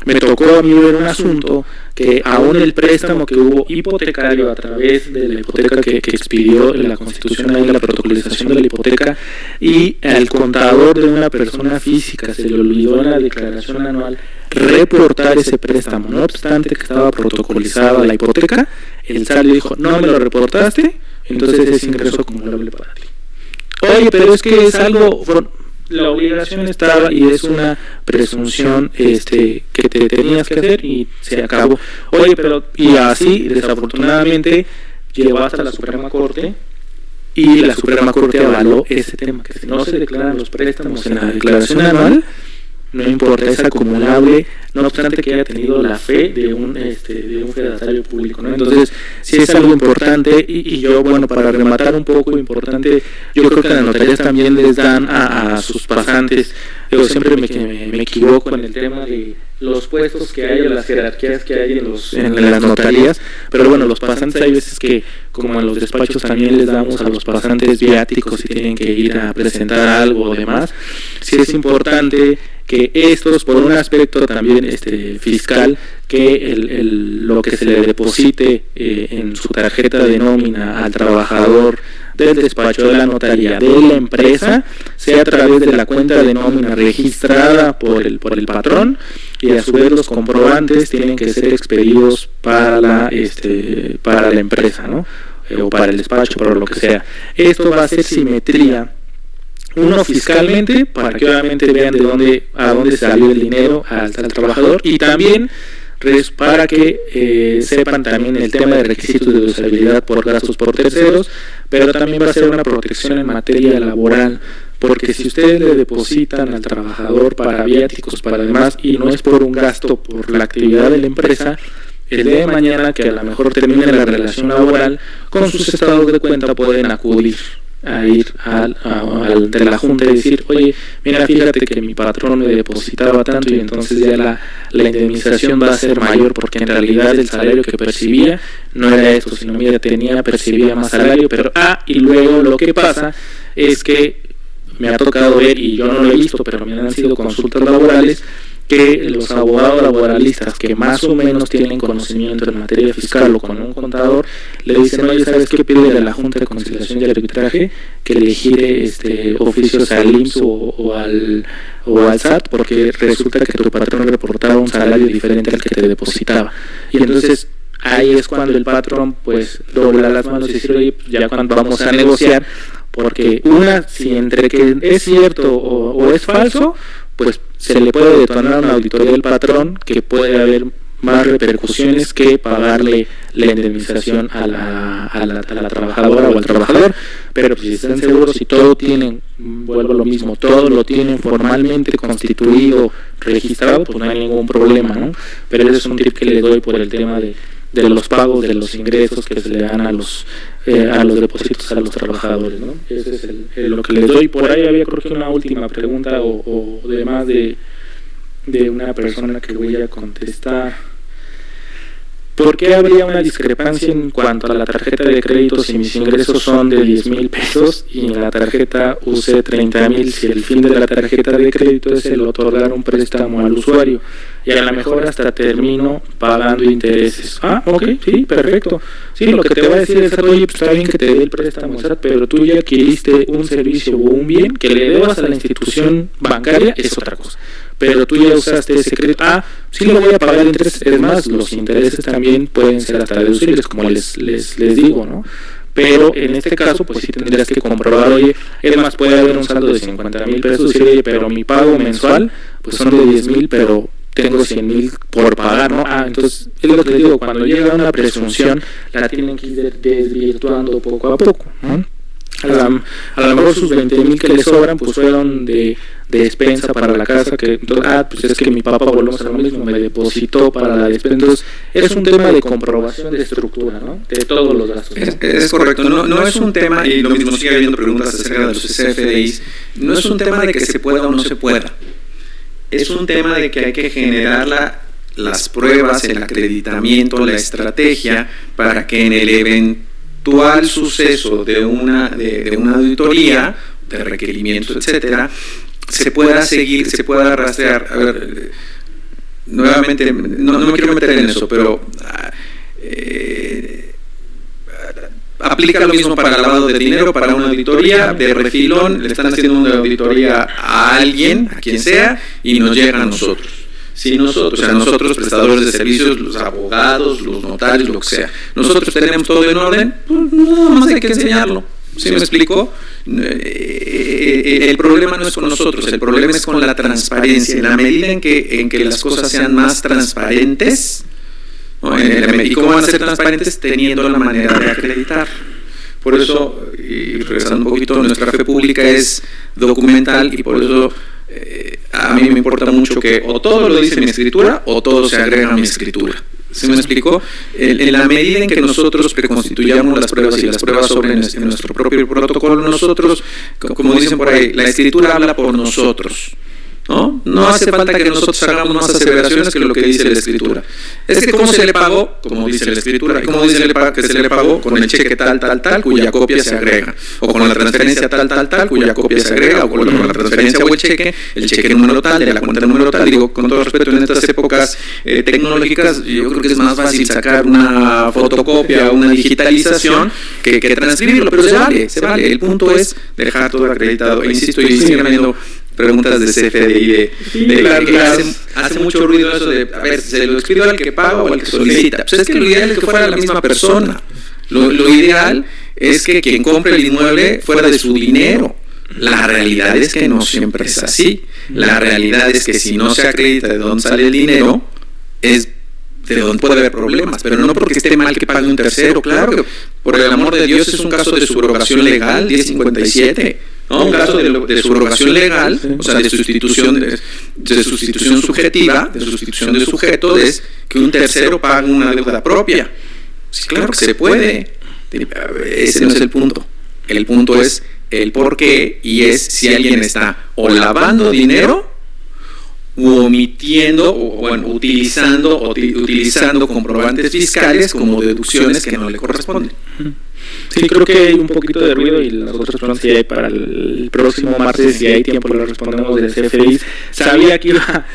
me tocó a mí ver un asunto que aún el préstamo que hubo hipotecario a través de la hipoteca que expidió la Constitución, ahí la protocolización de la hipoteca, y al contador de una persona física se le olvidó en la declaración anual reportar ese préstamo, no obstante que estaba protocolizada la hipoteca, el SAT dijo, no me lo reportaste, entonces es ingreso acumulable para ti. Oye, pero es que es algo, la obligación estaba y es una presunción que te tenías que hacer y se acabó. Oye, pero y así desafortunadamente llegó hasta la Suprema Corte y la Suprema Corte avaló ese tema, que si no se declaran los préstamos en la declaración anual, no importa, es acumulable, no obstante que haya tenido la fe de un fedatario público, ¿no? Entonces, sí es algo importante y yo, bueno, para rematar un poco importante, yo creo que las notarías también les dan a sus pasantes, yo siempre me equivoco en el tema de los puestos que hay, las jerarquías que hay en las notarías, pero bueno, los pasantes hay veces que, como en los despachos también les damos a los pasantes viáticos si tienen que ir a presentar algo o demás, sí es importante que estos, por un aspecto también fiscal, que lo que se le deposite en su tarjeta de nómina al trabajador del despacho, de la notaría, de la empresa, sea a través de la cuenta de nómina registrada por el patrón, y a su vez los comprobantes tienen que ser expedidos para la empresa, ¿no? O para el despacho, para lo que sea. Esto va a hacer simetría, uno fiscalmente, para que obviamente vean a dónde salió el dinero al trabajador, y también para que sepan también el tema de requisitos de deducibilidad por gastos por terceros, pero también va a ser una protección en materia laboral, porque si ustedes le depositan al trabajador para viáticos, para demás, y no es por un gasto por la actividad de la empresa, el día de mañana que a lo mejor termine la relación laboral, con sus estados de cuenta pueden acudir a ir de la junta y decir, oye, mira, fíjate que mi patrón me depositaba tanto y entonces ya la indemnización va a ser mayor, porque en realidad el salario que percibía no era esto, sino mira, percibía más salario, pero y luego lo que pasa es que me ha tocado ver, y yo no lo he visto, pero me han sido consultas laborales, que los abogados laboralistas que más o menos tienen conocimiento en materia fiscal o con un contador le dicen, oye, ¿sabes qué? Pide a la Junta de Conciliación y Arbitraje que le gire oficios al IMSS o al SAT, porque resulta que tu patrón reportaba un salario diferente al que te depositaba. Y entonces ahí es cuando el patrón pues dobla las manos y dice, oye, pues ya cuando vamos a negociar, porque si entre que es cierto o es falso, pues se le puede detonar una auditoría del patrón, que puede haber más repercusiones que pagarle la indemnización a la trabajadora o al trabajador. Pero pues, si están seguros, si todo tienen, vuelvo a lo mismo, todo lo tienen formalmente constituido, registrado, pues no hay ningún problema, ¿no? Pero ese es un tip que les doy por el tema de los pagos de los ingresos que se le dan a los depósitos a los trabajadores, ¿no? Ese es lo que les doy. Por ahí había creo que una última pregunta o demás de una persona que voy a contestar. ¿Por qué habría una discrepancia en cuanto a la tarjeta de crédito si mis ingresos son de 10,000 pesos y en la tarjeta usé 30,000 si el fin de la tarjeta de crédito es el otorgar un préstamo al usuario y a lo mejor hasta termino pagando intereses? Ok, sí, perfecto. Sí, lo que te va a decir es, oye, pues está bien que te dé el préstamo, pero tú ya adquiriste un servicio o un bien que le debas a la institución bancaria, es otra cosa. Pero tú ya usaste ese crédito, sí lo voy a pagar en intereses. Es más, los intereses también pueden ser hasta deducibles, como les digo, ¿no? Pero en este caso, pues sí tendrías que comprobar, oye, es más, puede haber un saldo de 50,000 pesos, y oye, pero mi pago mensual, pues son de 10,000, pero tengo 100,000 por pagar, ¿no? Entonces, es lo que les digo, cuando llega una presunción, la tienen que ir desvirtuando poco a poco, ¿no? A lo mejor sus 20,000 que le sobran, pues fueron de despensa para la casa, que pues es que mi papá, volvemos a lo mismo, me depositó para la despensa. Entonces es un tema de comprobación de estructura, ¿no? De todos los gastos.
Es correcto, no es un tema, y lo mismo sigue habiendo preguntas acerca de los CFDIs, no es un tema de que se pueda o no se pueda, es un tema de que hay que generar las pruebas, el acreditamiento, la estrategia para que en el eventual suceso de una auditoría, de requerimientos, etcétera, se pueda seguir, se pueda rastrear. A ver, nuevamente, no me quiero meter en eso, pero aplica lo mismo para lavado de dinero, para una auditoría de refilón, le están haciendo una auditoría a alguien, a quien sea, y nos llega a nosotros. Si nosotros prestadores de servicios, los abogados, los notarios, lo que sea, nosotros tenemos todo en orden, pues nada más hay que enseñarlo. ¿Sí me explico? El problema no es con nosotros, el problema es con la transparencia. En la medida en que las cosas sean más transparentes, ¿no? ¿Y cómo van a ser transparentes? Teniendo la manera de acreditar. Por eso, y regresando un poquito, nuestra fe pública es documental, y por eso a mí me importa mucho que o todo lo dice mi escritura o todo se agrega a mi escritura. ¿Sí me explico? En la medida en que nosotros preconstituyamos las pruebas y las pruebas sobre en nuestro propio protocolo, nosotros, como dicen por ahí, la escritura habla por nosotros. No hace falta que nosotros hagamos más aseveraciones que lo que dice la escritura. Es que cómo se le pagó, como dice la escritura, y cómo dice que se le pagó con el cheque tal, cuya copia se agrega, o con la transferencia tal, cuya copia se agrega, o con la transferencia o el cheque número tal, de la cuenta número tal. Digo, con todo respeto, en estas épocas tecnológicas, yo creo que es más fácil sacar una fotocopia o una digitalización que transcribirlo, pero se vale. El punto es dejar todo acreditado. E insisto, y siguen habiendo preguntas de CFDI, hace mucho ruido eso de, a ver, ¿se lo escribo al que paga o al que solicita? Pues es que lo ideal es que fuera la misma persona. Lo ideal es que quien compre el inmueble fuera de su dinero. La realidad es que no siempre es así. La realidad es que si no se acredita de dónde sale el dinero, es de donde puede haber problemas, pero no porque esté mal que pague un tercero. Claro que, por el amor de Dios, es un caso de subrogación legal, 1057. ¿No? Un caso de subrogación legal, o sea, de sustitución subjetiva, de sustitución de sujeto, es que un tercero pague una deuda propia. Sí, claro que se puede. Ese no es el punto. El punto es el por qué, y es si alguien está o lavando dinero u omitiendo o utilizando comprobantes fiscales como deducciones que no le corresponden.
Sí, creo que hay un poquito de ruido, y las otras preguntas que hay para el próximo martes, si hay tiempo, lo respondemos de CFDI. Sabía que iba,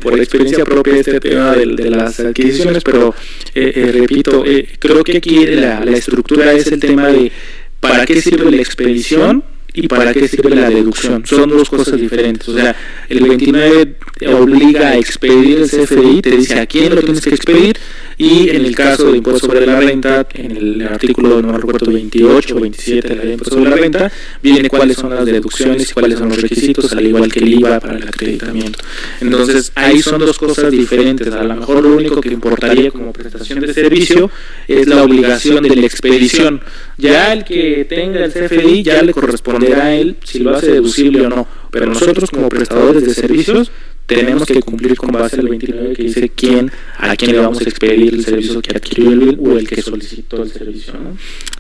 por experiencia propia, este tema de las adquisiciones, pero repito, creo que aquí la estructura es el tema de ¿para qué sirve la expedición y para qué sirve la deducción? Son dos cosas diferentes. O sea, el 29 obliga a expedir el CFDI, te dice a quién lo tienes que expedir, y en el caso de impuesto sobre la renta, en el artículo, no recuerdo, 28 o 27 de la ley de impuesto sobre la renta, viene cuáles son las deducciones y cuáles son los requisitos, al igual que el IVA para el acreditamiento. Entonces, ahí son dos cosas diferentes. A lo mejor lo único que importaría como prestación de servicio es la obligación de la expedición. Ya el que tenga el CFDI ya le corresponderá a él si lo hace deducible o no, pero nosotros como prestadores de servicios tenemos que cumplir con base al 29 que dice a quién le vamos a expedir el servicio que adquirió el bill o el que solicitó el servicio, ¿no?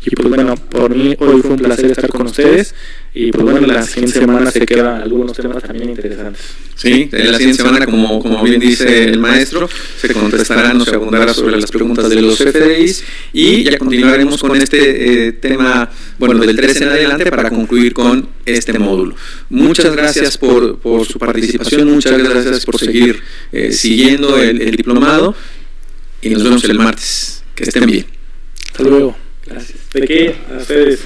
Y pues bueno, por mí hoy fue un placer estar con ustedes y pues bueno, la siguiente semana se quedan algunos temas también interesantes.
Sí, en la siguiente semana, como bien dice el maestro, se contestarán o se abundará sobre las preguntas de los FDIs y ya continuaremos con este tema, bueno, del 13 en adelante para concluir con este módulo. Muchas gracias por su participación, muchas gracias por seguir siguiendo el diplomado y nos vemos el martes. Que estén bien.
Hasta luego. Gracias. ¿De qué? A ustedes.